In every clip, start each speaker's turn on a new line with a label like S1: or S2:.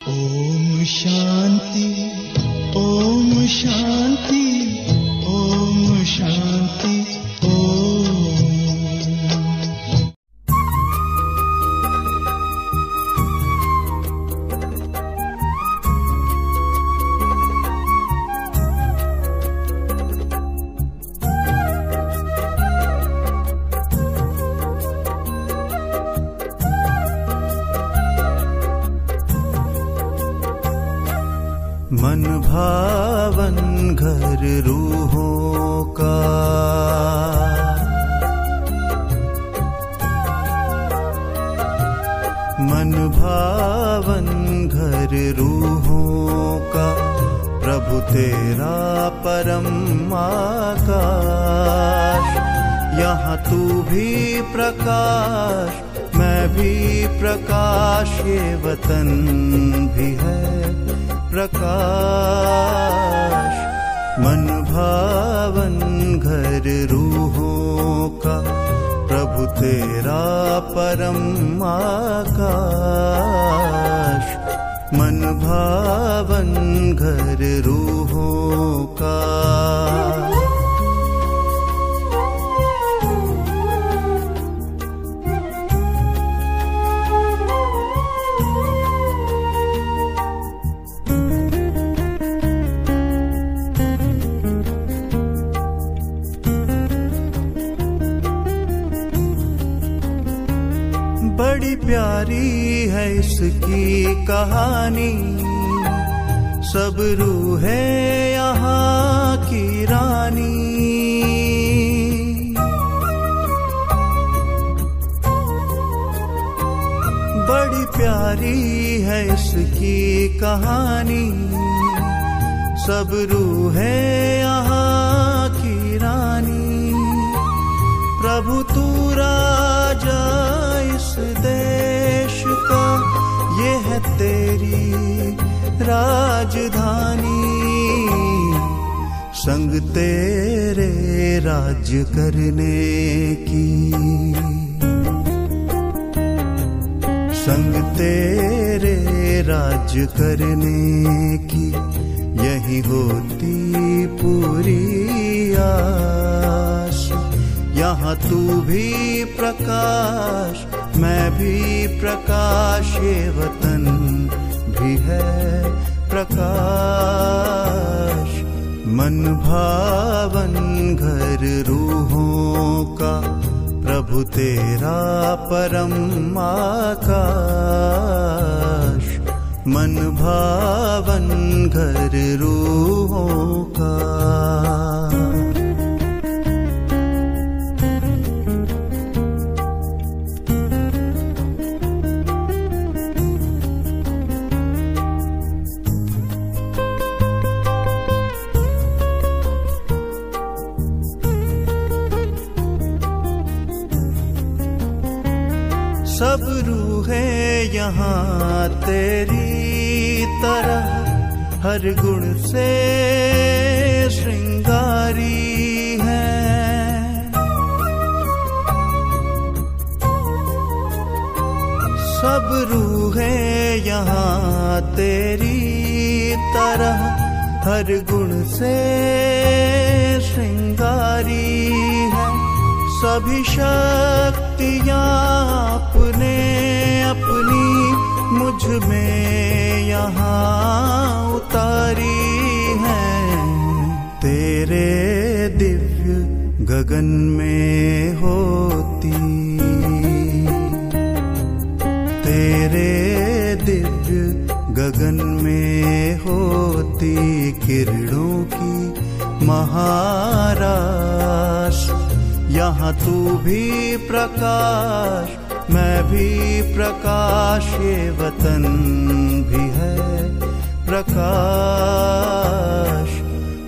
S1: ओम शांति, ओम शांति, ओम शांति, ओम।
S2: मन भावन घर रूहों का, मन भावन घर रूहों का, प्रभु तेरा परम आकाश। यहाँ तू भी प्रकाश, मैं भी प्रकाश, ये वतन भी है प्रकाश। मन भावन घर रूहों का, प्रभु तेरा परम आकाश। मन भावन घर रूहों का। बड़ी प्यारी है इसकी कहानी, सब रूहें यहाँ की रानी। बड़ी प्यारी है इसकी कहानी, सब रूहें यहाँ की रानी। प्रभु तू राजा इस देश का, ये है तेरी राजधानी। संग तेरे राज्य करने की, संग तेरे राज्य करने की, यही होती पूरी आस। यहाँ तू भी प्रकाश, मैं भी प्रकाश, ये वतन भी है प्रकाश। मन भावन घर रूहों का, प्रभु तेरा परम आकाश। मन भावन घर रूहों का। सब रूहें यहाँ तेरी तरह, हर गुण से श्रृंगारी हैं। सब रूहें यहाँ तेरी तरह, हर गुण से श्रृंगारी हैं। सभी शक्तियाँ अपने अपनी मुझ में यहाँ उतारी हैं। तेरे दिव्य गगन में होती, तेरे दिव्य गगन में होती किरणों की महारास। यहाँ तू भी प्रकाश, मैं भी प्रकाश, ये वतन भी है प्रकाश।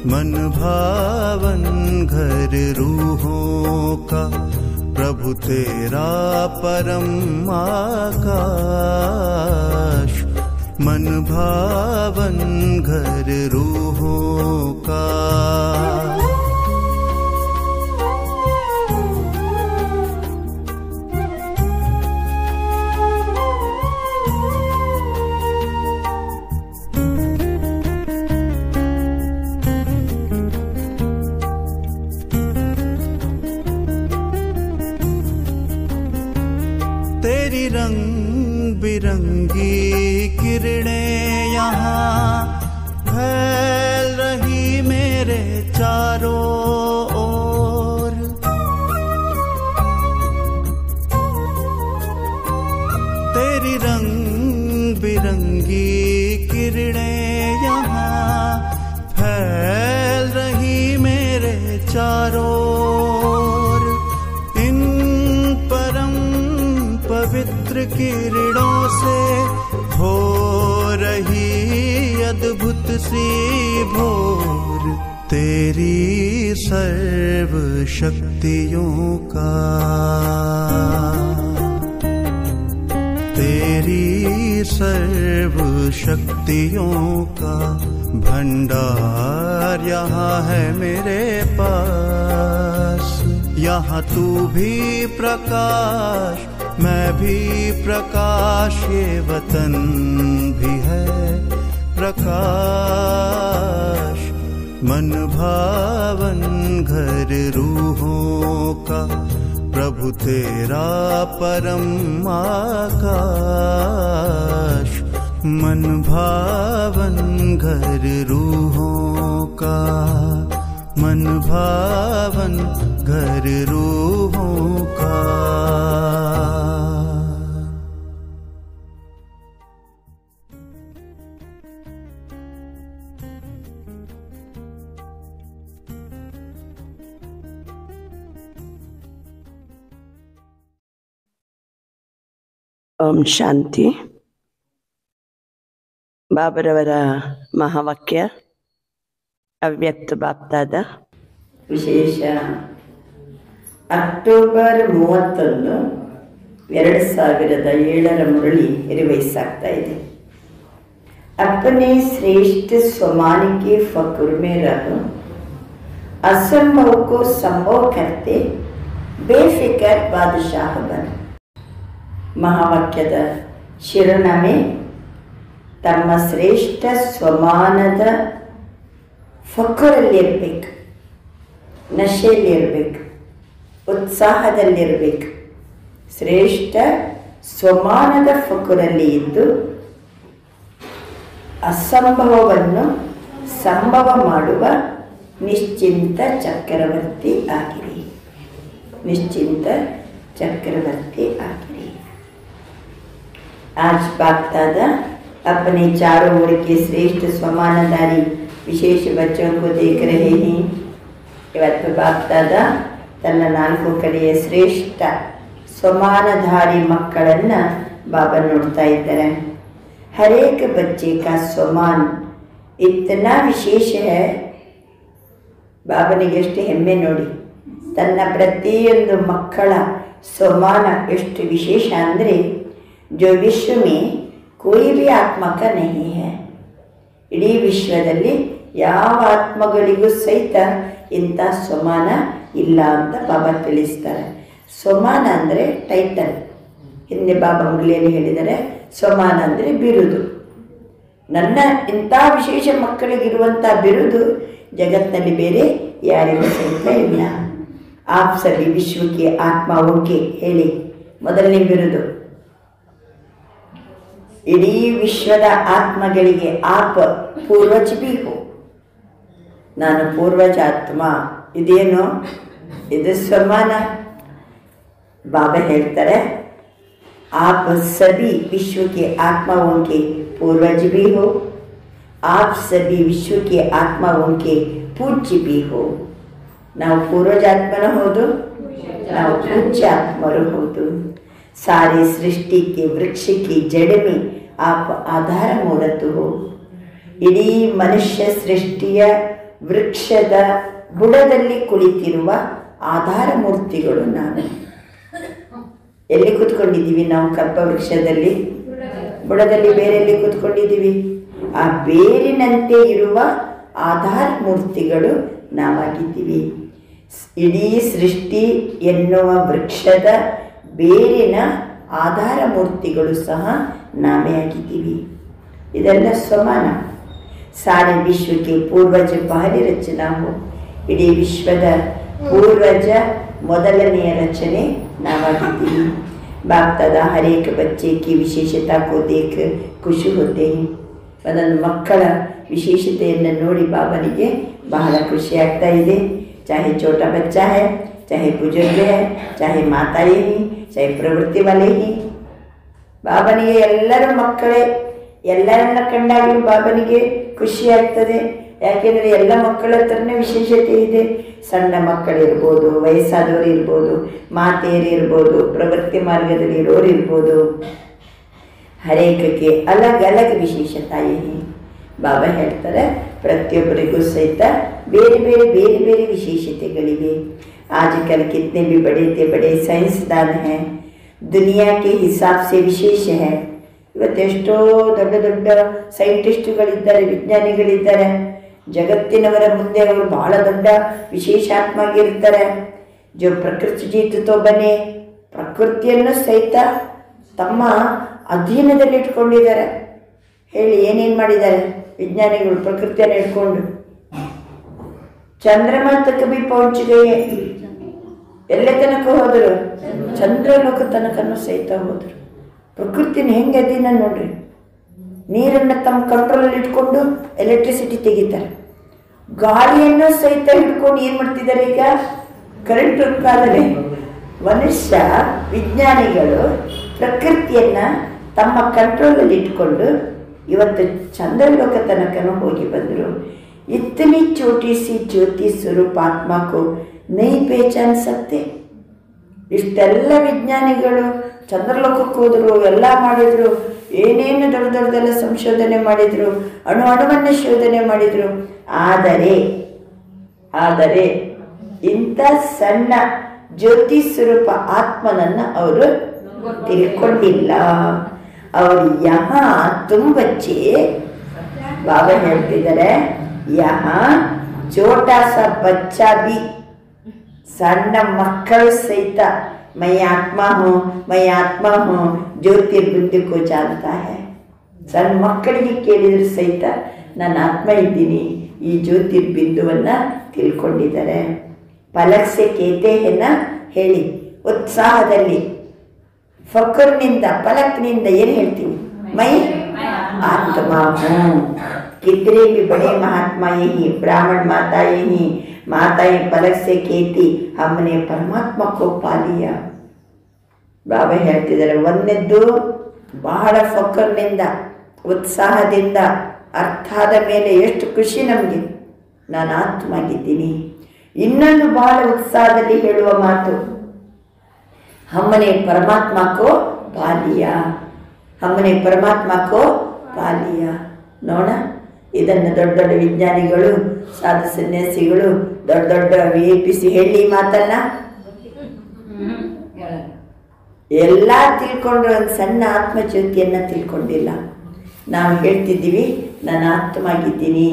S2: मन भावन घर रूहों का, प्रभु तेरा परम आकाश। मन भावन घर रूहों का। बिरंगी किरणें यहाँ फैल रही मेरे चारों ओर। तेरी रंग बिरंगी किरणें यहाँ फैल रही मेरे चारों ओर। इन परम पवित्र किरणों से हो रही अद्भुत सी भोर। तेरी सर्व शक्तियों का, तेरी सर्व शक्तियों का भंडार यहाँ है मेरे पास। यहाँ तू भी प्रकाश, मैं भी प्रकाश, ये वतन भी है प्रकाश। मन भावन घर रूहों का, प्रभु तेरा परम आकाश। मन भावन घर रूहों का, मन भावन घर रूहों का।
S3: ಓಂ ಶಾಂತಿ. ಬಾಬರವರ ಮಹಾವಾಕ್ಯ ಅವ್ಯಕ್ತ ಬಾಪ್ತಾದ ವಿಶೇಷ ಅಕ್ಟೋಬರ್ 31, 2007 ಮುರಳಿ ನಿರ್ವಹಿಸಾಗ್ತಾ ಇದೆ. अपने श्रेष्ठ स्वमान के फक्र में रहो, असंभव को संभव करते बेफिक्र बादशाह बन. ಮಹಾವಾಕ್ಯದ ಶಿರೋನಾಮೆ ತಮ್ಮ ಶ್ರೇಷ್ಠ ಸ್ವಮಾನದ ಫಕ್ರಲ್ಲಿರಬೇಕು, ನಶೆಯಲ್ಲಿರಬೇಕು, ಉತ್ಸಾಹದಲ್ಲಿರಬೇಕು. ಶ್ರೇಷ್ಠ ಸ್ವಮಾನದ ಫಕ್ರಲ್ಲಿ ಇದ್ದು ಅಸಂಭವವನ್ನು ಸಂಭವ ಮಾಡುವ ನಿಶ್ಚಿಂತ ಚಕ್ರವರ್ತಿ ಆಗಿರಿ. निश्चिंत चक्रवर्ती आखिरी। आज बाप दादा अपने चारों ओर के श्रेष्ठ स्वमानधारी विशेष बच्चों को देख रहे हैं। ಇವತ್ತು ಬಾಪ್ ದಾದ ತನ್ನ 4 ಕಡೆಯ ಶ್ರೇಷ್ಠ ಸ್ವಮಾನಧಾರಿ ಮಕ್ಕಳನ್ನ ಬಾಬಾ ನೋಡ್ತಾ ಇದ್ದಾರೆ। हर एक बच्चे का स्वमान इतना विशेष है। ಬಾಬನಿಗೆ ಎಷ್ಟು ಹೆಮ್ಮೆ ನೋಡಿ, ತನ್ನ ಪ್ರತಿಯೊಂದು ಮಕ್ಕಳ ಸ್ವಮಾನ ಎಷ್ಟು ವಿಶೇಷ ಅಂದರೆ जो विश्व में कोई भी आत्मा का नहीं है। ಇಡೀ ವಿಶ್ವದಲ್ಲಿ ಯಾವ ಆತ್ಮಗಳಿಗೂ ಸಹಿತ ಇಂಥ ಸ್ವಮಾನ ಇಲ್ಲ ಅಂತ ಬಾಬಾ ತಿಳಿಸ್ತಾರೆ। ಸ್ವಮಾನ ಅಂದರೆ ಟೈಟಲ್, ಹಿಂದೆ ಬಾಬಾ ಮುರಳಿಯಲ್ಲಿ ಹೇಳಿದರೆ ಸ್ವಮಾನ ಅಂದರೆ ಬಿರುದು। ನನ್ನ ಇಂಥ ವಿಶೇಷ ಮಕ್ಕಳಿಗಿರುವಂಥ ಬಿರುದು ಜಗತ್ತಿನಲ್ಲಿ ಬೇರೆ ಯಾರಿಗೂ ಸಹಿತ ಇಲ್ಲ। आप सभी विश्व के आत्माओं के ಹೇಳಿ ಮೊದಲನೇ ಬಿರುದು। ಇಡೀ ವಿಶ್ವದ ಆತ್ಮಗಳಿಗೆ आप पूर्वज भी हो। ನಾನು ಪೂರ್ವಜ ಆತ್ಮ, ಇದೇನು ಇದು ಸ್ವಮಾನ। ಬಾಬಾ ಹೇಳ್ತಾರೆ आप सभी विश्व के आत्माओं के पूर्वज भी हो, आप सभी विश्व के आत्माओं के पूज्य भी हो। ನಾವು ಪೂರ್ವಜಾತ್ಮನ ಹೌದು, ನಾವು पूज्य आत्मರು ಹೌದು। सारे सृष्टि के वृक्ष की जड़ में आप आधार मूर्त हो। ಇಡೀ ಮನುಷ್ಯ ಸೃಷ್ಟಿಯ ವೃಕ್ಷದ ಬುಡದಲ್ಲಿ ಕುಳಿತಿರುವ ಆಧಾರ ಮೂರ್ತಿಗಳು ನಾನು। ಎಲ್ಲಿ ಕೂತ್ಕೊಂಡಿದ್ದೀವಿ ನಾವು? ಕಲ್ಪವೃಕ್ಷದಲ್ಲಿ ಬುಡದಲ್ಲಿ, ಬೇರೆಯಲ್ಲಿ ಕೂತ್ಕೊಂಡಿದ್ದೀವಿ। ಆ ಬೇರಿನಂತೆ ಇರುವ ಆಧಾರ ಮೂರ್ತಿಗಳು ನಾವಾಗಿದ್ದೀವಿ। ಇಡೀ ಸೃಷ್ಟಿ ಎನ್ನುವ ವೃಕ್ಷದ ಬೇರಿನ ಆಧಾರ ಮೂರ್ತಿಗಳು ಸಹ ನಾವೇ ಆಗಿದ್ದೀವಿ। ಇದೆಲ್ಲ ಸ್ವಮಾನ। ಸಾರೆ ವಿಶ್ವಕ್ಕೆ ಪೂರ್ವಜ ಪಹಲಿ ರಚನಾ ಹೋ। ಇಡೀ ವಿಶ್ವದ ಪೂರ್ವಜ ಮೊದಲನೆಯ ರಚನೆ ನಾವಾಗಿದ್ದೀವಿ। बाप दादा हर एक बच्चे की विशेषता को देख खुश होते हैं. ಒಂದೊಂದು ಮಕ್ಕಳ ವಿಶೇಷತೆಯನ್ನು ನೋಡಿ ಬಾಬನಿಗೆ ಬಹಳ ಖುಷಿ ಆಗ್ತಾ ಇದೆ. चाहे छोटा बच्चा है, चाहे बुजुर्ग है, चाहे माताएं ही, चाहे प्रवृत्ति वाले ही, ಬಾಬನಿಗೆ ಎಲ್ಲರೂ ಮಕ್ಕಳೇ. ಎಲ್ಲರನ್ನ ಕಂಡಾಗಲೂ ಬಾಬನಿಗೆ ಖುಷಿ ಆಗ್ತದೆ. ಯಾಕೆಂದರೆ ಎಲ್ಲ ಮಕ್ಕಳ ಹತ್ರನೇ ವಿಶೇಷತೆ ಇದೆ. ಸಣ್ಣ ಮಕ್ಕಳಿರ್ಬೋದು, ವಯಸ್ಸಾದವರು ಇರ್ಬೋದು, ಮಾತೆಯರು ಇರ್ಬೋದು, ಪ್ರವೃತ್ತಿ ಮಾರ್ಗದಲ್ಲಿ ಇರೋರು ಇರ್ಬೋದು. ಹರೇಕಕ್ಕೆ ಅಲಗ್ ಅಲಗ್ ವಿಶೇಷತಾಯೇ. ಬಾಬಾ ಹೇಳ್ತಾರೆ ಪ್ರತಿಯೊಬ್ಬರಿಗೂ ಸಹಿತ ಬೇರೆ ಬೇರೆ ಬೇರೆ ಬೇರೆ ವಿಶೇಷತೆಗಳಿವೆ. आजकल कितने भी बड़े से बड़े साइंसदान हैं, दुनिया के हिसाब से विशेष है. ಇವತ್ತೆಷ್ಟೋ ದೊಡ್ಡ ದೊಡ್ಡ ಸೈಂಟಿಸ್ಟ್ಗಳಿದ್ದಾರೆ, ವಿಜ್ಞಾನಿಗಳಿದ್ದಾರೆ. ಜಗತ್ತಿನವರ ಮುಂದೆ ಅವರು ಬಹಳ ದೊಡ್ಡ ವಿಶೇಷಾತ್ಮಗಿರ್ತಾರೆ. ಜೋ ಪ್ರಕೃತಿ ಜೀತೋ ಬನೆ, ಪ್ರಕೃತಿಯನ್ನು ಸಹಿತ ತಮ್ಮ ಅಧೀನದಲ್ಲಿ ಇಟ್ಕೊಂಡಿದ್ದಾರೆ. ಹೇಳಿ ಏನೇನು ಮಾಡಿದ್ದಾರೆ ವಿಜ್ಞಾನಿಗಳು ಪ್ರಕೃತಿಯನ್ನು ಇಟ್ಕೊಂಡು? ಚಂದ್ರಮ ತನಕ ಬಿ ಪਹੁಂಚ ಗಯೆ. ಎಲ್ಲೇ ತನಕ ಹೋದರು? ಚಂದ್ರಲೋಕ ತನಕನೂ ಸಹಿತ ಹೋದರು. ಪ್ರಕೃತಿನ ಹೆಂಗೆ ಅಧೀನ ನೋಡ್ರಿ. ನೀರನ್ನು ತಮ್ಮ ಕಂಟ್ರೋಲಲ್ಲಿ ಇಟ್ಕೊಂಡು ಎಲೆಕ್ಟ್ರಿಸಿಟಿ ತೆಗಿತಾರೆ. ಗಾಳಿಯನ್ನು ಸಹಿತ ಹಿಡ್ಕೊಂಡು ಏನು ಮಾಡ್ತಿದ್ದಾರೆ ಈಗ? ಕರೆಂಟ್ ಉತ್ಪಾದನೆ. ಮನುಷ್ಯ ವಿಜ್ಞಾನಿಗಳು ಪ್ರಕೃತಿಯನ್ನು ತಮ್ಮ ಕಂಟ್ರೋಲಲ್ಲಿ ಇಟ್ಕೊಂಡು ಇವತ್ತು ಚಂದ್ರಲೋಕ ತನಕನೂ ಹೋಗಿ ಬಂದರು. इतनी छोटी सी ज्योति स्वरूप आत्मा को नहीं पहचान सकते. ಇಷ್ಟೆಲ್ಲ ವಿಜ್ಞಾನಿಗಳು ಚಂದ್ರಲೋಕಕ್ಕೆ ಹೋದರು, ಎಲ್ಲ ಮಾಡಿದರು, ಏನೇನು ದೊಡ್ಡ ದೊಡ್ಡದೆಲ್ಲ ಸಂಶೋಧನೆ ಮಾಡಿದರು, ಅಣುವನ್ನು ಶೋಧನೆ ಮಾಡಿದರು. ಆದರೆ ಇಂಥ ಸಣ್ಣ ಜ್ಯೋತಿ ಸ್ವರೂಪ ಆತ್ಮನನ್ನು ಅವರು ತಿಳ್ಕೊಂಡಿಲ್ಲ. ಅವರು ಯಹಾ ತುಂಬ ಬಚ್ಚೆ, ಬಾಬಾ ಹೇಳ್ತಿದ್ದಾರೆ, यहाँ छोटा सा बच्चा भी, सಣ್ಣ मक्कल सहित मैं आत्मा हूँ ज्योतिर्बिंदु को जानता है. सಣ್ಣ ಮಕ್ಕಳಿಗೆ ಕೇಳಿದ್ರೆ ಸಹಿತ ನಾನು ಆತ್ಮ ಇದ್ದೀನಿ, ಈ ಜ್ಯೋತಿರ್ಬಿಂದುವನ್ನು ತಿಳ್ಕೊಂಡಿದ್ದಾರೆ. ಪಲಕ್ಸೆ ಕೇತೆ ಹೆನ್ನ ಹೇಳಿ, ಉತ್ಸಾಹದಲ್ಲಿ ಫಕರ್ನಿಂದ ಪಲಕ್ನಿಂದ ಏನು ಹೇಳ್ತೀವಿ? ಮೈ ಆತ್ಮ ಹೂँ. कितने भी बड़े महात्माएं ही, ब्राह्मण माताएं ही, माताएं पलक से कहती हमने परमात्मा को पा लिया. ಬಾಬಾ ಹೇಳ್ತಿದ್ದಾರೆ, ಒಂದನೇದ್ದು ಬಹಳ ಫಕರ್ನಿಂದ ಉತ್ಸಾಹದಿಂದ ಅರ್ಥ ಆದ ಮೇಲೆ ಎಷ್ಟು ಖುಷಿ ನಮಗೆ, ನಾನು ಆತ್ಮ ಆಗಿದ್ದೀನಿ. ಇನ್ನೊಂದು ಬಹಳ ಉತ್ಸಾಹದಲ್ಲಿ ಹೇಳುವ ಮಾತು, ಹಮ್ಮನೆ ಪರಮಾತ್ಮ ಕೋ ಪಾ ಲಿಯಾ, ಹಮ್ಮನೆ ಪರಮಾತ್ಮ ಕೋ ಪಾ ಲಿಯಾ. ನೋಡ, ಇದನ್ನು ದೊಡ್ಡ ದೊಡ್ಡ ವಿಜ್ಞಾನಿಗಳು, ಸಾಧು ಸನ್ಯಾಸಿಗಳು, ದೊಡ್ಡ ದೊಡ್ಡ VIP ಹೇಳಿ ಮಾತನ್ನ ಎಲ್ಲ ತಿಳ್ಕೊಂಡ್ರು, ಒಂದು ಸಣ್ಣ ಆತ್ಮಜ್ಯೋತಿಯನ್ನು ತಿಳ್ಕೊಂಡಿಲ್ಲ. ನಾವು ಹೇಳ್ತಿದ್ದೀವಿ ನಾನು ಆತ್ಮ ಆಗಿದ್ದೀನಿ,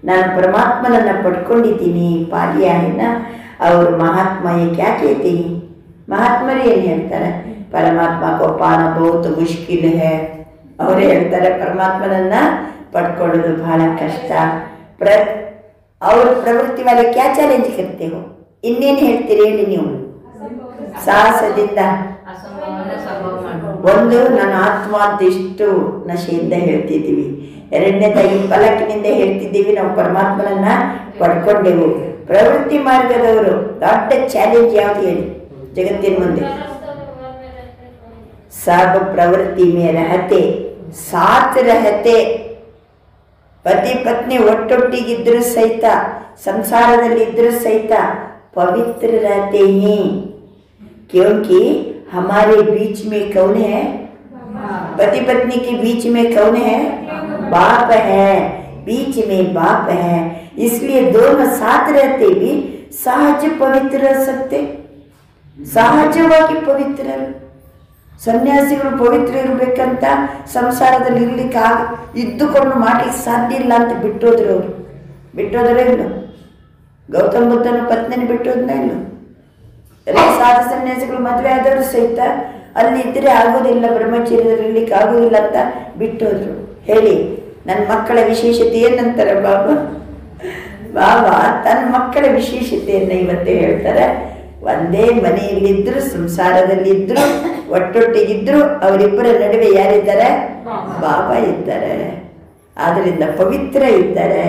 S3: ನಾನು ಪರಮಾತ್ಮನನ್ನು ಪಡ್ಕೊಂಡಿದ್ದೀನಿ, ಪಾಲಿಯಾನ. ಅವರು ಮಹಾತ್ಮಯೇ ಕ್ಯಾ ಕೇಳ್ತೀನಿ, ಮಹಾತ್ಮರು ಏನು ಹೇಳ್ತಾರೆ? ಪರಮಾತ್ಮ ಕೋ ಪಾನ ಬಹುತ್ ಮುಷ್ಕಿಲ್ ಹೇ. ಅವರೇ ಹೇಳ್ತಾರೆ ಪರಮಾತ್ಮನನ್ನ ಪಡ್ಕೊಳ್ಳೋದು ಬಹಳ ಕಷ್ಟ. ಅವ್ರ ಪ್ರವೃತ್ತಿ ವಾಲೆ ಕ್ಯಾ ಚಾಲೆಂಜ್ ಕರ್ತೆ ಹೋ, ಇನ್ನೇನು ಹೇಳ್ತೀರಿ ಹೇಳಿ ನೀವು? ಸಾಹಸದಿಂದ ಒಂದು ನಾನು ಆತ್ಮ ಅಂತ ಇಷ್ಟು ನಶೆಯಿಂದ ಹೇಳ್ತಿದ್ದೀವಿ, ಎರಡನೇದಾಗಿ ಫಲಕ್ನಿಂದ ಹೇಳ್ತಿದ್ದೀವಿ ನಾವು ಪರಮಾತ್ಮನನ್ನ ಪಡ್ಕೊಂಡೆವು. ಪ್ರವೃತ್ತಿ ಮಾರ್ಗದವರು ದೊಡ್ಡ ಚಾಲೆಂಜ್ ಯಾವುದು ಹೇಳಿ ಜಗತ್ತಿನ ಮುಂದೆ? सब प्रवृत्ति में रहते, साथ रहते, ಪತಿ ಪತ್ನಿ ಒಟ್ಟೊಟ್ಟಿಗಿದ್ರೂ ಸಹಿತ, ಸಂಸಾರದಲ್ಲಿ ಇದ್ರೂ ಸಹಿತ पवित्र रहते हैं, क्योंकि हमारे बीच में कौन है? पति पत्नी के बीच में कौन है? बाप है, बीच में बाप है. इसलिए दोनों साथ रहते भी सहज पवित्र रह सकते, ಸಹಜವಾಗಿ ಪವಿತ್ರ. ಸನ್ಯಾಸಿಗಳು ಪವಿತ್ರ ಇರಬೇಕಂತ ಸಂಸಾರದಲ್ಲಿ ಇರ್ಲಿಕ್ಕೆ ಇದ್ದುಕೊಂಡು ಮಾಡಲಿಕ್ಕೆ ಸಾಧ್ಯ ಇಲ್ಲ ಅಂತ ಬಿಟ್ಟೋದ್ರು. ಅವರು ಬಿಟ್ಟೋದ್ರೆ ಇಲ್ಲ. ಗೌತಮ ಬುದ್ಧನ ಪತ್ನಿನ ಬಿಟ್ಟೋದ್ನ ಇಲ್ಲ. ಎಲ್ಲ ಸಾಧು ಸನ್ಯಾಸಿಗಳು ಮದುವೆ ಆದವರು ಸಹಿತ ಅಲ್ಲಿ ಇದ್ರೆ ಆಗೋದಿಲ್ಲ, ಬ್ರಹ್ಮಚರ್ಯದಲ್ಲಿ ಇರ್ಲಿಕ್ಕೆ ಆಗೋದಿಲ್ಲ ಅಂತ ಬಿಟ್ಟೋದ್ರು. ಹೇಳಿ, ನನ್ನ ಮಕ್ಕಳ ವಿಶೇಷತೆ ಏನಂತಾರೆ ಬಾಬಾ? ಬಾಬಾ ತನ್ನ ಮಕ್ಕಳ ವಿಶೇಷತೆಯನ್ನು ಇವತ್ತೇ ಹೇಳ್ತಾರೆ. ಒಂದೇ ಮನೆಯಲ್ಲಿದ್ರು, ಸಂಸಾರದಲ್ಲಿದ್ರು, ಒಟ್ಟೊಟ್ಟಿಗಿದ್ರು, ಅವರಿಬ್ಬರ ನಡುವೆ ಯಾರಿದ್ದಾರೆ? ಬಾಬಾ ಇದ್ದಾರೆ. ಆದ್ರಿಂದ ಪವಿತ್ರ ಇದ್ದಾರೆ.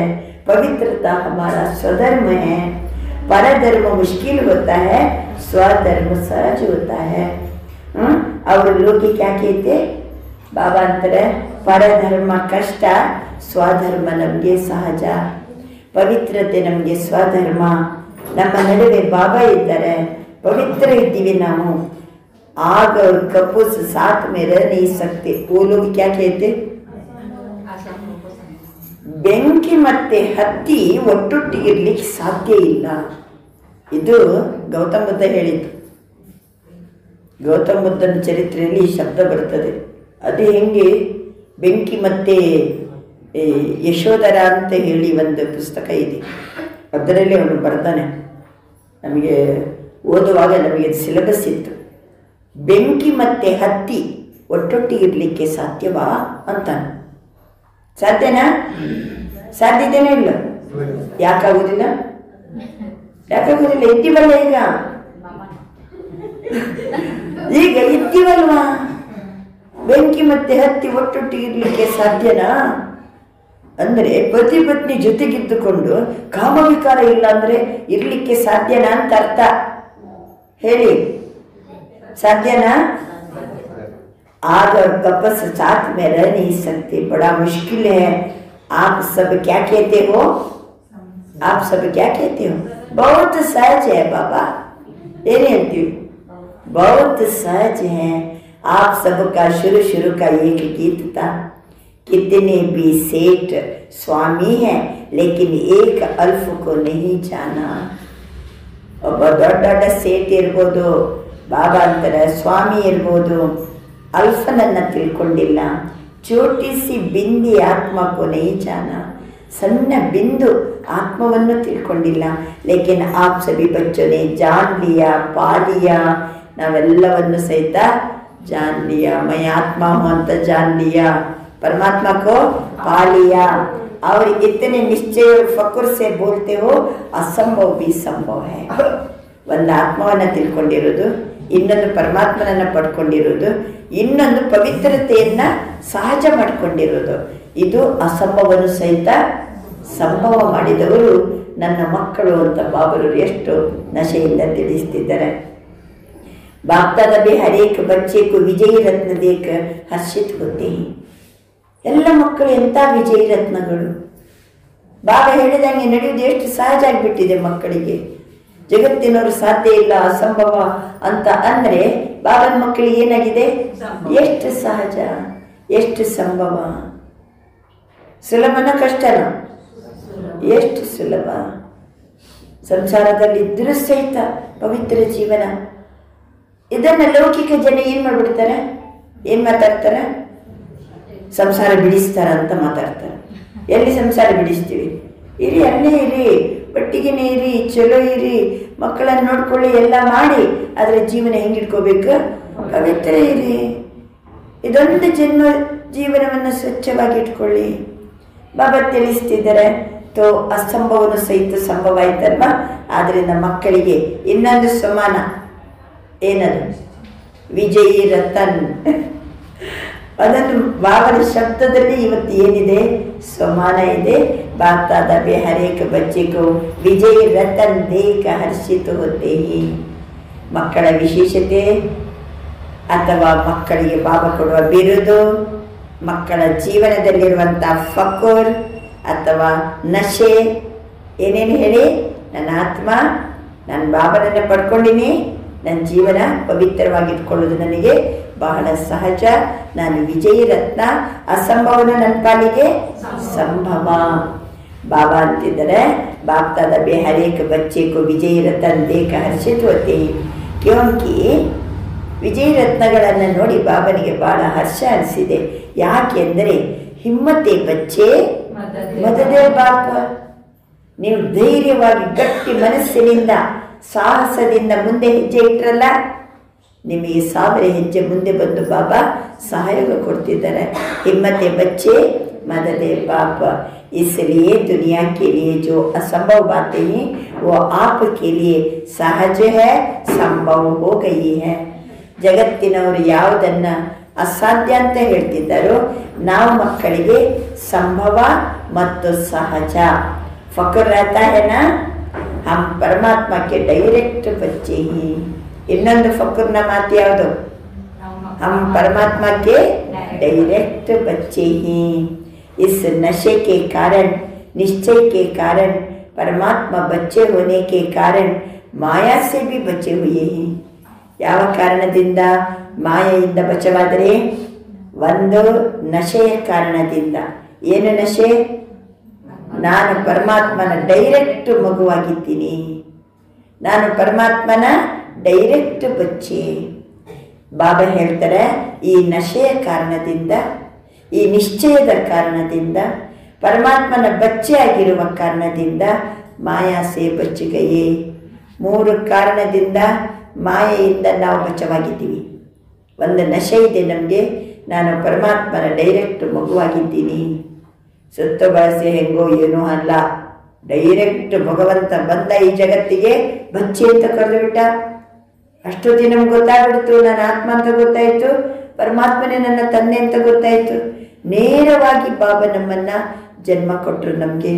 S3: पवित्रता हमारा स्वधर्म है. परधर्म मुश्किल होता है, स्वधर्म सहज होता है. और लोग क्या कहते? बाबा अंतर परधर्म कष्ट, स्वधर्म नಮಗೆ ಸಹಜ. ಪವಿತ್ರತೆ ನಮಗೆ ಸ್ವಧರ್ಮ. ನಮ್ಮ ನಡುವೆ ಬಾಬಾ ಇದ್ದಾರೆ, पवित्र इದ್ದೀವಿ ನಾವು. आग और कपूस साथ में रह नहीं सकते. वो लोग क्या कहते? ಬೆಂಕಿ ಮತ್ತೆ ಹತ್ತಿ ಒಟ್ಟೊಟ್ಟಿಗಿರ್ಲಿಕ್ಕೆ ಸಾಧ್ಯ ಇಲ್ಲ. ಇದು ಗೌತಮ ಬುದ್ಧ ಹೇಳಿದ್ದು. ಗೌತಮ ಬುದ್ಧನ ಚರಿತ್ರೆಯಲ್ಲಿ ಈ ಶಬ್ದ ಬರ್ತದೆ. ಅದು ಹೆಂಗೆ? ಬೆಂಕಿ ಮತ್ತೆ ಯಶೋಧರ ಅಂತ ಹೇಳಿ ಒಂದು ಪುಸ್ತಕ ಇದೆ, ಅದರಲ್ಲಿ ಅವನು ಬರ್ತಾನೆ. ನಮಗೆ ಓದುವಾಗ ನಮಗೆ ಸಿಲೆಬಸ್ ಇತ್ತು. ಬೆಂಕಿ ಮತ್ತೆ ಹತ್ತಿ ಒಟ್ಟೊಟ್ಟಿಗಿರ್ಲಿಕ್ಕೆ ಸಾಧ್ಯವಾ ಅಂತಾನೆ. ಸಾಧ್ಯನಾ? ಸಾಧ್ಯತೆನೇ ಇಲ್ಲ. ಯಾಕಾಗುದಿಲ್ಲ? ಯಾಕಾಗುದಿಲ್ಲ? ಇದ್ದೀವಲ್ಲ ಈಗ ಇದ್ದೀವಲ್ವಾ? ಬೆಂಕಿ ಮತ್ತೆ ಹತ್ತಿ ಒಟ್ಟೊಟ್ಟಿಗಿರ್ಲಿಕ್ಕೆ ಸಾಧ್ಯನಾ? ಅಂದ್ರೆ ಪತಿ ಪತ್ನಿ ಜೊತೆಗಿದ್ದುಕೊಂಡು ಕಾಮವಿಕಾರ ಇಲ್ಲ ಅಂದ್ರೆ ಇರ್ಲಿಕ್ಕೆ ಸಾಧ್ಯನಾ ಅಂತ ಅರ್ಥ. ಹೇಳಿ, ಸಾಧ್ಯನಾ? आग और कपस साथ में रह नहीं सकते, बड़ा मुश्किल है. आप सब क्या कहते हो? आप सब क्या कहते हो? बहुत सहज है बाबा. ये नहीं, बहुत सहज है. आप सबका शुरू शुरू का एक गीत था. कितने भी सेठ स्वामी है, लेकिन एक अल्फ को नहीं जाना. ಒಬ್ಬ ದೊಡ್ಡ ದೊಡ್ಡ ಸೇಠ್ ಇರ್ಬೋದು, ಬಾಬಾ ಅಂತಾರೆ ಸ್ವಾಮಿ ಇರ್ಬೋದು, ಅಲ್ಫನನ್ನ ತಿಳ್ಕೊಂಡಿಲ್ಲ. ಚೋಟಿಸಿ ಬಿಂದಿ ಆತ್ಮಕ್ಕೂ ನೈ ಜಾನ. ಸಣ್ಣ ಬಿಂದು ಆತ್ಮವನ್ನು ತಿಳ್ಕೊಂಡಿಲ್ಲ. ಲೇಕಿನ್ ಆಪ್ ಸಭಿ ಬಚ್ಚೋನೆ ಜಾನ್ ಲಿಯಾ, ಪಾಲಿಯಾ. ನಾವೆಲ್ಲವನ್ನು ಸಹಿತ ಜಾನ್ ಲಿಯಾ. ಮೈ ಆತ್ಮ ಹೂँ ಅಂತ ಜಾನ್ ಲಿಯಾ. परमात्मा को पा लिया. और इतने निश्चय और फक्र से बोलते हो, असंभव भी संभव है. ಒಂದು ಆತ್ಮವನ್ನು ತಿಳ್ಕೊಂಡಿರೋದು, ಇನ್ನೊಂದು ಪರಮಾತ್ಮನನ್ನು ಪಡ್ಕೊಂಡಿರೋದು, ಇನ್ನೊಂದು ಪವಿತ್ರತೆಯನ್ನ ಸಹಜ ಮಾಡಿಕೊಂಡಿರೋದು. ಇದು ಅಸಂಭವವನ್ನು ಸಹಿತ ಸಂಭವ ಮಾಡಿದವರು ನನ್ನ ಮಕ್ಕಳು ಅಂತ ಬಾಬರವರು ಎಷ್ಟು ನಶೆಯಿಂದ ತಿಳಿಸ್ತಿದ್ದಾರೆ. ಬಾಪ್ದಾದ भी हर एक बच्चे को विजयी रत्न देख हर्षित होते हैं. ಎಲ್ಲ ಮಕ್ಕಳು ಎಂಥ ವಿಜಯಿ ರತ್ನಗಳು. ಬಾಬಾ ಹೇಳಿದಂಗೆ ನಡೆಯುವುದು ಎಷ್ಟು ಸಹಜ ಆಗಿಬಿಟ್ಟಿದೆ ಮಕ್ಕಳಿಗೆ. ಜಗತ್ತಿನವರು ಸಾಧ್ಯ ಇಲ್ಲ, ಅಸಂಭವ ಅಂತ ಅಂದ್ರೆ ಬಾಬನ ಮಕ್ಕಳಿಗೆ ಏನಾಗಿದೆ? ಎಷ್ಟು ಸಹಜ, ಎಷ್ಟು ಸಂಭವ. ಸುಲಭನ ಕಷ್ಟನ? ಎಷ್ಟು ಸುಲಭ. ಸಂಸಾರದಲ್ಲಿ ಇದ್ರೂ ಸಹಿತ ಪವಿತ್ರ ಜೀವನ. ಇದನ್ನ ಲೌಕಿಕ ಜನ ಏನ್ ಮಾಡ್ಬಿಡ್ತಾರೆ? ಏನ್ ಮಾತಾಡ್ತಾರೆ? ಸಂಸಾರ ಬಿಡಿಸ್ತಾರ ಅಂತ ಮಾತಾಡ್ತಾರೆ. ಎಲ್ಲಿ ಸಂಸಾರ ಬಿಡಿಸ್ತೀವಿ? ಇರಿ, ಅಲ್ಲೇ ಇರಿ, ಒಟ್ಟಿಗೆನೇ ಇರಿ, ಚಲೋ ಇರಿ, ಮಕ್ಕಳನ್ನು ನೋಡ್ಕೊಳ್ಳಿ, ಎಲ್ಲ ಮಾಡಿ, ಆದರೆ ಜೀವನ ಹೆಂಗಿಟ್ಕೋಬೇಕು? ಪವಿತ್ರ ಇರಿ. ಇದೊಂದು ಜೀವನವನ್ನು ಸ್ವಚ್ಛವಾಗಿ ಇಟ್ಕೊಳ್ಳಿ. ಬಾಬಾ ತಿಳಿಸ್ತಿದ್ದಾರೆ. ತೋ ಅಸಂಭವನು ಸಹಿತ ಸಂಭವ ಆಯ್ತಲ್ವಾ? ಆದ್ರಿಂದ ಮಕ್ಕಳಿಗೆ ಇನ್ನೊಂದು ಸಮಾನ ಏನದು? ವಿಜಯಿ ರತನ್. ಅದನ್ನು ಬಾಬನ ಶಬ್ದದಲ್ಲಿ ಇವತ್ತು ಏನಿದೆ? ಸಮಾನ ಇದೆ. ಬಾಪ್ತಾದ ಬಿ ಹರೇಕ ಬಚ್ಚೆಗೂ ವಿಜಯ ರತನ್ ದೇಕ ಹರ್ಷಿತ ಹೋತೆ. ಮಕ್ಕಳ ವಿಶೇಷತೆ ಅಥವಾ ಮಕ್ಕಳಿಗೆ ಬಾಬಾ ಕೊಡುವ ಬಿರುದು, ಮಕ್ಕಳ ಜೀವನದಲ್ಲಿರುವಂಥ ಫಕೂರ್ ಅಥವಾ ನಶೆ, ಏನೇನು ಹೇಳಿ? ನನ್ನ ಆತ್ಮ, ನಾನು ಬಾಬನನ್ನು ಪಡ್ಕೊಂಡಿನಿ, ನನ್ನ ಜೀವನ ಪವಿತ್ರವಾಗಿಟ್ಕೊಳ್ಳೋದು ನನಗೆ ಬಹಳ ಸಹಜ. ನಾನು ವಿಜಯಿ ರತ್ನ. ಅಸಂಭವನ ನನ್ನ ಪಾಲಿಗೆ ಸಂಭವ. ಬಾಬಾ ಅಂತಿದ್ದಾರೆ, ಬಾಪ್ತಾದ ಬಿ ಹರೇಕ ಬಚ್ಚೆಗೂ ವಿಜಯಿ ರತನ್ ದೇಕ ಹರ್ಷಿತ ಹೋತೆ. ಕ್ಯೋಂಕಿ ವಿಜಯ ರತ್ನಗಳನ್ನು ನೋಡಿ ಬಾಬನಿಗೆ ಬಹಳ ಹರ್ಷ ಅನಿಸಿದೆ. ಯಾಕೆಂದರೆ ಹಿಮ್ಮತೆ ಬಚ್ಚೆ ಮದದೇ ಬಾಪ. ನೀವು ಧೈರ್ಯವಾಗಿ ಗಟ್ಟಿ ಮನಸ್ಸಿನಿಂದ ಸಾಹಸದಿಂದ ಮುಂದೆ ಹೆಜ್ಜೆ ಇಟ್ಟರಲ್ಲ, ನಿಮಗೆ 1000 ಹೆಜ್ಜೆ ಮುಂದೆ ಬಂದು ಬಾಬಾ ಸಹಾಯ ಕೊಡ್ತಿದ್ದಾರೆ. ಹಿಮ್ಮತೆ ಬಚ್ಚೆ ಮದದೇ ಬಾಪ. इसलिए दुनिया के लिए जो असंभव बातें हैं वो आपके लिए सहज है, संभव हो गई है. ಜಗತ್ತಿನವರು ಯಾವುದನ್ನ ಅಸಾಧ್ಯ ಅಂತ ಹೇಳ್ತಿದ್ದಾರೋ ನಾವು ಮಕ್ಕಳಿಗೆ ಸಂಭವ ಮತ್ತು ಸಹಜ. ಫಕ್ರ್ रहता है ना, हम परमात्मा के डायरेक्ट बच्चे ही. ಇನ್ನೊಂದು ಫಕ್ರ್ನ ಮಾತು ಯಾವುದು? हम परमात्मा के डायरेक्ट बच्चे ही. इस नशे के कारण, निश्चय के कारण, परमात्मा बच्चे होने के कारण माया से भी बचे हुए हैं. ಯಾವ ಕಾರಣದಿಂದ ಮಾಯೆಯಿಂದ ಬಚವಾದರೆ? ಒಂದು ನಶೆಯ ಕಾರಣದಿಂದ. ಏನು ನಶೆ? ನಾನು ಪರಮಾತ್ಮನ ಡೈರೆಕ್ಟ್ ಮಗುವಾಗಿದ್ದೀನಿ, ನಾನು ಪರಮಾತ್ಮನ ಡೈರೆಕ್ಟ್ ಬಚ್ಚೆ. ಬಾಬಾ ಹೇಳ್ತಾರೆ, ಈ ನಶೆಯ ಕಾರಣದಿಂದ, ಈ ನಿಶ್ಚಯದ ಕಾರಣದಿಂದ, ಪರಮಾತ್ಮನ ಬಚ್ಚೆ ಆಗಿರುವ ಕಾರಣದಿಂದ ಮಾಯಾಸೆ ಬಚ್ಚುಗೆಯೇ. 3 ಕಾರಣದಿಂದ ಮಾಯೆಯಿಂದ ನಾವು ಬಚ್ಚವಾಗಿದ್ದೀವಿ. ಒಂದು ನಶೆ ಇದೆ ನಮಗೆ, ನಾನು ಪರಮಾತ್ಮನ ಡೈರೆಕ್ಟ್ ಮಗುವಾಗಿದ್ದೀನಿ. ಸುತ್ತ ಬಳಸಿ ಹೆಂಗೋ ಏನೋ ಅಲ್ಲ, ಡೈರೆಕ್ಟ್ ಭಗವಂತ ಬಂದ ಈ ಜಗತ್ತಿಗೆ ಬಚ್ಚೆ ಅಂತ ಕರೆದು ಬಿಟ್ಟ. ಅಷ್ಟೊತ್ತಿ ನಮ್ಗೆ ಗೊತ್ತಾಗ್ಬಿಡ್ತು, ನಾನು ಆತ್ಮ ಅಂತ ಗೊತ್ತಾಯಿತು, ಪರಮಾತ್ಮನೇ ನನ್ನ ತಂದೆ ಅಂತ ಗೊತ್ತಾಯಿತು. ನೇರವಾಗಿ ಬಾಬಾ ನಮ್ಮನ್ನ ಜನ್ಮ ಕೊಟ್ಟರು. ನಮಗೆ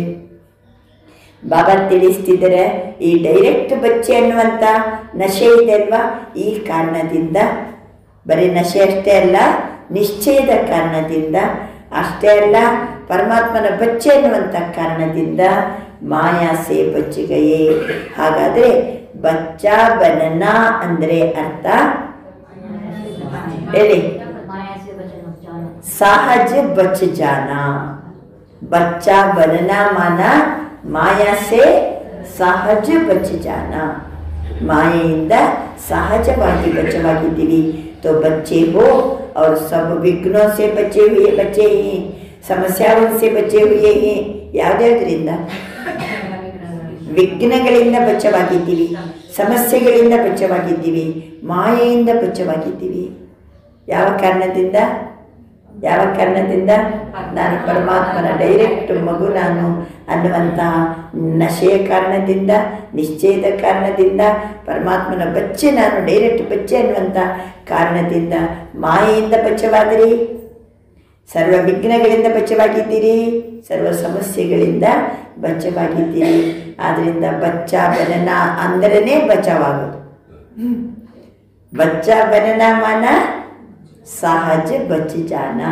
S3: ಬಾಬಾ ತಿಳಿಸ್ತಿದ್ದಾರೆ, ಈ ಡೈರೆಕ್ಟ್ ಬಚ್ಚೆ ಅನ್ನುವಂಥ ನಶೆ ಇದೆ ಅಲ್ವಾ, ಈ ಕಾರಣದಿಂದ, ಬರೀ ನಶೆ ಅಷ್ಟೇ ಅಲ್ಲ, ನಿಶ್ಚಯದ ಕಾರಣದಿಂದ ಅಷ್ಟೇ ಅಲ್ಲ, ಪರಮಾತ್ಮನ ಬಚ್ಚೆ ಅನ್ನುವಂಥ ಕಾರಣದಿಂದ ಮಾಯಾಸೆ ಬಚ್ಚುಗೆಯೇ. ಹಾಗಾದರೆ ಬಚ್ಚಾ ಬನನ ಅಂದರೆ ಅರ್ಥ ಹೇಳಿ? सहज बच जाना. बच्चा बनना माना माया से सहज बच जाना. ಮಾಯೆಯಿಂದ ಸಹಜವಾಗಿ ಬಚ್ಚವಾಗಿದ್ದೀವಿ. तो बच्चे हो और सब विघ्नों से बचे हुए बच्चे ही, ಸಮಸ್ಯಾओं से बचे हुए ही. ಯಾವುದ್ಯಾವುದರಿಂದ? ವಿಘ್ನಗಳಿಂದ ಬಚ್ಚವಾಗಿದ್ದೀವಿ, ಸಮಸ್ಯೆಗಳಿಂದ ಬಚ್ಚವಾಗಿದ್ದೀವಿ, ಮಾಯೆಯಿಂದ ಬಚ್ಚವಾಗಿದ್ದೀವಿ. ಯಾವ ಕಾರಣದಿಂದ? ಯಾವ ಕಾರಣದಿಂದ? ನಾನು ಪರಮಾತ್ಮನ ಡೈರೆಕ್ಟ್ ಮಗು ನಾನು ಅನ್ನುವಂತಹ ನಶೆಯ ಕಾರಣದಿಂದ, ನಿಶ್ಚಯದ ಕಾರಣದಿಂದ, ಪರಮಾತ್ಮನ ಬಚ್ಚೆ ನಾನು ಡೈರೆಕ್ಟ್ ಬಚ್ಚೆ ಅನ್ನುವಂಥ ಕಾರಣದಿಂದ ಮಾಯೆಯಿಂದ ಬಚ್ಚವಾದಿರಿ, ಸರ್ವ ವಿಘ್ನಗಳಿಂದ ಬಚ್ಚವಾಗಿದ್ದೀರಿ, ಸರ್ವ ಸಮಸ್ಯೆಗಳಿಂದ ಬಚ್ಚವಾಗಿದ್ದೀರಿ. ಆದ್ದರಿಂದ ಬಚ್ಚಾ ಬನನ ಅಂದರೇ ಬಚಾವಾಗೋದು. बच्चा बनना माना सहज बच जाना.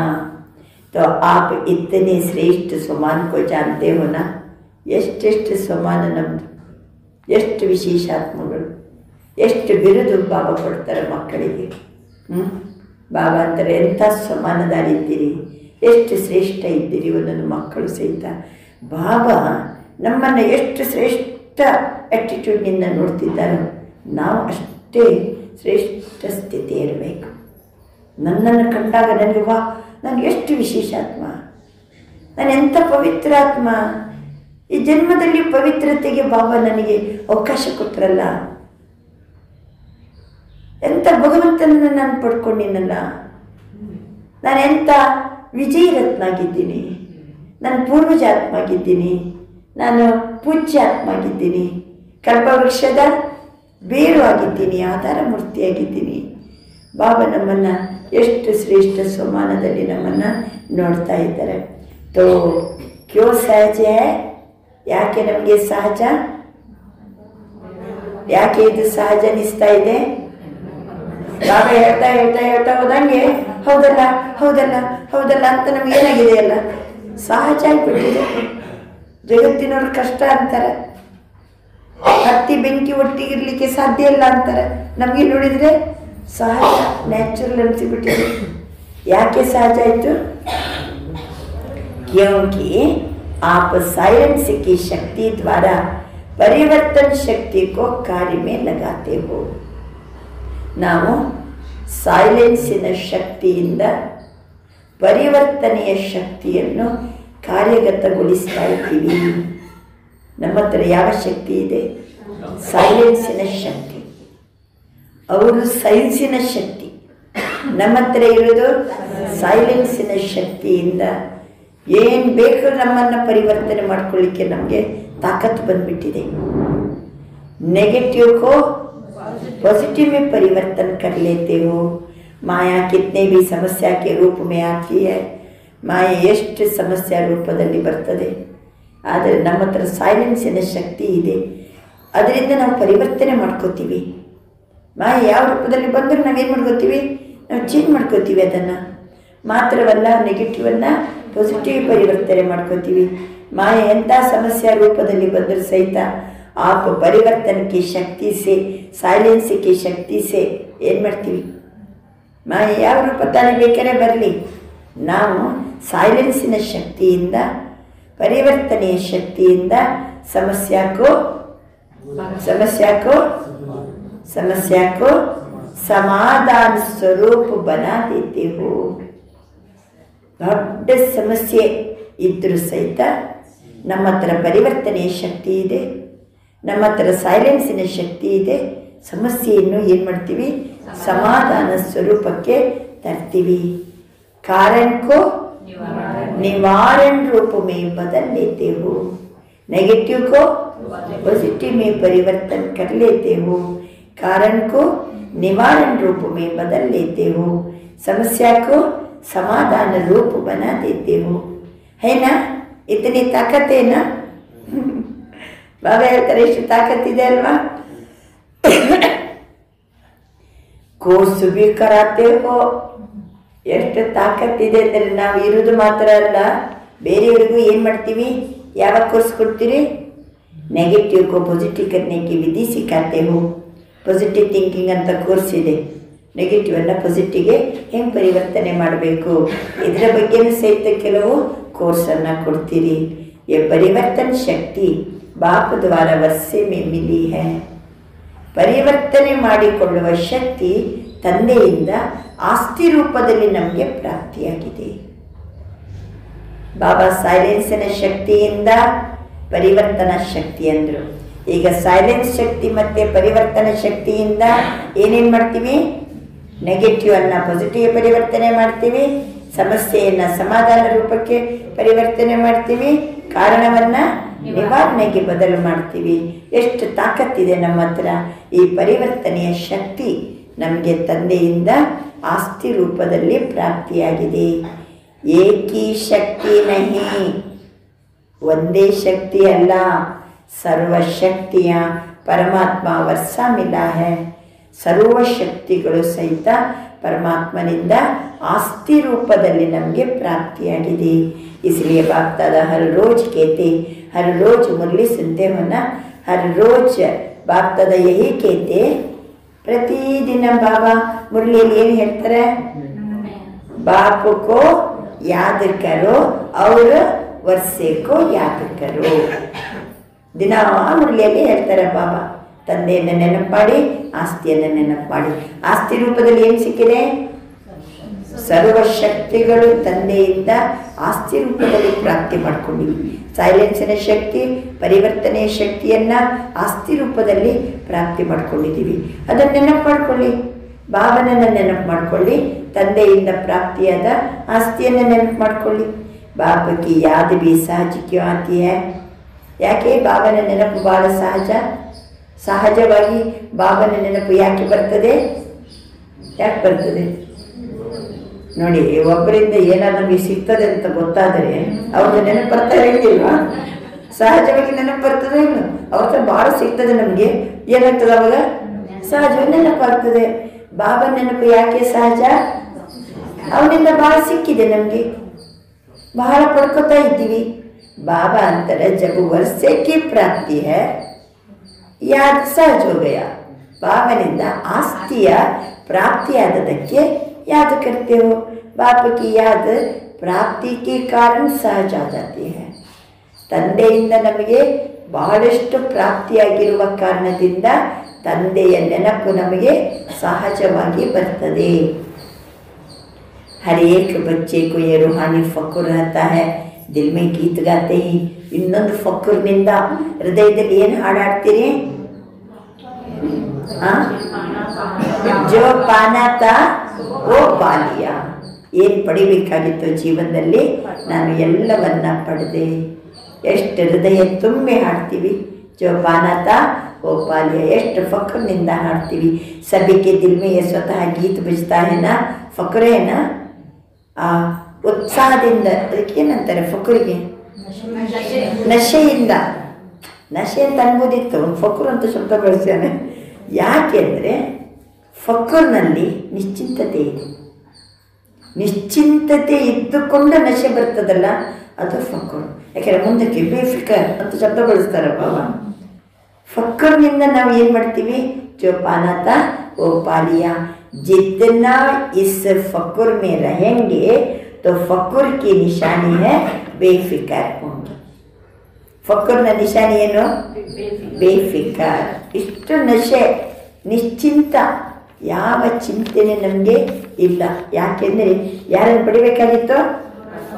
S3: तो आप इतने श्रेष्ठ समान को जानते हो ना. ಎಷ್ಟೆಷ್ಟು ಸಮಾನ ನಮ್ಮದು, ಎಷ್ಟು ವಿಶೇಷಾತ್ಮಗಳು, ಎಷ್ಟು ಬಿರುದು ಬಾಬಾ ಕೊಡ್ತಾರೆ ಮಕ್ಕಳಿಗೆ. ಬಾಬಾ ಅಂತಾರೆ, ಎಂಥ ಸಮಾನದಾರಿ ಇದ್ದೀರಿ, ಎಷ್ಟು ಶ್ರೇಷ್ಠ ಇದ್ದೀರಿ ಒಂದೊಂದು ಮಕ್ಕಳು ಸಹಿತ. ಬಾಬಾ ನಮ್ಮನ್ನು ಎಷ್ಟು ಶ್ರೇಷ್ಠ ಆ್ಯಟಿಟ್ಯೂಡ್ನಿಂದ ನೋಡ್ತಿದ್ದಾರೋ ನಾವು ಅಷ್ಟೇ ಶ್ರೇಷ್ಠ ಸ್ಥಿತಿ ಇರಬೇಕು. ನನ್ನನ್ನು ಕಂಡಾಗ ನನಗೆ ವಾ, ನಾನು ಎಷ್ಟು ವಿಶೇಷಾತ್ಮ, ನಾನು ಎಂಥ ಪವಿತ್ರಾತ್ಮ, ಈ ಜನ್ಮದಲ್ಲಿ ಪವಿತ್ರತೆಗೆ ಬಾಬಾ ನನಗೆ ಅವಕಾಶ ಕೊಟ್ಟರಲ್ಲ, ಎಂಥ ಭಗವಂತನನ್ನು ನಾನು ಪಡ್ಕೊಂಡಿನಲ್ಲ, ನಾನು ಎಂಥ ವಿಜಯರತ್ನ ಆಗಿದ್ದೀನಿ, ನಾನು ಪೂರ್ವಜಾತ್ಮ ಆಗಿದ್ದೀನಿ, ನಾನು ಪೂಜ್ಯಾತ್ಮ ಆಗಿದ್ದೀನಿ, ಕಲ್ಪವೃಕ್ಷದ ಬೇರು ಆಗಿದ್ದೀನಿ, ಆಧಾರ ಮೂರ್ತಿಯಾಗಿದ್ದೀನಿ. ಬಾಬಾ ನಮ್ಮನ್ನು ಎಷ್ಟು ಶ್ರೇಷ್ಠ ಸಮಾನದಲ್ಲಿ ನಮ್ಮನ್ನು ನೋಡ್ತಾ ಇದ್ದಾರೆ. ತೋ ಕ್ಯೋ ಸಹಜ ಹೈ? ಯಾಕೆ ನಮಗೆ ಸಹಜ, ಯಾಕೆ ಇದು ಸಹಜ ಅನಿಸ್ತಾ ಇದೆ? ಬಾಬಾ ಹೇಳ್ತಾ ಹೇಳ್ತಾ ಹೇಳ್ತಾ ಹೋದಂಗೆ ಹೌದಲ್ಲ ಹೌದಲ್ಲ ಹೌದಲ್ಲ ಅಂತ ನಮ್ಗೆ ಏನಾಗಿದೆ ಅಲ್ಲ, ಸಹಜ ಆಗಿಬಿಟ್ಟಿದೆ. ಜಗತ್ತಿನವ್ರು ಕಷ್ಟ ಅಂತಾರೆ, ಹತ್ತಿ ಬೆಂಕಿ ಒಟ್ಟಿಗಿರ್ಲಿಕ್ಕೆ ಸಾಧ್ಯ ಇಲ್ಲ ಅಂತಾರೆ. ನಮಗೆ ನೋಡಿದರೆ ಸಹಜ, ನ್ಯಾಚುರಲ್ ಅನಿಸಿಬಿಟ್ಟಿದೆ. ಯಾಕೆ ಸಹಜ ಆಯಿತು? क्योंकि आप साइलेंस की शक्ति द्वारा परिवर्तन शक्ति को कार्य में लगाते हो. ನಾವು ಸೈಲೆನ್ಸಿನ ಶಕ್ತಿಯಿಂದ ಪರಿವರ್ತನೆಯ ಶಕ್ತಿಯನ್ನು ಕಾರ್ಯಗತಗೊಳಿಸ್ತಾ ಇದ್ದೀವಿ. ನಮ್ಮ ಹತ್ರ ಯಾವ ಶಕ್ತಿ ಇದೆ? ಸೈಲೆನ್ಸಿನ ಶಕ್ತಿ. ಅವರು ಸೈನ್ಸಿನ ಶಕ್ತಿ, ನಮ್ಮ ಹತ್ರ ಇರೋದು ಸೈಲೆನ್ಸಿನ ಶಕ್ತಿಯಿಂದ ಏನು ಬೇಕು ನಮ್ಮನ್ನು ಪರಿವರ್ತನೆ ಮಾಡ್ಕೊಳ್ಳಿಕ್ಕೆ ನಮಗೆ ತಾಕತ್ತು ಬಂದ್ಬಿಟ್ಟಿದೆ. नेगेटिव को पॉजिटिव में परिवर्तन कर लेते हो. माया कितने भी समस्या के रूप में आती है. ಮಾಯೆ ಎಷ್ಟು ಸಮಸ್ಯೆ ರೂಪದಲ್ಲಿ ಬರ್ತದೆ, ಆದರೆ ನಮ್ಮ ಹತ್ರ ಸೈಲೆನ್ಸಿನ ಶಕ್ತಿ ಇದೆ. ಅದರಿಂದ ನಾವು ಪರಿವರ್ತನೆ ಮಾಡ್ಕೋತೀವಿ. ಮಾಯೆ ಯಾವ ರೂಪದಲ್ಲಿ ಬಂದರೂ ನಾವೇನು ಮಾಡ್ಕೋತೀವಿ, ನಾವು ಚೇಂಜ್ ಮಾಡ್ಕೋತೀವಿ. ಅದನ್ನು ಮಾತ್ರವಲ್ಲ, ನೆಗೆಟಿವನ್ನು ಪಾಸಿಟಿವ್ ಪರಿವರ್ತನೆ ಮಾಡ್ಕೋತೀವಿ. ಮಾಯೆ ಎಂಥ ಸಮಸ್ಯೆ ರೂಪದಲ್ಲಿ ಬಂದರೂ ಸಹಿತ आप परिवर्तन की शक्ति से, साइलेंस की शक्ति से ಏನು ಮಾಡ್ತೀವಿ, ಮಾಯೆ ಯಾವ ರೂಪ ತಾನೇ ಬೇಕಾದ್ರೆ ಬರಲಿ, ನಾವು ಸೈಲೆನ್ಸಿನ ಶಕ್ತಿಯಿಂದ, ಪರಿವರ್ತನೆಯ ಶಕ್ತಿಯಿಂದ ಸಮಸ್ಯೆ को समाधान स्वरूप बना देते हो. ದೊಡ್ಡ ಸಮಸ್ಯೆ ಇದ್ದರೂ ಸಹಿತ ನಮ್ಮ ಹತ್ರ ಪರಿವರ್ತನೆಯ ಶಕ್ತಿ ಇದೆ, ನಮ್ಮ ಹತ್ರ ಸೈಲೆನ್ಸಿನ ಶಕ್ತಿ ಇದೆ. ಸಮಸ್ಯೆಯನ್ನು ಏನು ಮಾಡ್ತೀವಿ, ಸಮಾಧಾನ ಸ್ವರೂಪಕ್ಕೆ ತರ್ತೀವಿ. कारण को निवारण रूप में बदल लेते हो. नेगेटिव को पॉजिटिव में परिवर्तन कर लेते हो. कारण को निवारण रूप में बदल लेते हो. समस्या को समाधान रूप बना देते हो. है ना, इतनी ताकत है ना. बाबा ಹೇಳ್ತಾರೆ ಎಷ್ಟು ತಾಕತ್ತಿದೆ ಅಲ್ವಾ. ಕೋರ್ಸ್ भी कराते हो. ಎಷ್ಟು ತಾಕತ್ತಿದೆ ಅಂದರೆ ನಾವು ಇರೋದು ಮಾತ್ರ ಅಲ್ಲ, ಬೇರೆಯವರಿಗೂ ಏನು ಮಾಡ್ತೀವಿ, ಯಾವ ಕೋರ್ಸ್ ಕೊಡ್ತೀರಿ, ನೆಗೆಟಿವ್ ಕೋ ಪಾಸಿಟಿವ್ करने की विधि सिखाते हो. ಪಾಸಿಟಿವ್ ಥಿಂಕಿಂಗ್ ಅಂತ ಕೋರ್ಸ್ ಇದೆ. ನೆಗೆಟಿವನ್ನು ಪಾಸಿಟಿವ್ಗೆ ಹೆಂಗೆ ಪರಿವರ್ತನೆ ಮಾಡಬೇಕು ಇದರ ಬಗ್ಗೆನೂ ಸಹಿತ ಕೆಲವು ಕೋರ್ಸನ್ನು ಕೊಡ್ತೀರಿ. ये परिवर्तन शक्ति बाप द्वारा वर्षे में मिली है. ಪರಿವರ್ತನೆ ಮಾಡಿಕೊಳ್ಳುವ ಶಕ್ತಿ ತಂದೆಯಿಂದ ಆಸ್ತಿ ರೂಪದಲ್ಲಿ ನಮಗೆ ಪ್ರಾಪ್ತಿಯಾಗಿದೆ. ಬಾಬಾ ಸೈಲೆನ್ಸಿನ ಶಕ್ತಿಯಿಂದ ಪರಿವರ್ತನಾ ಶಕ್ತಿ ಅಂದರು. ಈಗ ಸೈಲೆನ್ಸ್ ಶಕ್ತಿ ಮತ್ತು ಪರಿವರ್ತನಾ ಶಕ್ತಿಯಿಂದ ಏನೇನು ಮಾಡ್ತೀವಿ, ನೆಗೆಟಿವನ್ನು ಪಾಸಿಟಿವ್ ಪರಿವರ್ತನೆ ಮಾಡ್ತೀವಿ, ಸಮಸ್ಯೆಯನ್ನು ಸಮಾಧಾನ ರೂಪಕ್ಕೆ ಪರಿವರ್ತನೆ ಮಾಡ್ತೀವಿ, ಕಾರಣವನ್ನು ನಿವಾರಣೆಗೆ ಬದಲು ಮಾಡ್ತೀವಿ. ಎಷ್ಟು ತಾಕತ್ತಿದೆ ನಮ್ಮ ಹತ್ರ. ಈ ಪರಿವರ್ತನೆಯ ಶಕ್ತಿ ನಮಗೆ ತಂದೆಯಿಂದ ಆಸ್ತಿ ರೂಪದಲ್ಲಿ ಪ್ರಾಪ್ತಿಯಾಗಿದೆ. ಏಕಿ ಶಕ್ತಿ ನಹಿ, ಒಂದೇ ಶಕ್ತಿ ಅಲ್ಲ, ಸರ್ವಶಕ್ತಿಯ ಪರಮಾತ್ಮ ವರ್ಷ ಮಿಲಾ ಹೈ. ಸರ್ವಶಕ್ತಿಗಳು ಸಹಿತ ಪರಮಾತ್ಮನಿಂದ ಆಸ್ತಿ ರೂಪದಲ್ಲಿ ನಮಗೆ ಪ್ರಾಪ್ತಿಯಾಗಿದೆ. इसलिए बाप दादा हर रोज कहते, हर रोज मुरली सुनते हो ना, हर रोज बाप दादा यही कहते, प्रतिदिन बाबा मुरलिಯಲ್ಲಿ ಏನು ಹೇಳ್ತಾರೆ, बाप को याद करो और वर्षे को याद करो. ದಿನ ಮುರಳಿಯಲ್ಲಿ ಹೇಳ್ತಾರೆ ಬಾಬಾ, ತಂದೆಯನ್ನು ನೆನಪು ಮಾಡಿ, ಆಸ್ತಿಯನ್ನು ನೆನಪು ಮಾಡಿ. ಆಸ್ತಿ ರೂಪದಲ್ಲಿ ಏನು ಸಿಕ್ಕಿದೆ, ಸರ್ವಶಕ್ತಿಗಳು ತಂದೆಯಿಂದ ಆಸ್ತಿ ರೂಪದಲ್ಲಿ ಪ್ರಾಪ್ತಿ ಮಾಡ್ಕೊಂಡಿವಿ. ಸೈಲೆನ್ಸಿನ ಶಕ್ತಿ, ಪರಿವರ್ತನೆಯ ಶಕ್ತಿಯನ್ನು ಆಸ್ತಿ ರೂಪದಲ್ಲಿ ಪ್ರಾಪ್ತಿ ಮಾಡ್ಕೊಂಡಿದ್ದೀವಿ. ಅದನ್ನು ನೆನಪು ಮಾಡ್ಕೊಳ್ಳಿ, ಬಾಬನನ್ನು ನೆನಪು ಮಾಡ್ಕೊಳ್ಳಿ, ತಂದೆಯಿಂದ ಪ್ರಾಪ್ತಿಯಾದ ಆಸ್ತಿಯನ್ನು ನೆನಪು ಮಾಡ್ಕೊಳ್ಳಿ. ಬಾಬಾಕಿ ಯಾದ ಬಿ ಸಹಜ ಕ್ಯೂ ಆತಿ ಹೈ, ಯಾಕೆ ಬಾಬನ ನೆನಪು ಭಾಳ ಸಹಜವಾಗಿ ಬಾಬನ ನೆನಪು ಯಾಕೆ ಬರ್ತದೆ, ಯಾಕೆ ಬರ್ತದೆ ನೋಡಿ. ಒಬ್ಬರಿಂದ ಏನಾದ್ರು ನಮಗೆ ಸಿಗ್ತದೆ ಅಂತ ಗೊತ್ತಾದರೆ ಅವ್ರದ್ದು ನೆನಪು ಬರ್ತಾ ಇಲ್ವಾ, ಸಹಜವಾಗಿ ನೆನಪು ಬರ್ತದೆ ಇಲ್ಲ, ಅವ್ರ ಭಾಳ ಸಿಗ್ತದೆ ನಮಗೆ, ಏನಾಗ್ತದೆ ಅವಾಗ ಸಹಜವಾಗಿ ನೆನಪಾಗ್ತದೆ. ಬಾಬಾ ನೆನಪು ಯಾಕೆ ಸಹಜ, ಅವನಿಂದ ಭಾಳ ಸಿಕ್ಕಿದೆ ನಮಗೆ, ಬಹಳ ಪಡ್ಕೋತಾ ಇದ್ದೀವಿ. ಬಾಬಾ ಅಂತಾರೆ ಜब वर्षे की प्राप्ति है याद सहज हो गया. ಬಾಬನಿಂದ ಆಸ್ತಿಯ ಪ್ರಾಪ್ತಿಯಾದದಕ್ಕೆ याद करते हो. बाप की याद प्राप्ति के कारण सहज आ जाती है. ತಂದೆಯಿಂದ ನಮಗೆ ಬಹಳಷ್ಟು ಪ್ರಾಪ್ತಿಯಾಗಿರುವ ಕಾರಣದಿಂದ ತಂದೆಯ ನೆನಪು ನಮಗೆ ಸಹಜವಾಗಿ ಬರ್ತದೆ. हर एक बच्चे को ये रूहानी फक्र रहता है, दिल में गीत गाते ही. ಇನ್ನೊಂದು ಫಕ್ರ್ನಿಂದ ಹೃದಯದಲ್ಲಿ ಏನು ಹಾಡಾಡ್ತೀರಿ, जो पाना था वो पा लिया. ಏನು ಪಡಿಬೇಕಾಗಿತ್ತು ಜೀವನದಲ್ಲಿ ನಾನು ಎಲ್ಲವನ್ನ ಪಡೆದೆ. ಎಷ್ಟು ಹೃದಯ ತುಂಬಿ ಹಾಡ್ತೀವಿ, ಜೋ ಬಾನಾತಾ ಓ ಪಾಲಿಯ, ಎಷ್ಟು ಫಕ್ರನಿಂದ ಹಾಡ್ತೀವಿ. ಸಭಿಕೆ ದಿಲ್ ಮೇ ಸ್ವತಃ ಗೀತ್ ಬಜ್ತಾ ಹೇನಾ, ಫಕ್ರೇ ನಾ, ಆ ಉತ್ಸಾಹದಿಂದ. ಅದಕ್ಕೆ ಏನಂತಾರೆ ಫಕ್ರಿಗೆ? ನಶೆಯಿಂದ. ನಶೆ ಅಂತ ಅನ್ಬೋದಿತ್ತು, ಫಕ್ರು ಅಂತ ಶಬ್ದ ಬಳಸ್ಯಾನೆ. ಯಾಕೆಂದರೆ ಫಕ್ರ್ನಲ್ಲಿ ನಿಶ್ಚಿಂತತೆ ಇದೆ. ನಿಶ್ಚಿಂತತೆ ಇದ್ದುಕೊಂಡು ನಶೆ ಬರ್ತದಲ್ಲ, ಅದು ಫಕ್ರು. ಯಾಕೆಂದರೆ ಮುಂದಕ್ಕೆ ಬೇಫಿಕರ್ ಅಂತ ಶಬ್ದ ಬಳಸ್ತಾರೆ ಬಾಬಾ. ಫಕ್ರ್ನಿಂದ ನಾವು ಏನು ಮಾಡ್ತೀವಿ? ಜೋ ಪಾನಾತಾ ಓ ಪಾಲಿಯಾ, जितना इस फक्र में रहेंगे तो फक्र की निशानी है बेफिक्र होंगे. ಫಕ್ರ್ನ ನಿಶಾನಿ ಏನು? ಬೇಫಿಕರ್. ಇಷ್ಟು ನಶೆ, ನಿಶ್ಚಿಂತ, ಯಾವ ಚಿಂತೆನೆ ನಮಗೆ ಇಲ್ಲ. ಯಾಕೆಂದರೆ ಯಾರನ್ನು ಪಡಿಬೇಕಾಗಿತ್ತು?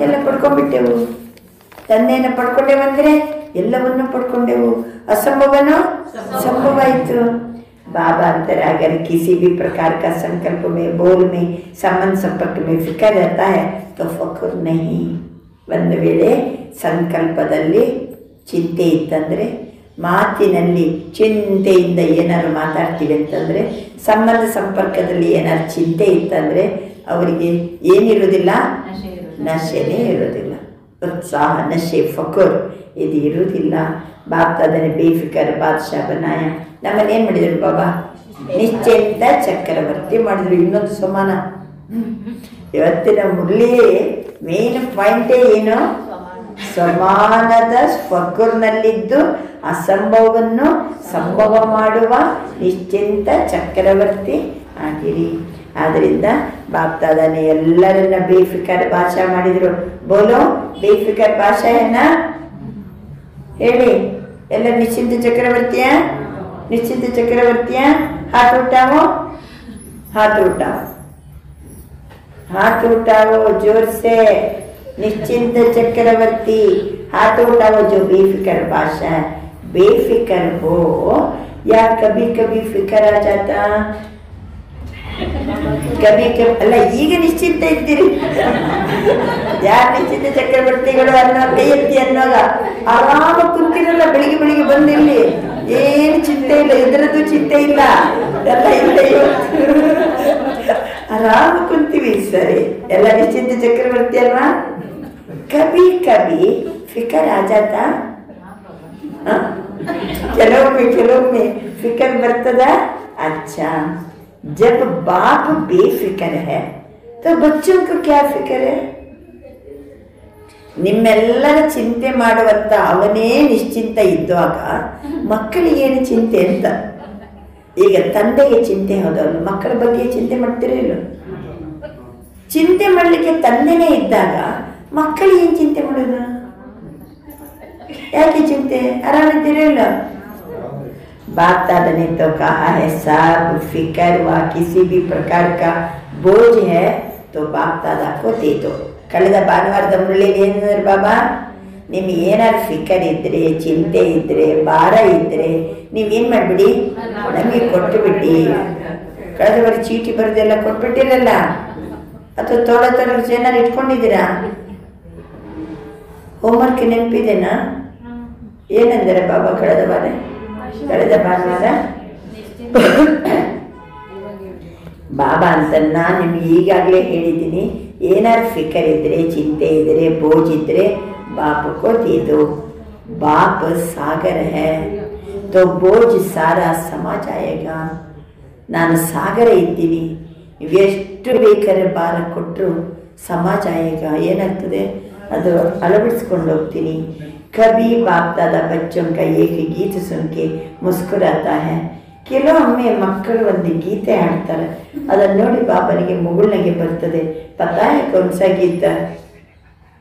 S3: ಎಲ್ಲ ಪಡ್ಕೊಂಡ್ಬಿಟ್ಟೆವು. ತಂದೆಯನ್ನು ಪಡ್ಕೊಂಡೇವಂದರೆ ಎಲ್ಲವನ್ನು ಪಡ್ಕೊಂಡೆವು. ಅಸಂಭವನೋ ಸಂಭವ ಆಯಿತು. बाबा अंतर अगर किसी भी प्रकार का संकल्प में, बोल में, संबंध संपर्क में फिक्र रहता है तो फक्र नहीं. ಒಂದು ವೇಳೆ ಸಂಕಲ್ಪದಲ್ಲಿ ಚಿಂತೆ ಇತ್ತಂದರೆ, ಮಾತಿನಲ್ಲಿ ಚಿಂತೆಯಿಂದ ಏನಾದ್ರು ಮಾತಾಡ್ತೀವಿ ಅಂತಂದರೆ, ಸಂಬಂಧ ಸಂಪರ್ಕದಲ್ಲಿ ಏನಾದ್ರು ಚಿಂತೆ ಇತ್ತಂದರೆ ಅವರಿಗೆ ಏನಿರೋದಿಲ್ಲ? ನಶೆನೇ ಇರೋದಿಲ್ಲ. ಉತ್ಸಾಹ, ನಶೆ, ಫಕ್ರ್ ಇದು ಇರುವುದಿಲ್ಲ. ಬಾಪ್ ಅದನ್ನೇ ಬೇಫಿಕರ್ ಬಾದ್ಶಾ ಬನಾಯ. ನಮ್ಮನ್ನು ಏನು ಮಾಡಿದರು ಬಾಬಾ? ನಿಶ್ಚಿಂತ ಚಕ್ರವರ್ತಿ ಮಾಡಿದ್ರು. ಇನ್ನೊಂದು ಸಮಾನ. ಇವತ್ತಿನ ಮುರಳಿ ಮೇನ್ ಪಾಯಿಂಟೇ ಏನು? ಸಮಾನದ ಫಕ್ರ್ನಲ್ಲಿದ್ದು ಅಸಂಭವವನ್ನು ಸಂಭವ ಮಾಡುವ ನಿಶ್ಚಿಂತ ಚಕ್ರವರ್ತಿ ಆಗಿರಿ. ಆದ್ದರಿಂದ ಬಾಪ್ತಾದನೆ ಎಲ್ಲರನ್ನ ಬೇಫಿಕರ್ ಭಾಷಾ ಮಾಡಿದರು. ಬೋಲೋ ಬೇಫಿಕರ್ ಭಾಷೆಯನ್ನ ಹೇಳಿ. ಎಲ್ಲ ನಿಶ್ಚಿಂತ ಚಕ್ರವರ್ತಿಯ, निश्चिंत चक्रवर्तियां, हाथ उठाओ, हाथ उठाओ, हाथ उठाओ जोर से. निश्चिंत चक्रवर्ती, हाथ उठाओ जो बेफिक्र बादशाह है. बेफिक्र हो या कभी कभी फिक्र आ जाता? ಕವಿ ಅಲ್ಲ, ಈಗ ನಿಶ್ಚಿಂತ ಇದ್ದೀರಿ. ಯಾರು ನಿಶ್ಚಿಂತ ಚಕ್ರವರ್ತಿಗಳು ಅನ್ನೋ ಕೈ ಎತ್ತಿ ಅನ್ನೋಗ ಆರಾಮ ಕುಂತಿರಲ್ಲ. ಬೆಳಿಗ್ಗೆ ಬೆಳಿಗ್ಗೆ ಬಂದಿಲ್ಲಿ ಏನು ಚಿಂತೆ ಇಲ್ಲ, ಎದುರದ್ದು ಚಿಂತೆ ಇಲ್ಲ, ಎಲ್ಲ ಇಲ್ಲ. ಆರಾಮ ಕುಂತೀವಿ. ಸರಿ, ಎಲ್ಲ ನಿಶ್ಚಿಂತ ಚಕ್ರವರ್ತಿ ಅಲ್ವಾ? ಕವಿ ಕವಿ ಫಿಕರ್ ಆಜಾತ. ಕೆಲವೊಮ್ಮೆ ಫಿಕರ್ ಬರ್ತದ. अच्छा, जब बाप बेफिक्र है तो बच्चों को क्या फिक्र है? ನಿಮ್ಮೆಲ್ಲರ ಚಿಂತೆ ಮಾಡುವಂತ ಅವನೇ ನಿಶ್ಚಿಂತ ಇದ್ದಾಗ ಮಕ್ಕಳಿಗೇನು ಚಿಂತೆ ಅಂತ. ಈಗ ತಂದೆಗೆ ಚಿಂತೆ ಹೋದವನು ಮಕ್ಕಳ ಬಗ್ಗೆ ಚಿಂತೆ ಮಾಡ್ತಿರಲಿಲ್ಲ. ಚಿಂತೆ ಮಾಡಲಿಕ್ಕೆ ತಂದೆನೇ ಇದ್ದಾಗ ಮಕ್ಕಳಿಗೇನು ಚಿಂತೆ ಮಾಡೋದು? ಯಾಕೆ ಚಿಂತೆ? ಆರಾಮಿದ್ದೀರಲ್ಲ. बाप दादा ने तो कहा है सब फिक्र व किसी भी प्रकार का बोझ है तो बाप दादा को दे दो. ಕಳೆದ ಭಾನುವಾರದ ಮುರಳಿಯಲ್ಲಿ ಏನಂದ್ರೆ ಬಾಬಾ, ನಿಮ್ಗೆ ಏನಾದ್ರು ಫಿಕರ್ ಇದ್ರೆ, ಚಿಂತೆ ಇದ್ರೆ, ಭಾರ ಇದ್ರೆ ನೀವೇನು ಮಾಡಿಬಿಡಿ, ನಮಗೆ ಕೊಟ್ಟು ಬಿಡಿ. ಕಳೆದ ಬಾರಿ ಚೀಟಿ ಬರೆದೆಲ್ಲ ಕೊಟ್ಬಿಟ್ಟಿರಲ್ಲ, ಅಥವಾ ತೋಳ ಏನಾರು ಇಟ್ಕೊಂಡಿದ್ದೀರಾ? ಹೋಮ್ವರ್ಕ್ ನೆನಪಿದೆನಾ? ಏನಂದರೆ ಬಾಬಾ ಕಳೆದ ಭಾನುವಾರ ಬಾಬಾ ಅಂತ ನಾನು ನಿಮ್ಗೆ ಈಗಾಗಲೇ ಹೇಳಿದ್ದೀನಿ. ಏನಾದ್ರು ಫಿಕರ್ ಇದ್ರೆ, ಚಿಂತೆ ಇದ್ರೆ, ಬೋझ ಇದ್ರೆ बाप को दे दो. बाप सागर है तो बोझ सारा समा जाएगा. ನಾನು ಸಾಗರ ಇದ್ದೀನಿ, ಎಷ್ಟು ಬೇಕಾದ್ರೆ ಭಾರ ಕೊಟ್ಟರು ಸಮಾಜ ಈಗ ಏನಾಗ್ತದೆ ಅದು ಅಳವಡಿಸ್ಕೊಂಡು ಹೋಗ್ತೀನಿ. ಕभी बाप दादा बच्चों का एक गीत सुन के मुस्कुराता है. ಕೆಲವೊಮ್ಮೆ ಮಕ್ಕಳು ಒಂದು ಗೀತೆ ಹಾಡ್ತಾರೆ, ಅದನ್ನು ನೋಡಿ ಬಾಬನಿಗೆ ಮುಗುಳ್ನಗೆ ಬರ್ತದೆ. ಪತಾ ಕೌನ್ಸ ಗೀತ?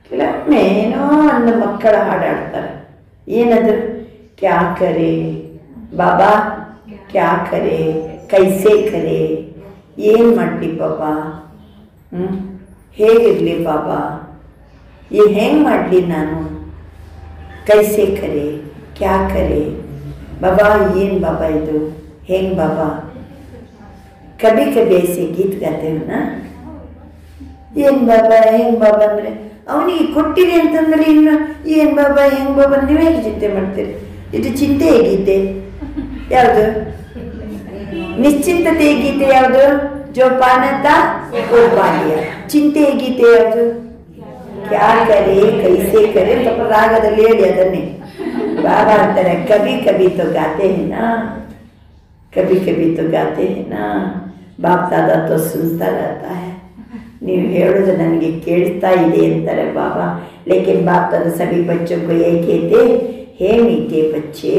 S3: ಕೆಲವೊಮ್ಮೆ ಏನೋ ಒಂದು ಮಕ್ಕಳ ಹಾಡಾಡ್ತಾರೆ. ಏನದು? ಕ್ಯಾ ಕರೆ ಬಾಬಾ, ಕ್ಯಾ ಕರೆ, ಕೈಸೆ ಕರೆ, ಏನು ಮಾಡಲಿ ಬಾಬಾ, ಹೇಗಿರಲಿ ಬಾಬಾ, ಹೆಂಗೆ ಮಾಡಲಿ ನಾನು, ಕೈಸೆ ಕರೆ, ಕ್ಯಾ ಕರೆ ಬಾಬಾ, ಏನು ಬಾಬಾ ಇದು, ಹೆಂಗೆ ಬಾಬಾ? ಕभी कभी ऐसे गीत गाते हो ना, ಏನು ಬಾಬಾ ಹೆಂಗೆ ಬಾಬಾ ಅಂದರೆ ಅವನಿಗೆ ಕೊಟ್ಟಿರಿ ಅಂತಂದ್ರೆ ಇನ್ನು ಏನು ಬಾಬಾ ಹೆಂಗೆ ಬಾಬಾ ನೀವು ಹೇಗೆ ಚಿಂತೆ ಮಾಡ್ತೀರಿ? ಇದು ಚಿಂತೆ ಗೀತೆ ಯಾವುದು? ನಿಶ್ಚಿಂತತೆ ಗೀತೆ ಯಾವುದು? ಜೋಪಾನತ ಕೋಪಾಲಿಯ. ಚಿಂತೆ ಗೀತೆ ಯಾವುದು? ಕ್ಯಾ ಕರೆ ಕೈಸೆ ಕರೆ ಸ್ವಲ್ಪ ರಾಗದಲ್ಲಿ ಹೇಳಿ ಅದನ್ನೇ. ಬಾಬಾ ಅಂತಾರೆ ಕಭಿ ಕಭಿ ತೋ ಗಾತೆ ಹೇ ನಾ, ಕಭಿ ಕಭಿ ತೋ ಗಾತೆ ಹೇ ನಾ, ಬಾಪ್ ದಾದಾ ತೋ ಸುನ್ತಾ रहता है. ನೀವು ಹೇಳೋದು ನನಗೆ ಕೇಳ್ತಾ ಇದೆ ಅಂತಾರೆ ಬಾಬಾ. ಲೇಕಿನ್ ಬಾಪ್ ದಾದಾ ಸಭಿ ಬಚ್ಚೋ ಕೋ ಏಕ್ ಹೇತೆ ಹೇ ಮೀಠೆ ಬಚ್ಚೆ.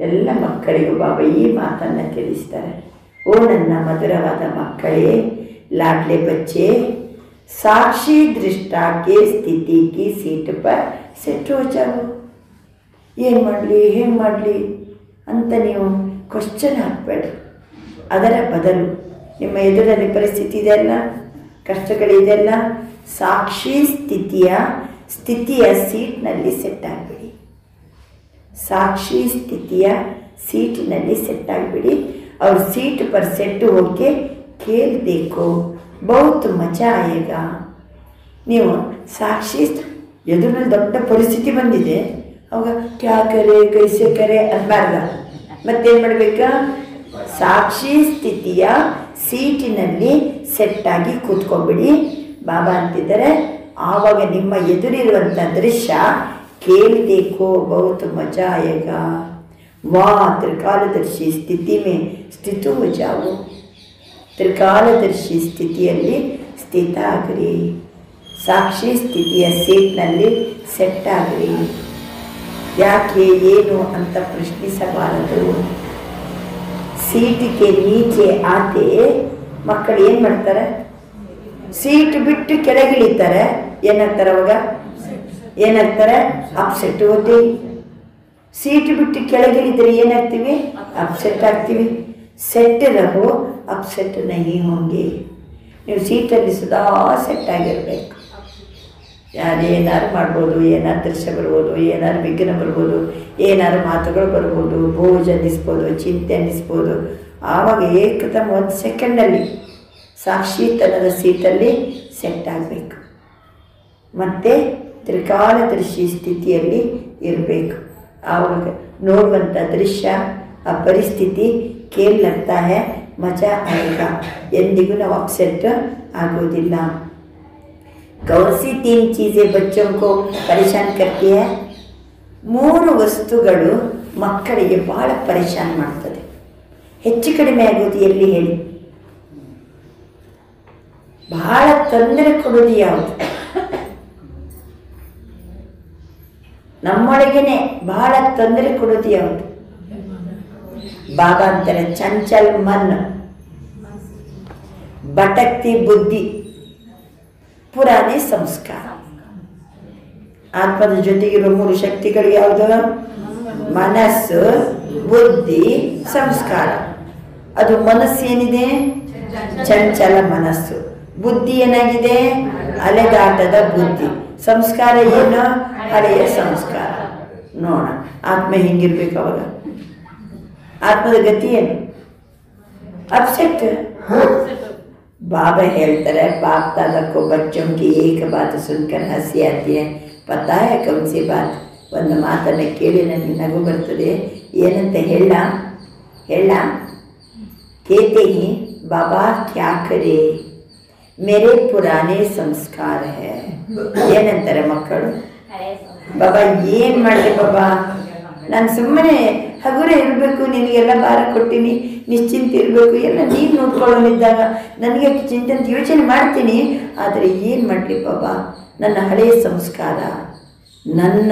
S3: ಎಲ್ಲ ಮಕ್ಕಳಿಗೂ ಬಾಬಾ ಈ ಮಾತನ್ನು ತಿಳಿಸ್ತಾರೆ. ಓ ನನ್ನ ಮಧುರವಾದ ಮಕ್ಕಳೇ, ಲಾಡ್ಲೆ ಬಚ್ಚೆ, ಸಾಕ್ಷಿ ದೃಷ್ಟಾಕ್ಕೆ ಸ್ಥಿತಿ ಕಿ ಸೀಟ್ ಪರ್ ಸೆಟ್ ಹೋ ಜಾओ. ಏನು ಮಾಡಲಿ ಹೇಗೆ ಮಾಡಲಿ ಅಂತ ನೀವು ಕ್ವಶನ್ ಹಾಕಬೇಡ್ರಿ. ಅದರ ಬದಲು ನಿಮ್ಮ ಎದುರಲ್ಲಿ ಪರಿಸ್ಥಿತಿ ಇದೆಲ್ಲ, ಕಷ್ಟಗಳಿದೆಲ್ಲ, ಸಾಕ್ಷಿ ಸ್ಥಿತಿಯ ಸೀಟ್ನಲ್ಲಿ ಸೆಟ್ ಆಗಿಬಿಡಿ. ಸಾಕ್ಷಿ ಸ್ಥಿತಿಯ ಸೀಟಿನಲ್ಲಿ ಸೆಟ್ ಆಗಿಬಿಡಿ. और सीट पर सेट होके खेल देखो, बहुत मजा आएगा. ನೀವು ಸಾಕ್ಷಿ ಎದುರಲ್ಲಿ ದೊಡ್ಡ ಪರಿಸ್ಥಿತಿ ಬಂದಿದೆ, ಅವಾಗ ಕ್ಯಾ ಕರೆ ಕೈಸೆ ಕರೆ ಅನ್ಬಾರ್ದ. ಮತ್ತೇನು ಮಾಡಬೇಕಾ? ಸಾಕ್ಷಿ ಸ್ಥಿತಿಯ ಸೀಟಿನಲ್ಲಿ ಸೆಟ್ಟಾಗಿ ಕೂತ್ಕೊಂಡ್ಬಿಡಿ. ಬಾಬಾ ಅಂತಿದ್ದಾರೆ ಆವಾಗ ನಿಮ್ಮ ಎದುರಿರುವಂಥ ದೃಶ್ಯ ಕೇಲ್ ದೇಖೋ ಬಹುತ್ ಮಜಾ ಆಯೇಗಾ. वहाँ त्रिकालदर्शी स्थिति में स्थित हो जाओ. त्रिकालदर्शी ಸ್ಥಿತಿಯಲ್ಲಿ ಸ್ಥಿತ ಆಗ್ರಿ. ಸಾಕ್ಷಿ ಸ್ಥಿತಿಯ ಸೀಟ್ನಲ್ಲಿ ಸೆಟ್ ಆಗ್ರಿ. ಯಾಕೆ ಏನು ಅಂತ ಪ್ರಶ್ನಿಸಬಾರದು. ಸೀಟಿಗೆ ನೀಚೆ ಆತೆ ಮಕ್ಕಳು ಏನು ಮಾಡ್ತಾರೆ? ಸೀಟ್ ಬಿಟ್ಟು ಕೆಳಗಿಳಿತಾರೆ. ಏನಾಗ್ತಾರೆ ಅವಾಗ? ಏನಾಗ್ತಾರೆ? ಅಪ್ಸೆಟ್ ಹೋಗ್ತೀವಿ. सीट बिಟ್ಟು ಕೆಳಗಿಳಿದ್ರೆ ಏನಾಗ್ತೀವಿ? ಅಪ್ಸೆಟ್ ಆಗ್ತೀವಿ. ಸೆಟ್ ರಹೋ, ಅಪ್ಸೆಟ್ ನಹಿ ಹೋಂಗೆ. ನೀವು ಸೀಟಲ್ಲಿ ಸದಾ ಸೆಟ್ ಆಗಿರಬೇಕು. ಯಾರೇನಾರು ಮಾಡ್ಬೋದು, ಏನಾರು ದೃಶ್ಯ ಬರ್ಬೋದು, ಏನಾರು ವಿಘ್ನ ಬರ್ಬೋದು, ಏನಾರು ಮಾತುಗಳು ಬರ್ಬೋದು, ಬೋಜ್ ಅನ್ನಿಸ್ಬೋದು, ಚಿಂತೆ ಅನ್ನಿಸ್ಬೋದು. ಆವಾಗ ಏಕದಮ್ 1 ಸೆಕೆಂಡಲ್ಲಿ ಸಾಕ್ಷಿತನದ ಸೀಟಲ್ಲಿ ಸೆಟ್ ಆಗಬೇಕು. ಮತ್ತು ತ್ರಿಕಾಲದರ್ಶಿ ಸ್ಥಿತಿಯಲ್ಲಿ ಇರಬೇಕು. ಆವಾಗ ನೋಡುವಂಥ ದೃಶ್ಯ, ಆ ಪರಿಸ್ಥಿತಿ ಕೇಲ್ ಲಗ್ತಾ ಹೈ, ಮಜಾ ಆएगा. ಎಂದಿಗೂ ನಾವು ಅಪ್ಸೆಟ್ ಆಗೋದಿಲ್ಲ. कौन सी 3 चीज़ें बच्चों को परेशान करती है? 3 ವಸ್ತುಗಳು ಮಕ್ಕಳಿಗೆ ಬಹಳ ಪರೇಶಾನ್ ಮಾಡ್ತದೆ. ಹೆಚ್ಚು ಕಡಿಮೆ ಆಗೋದು ಎಲ್ಲಿ ಹೇಳಿ? ಬಹಳ ತೊಂದರೆ ಕೊಡೋದು ಯಾವುದು? ನಮ್ಮೊಳಗೇನೆ ಬಹಳ ತೊಂದರೆ ಕೊಡೋದು ಯಾವುದು? ಬಾಬಾ ಅಂತಾರೆ ಚಂಚಲ್ ಮನ್, ಭಟಕ್ತಿ ಬುದ್ಧಿ, ಪುರಾಣೆ ಸಂಸ್ಕಾರ. ಆತ್ಮದ ಜೊತೆಗಿರೋ 3 ಶಕ್ತಿಗಳು ಯಾವುದು? ಮನಸ್ಸು, ಬುದ್ಧಿ, ಸಂಸ್ಕಾರ. ಅದು ಮನಸ್ಸು ಏನಿದೆ? ಚಂಚಲ ಮನಸ್ಸು. ಬುದ್ಧಿ ಏನಾಗಿದೆ? ಅಲೆದಾಟದ ಬುದ್ಧಿ. ಸಂಸ್ಕಾರ ಏನು? ಹಳೆಯ ಸಂಸ್ಕಾರ. ನೋಡ ಆತ್ಮ ಹೆಂಗಿರ್ಬೇಕು ಅವಾಗ? ಆತ್ಮದ ಗತಿ ಏನು? ಅಪ್ಸೆಟ್. बाबा ಹೇಳ್ತಾರೆ बाप दादा को बच्चों की एक बात सुनकर हंसी आती है, पता है कौन सी बात? ಒಂದು ಮಾತನ್ನು ಕೇಳಿ ನನಗೆ ನಗು ಬರ್ತದೆ. ಏನಂತ ಹೇಳ कहते ही बाबा क्या करे मेरे पुराने संस्कार है. ಏನಂತಾರೆ ಮಕ್ಕಳು? ಬಾಬಾ ಏನು ಮಾಡಲಿ ಬಾಬಾ, ನಾನು ಸುಮ್ಮನೆ ಹಗುರ ಇರಬೇಕು, ನಿನಗೆಲ್ಲ ಭಾರ ಕೊಟ್ಟಿನಿ, ನಿಶ್ಚಿಂತೆ ಇರಬೇಕು, ಎಲ್ಲ ನೀನು ನೋಡ್ಕೊಳ್ಳೋನಿದ್ದಾಗ ನನಗೆ ಚಿಂತೆ ಅಂತ ಯೋಚನೆ ಮಾಡ್ತೀನಿ. ಆದರೆ ಏನು ಮಾಡಲಿ ಬಾಬಾ, ನನ್ನ ಹಳೆಯ ಸಂಸ್ಕಾರ, ನನ್ನ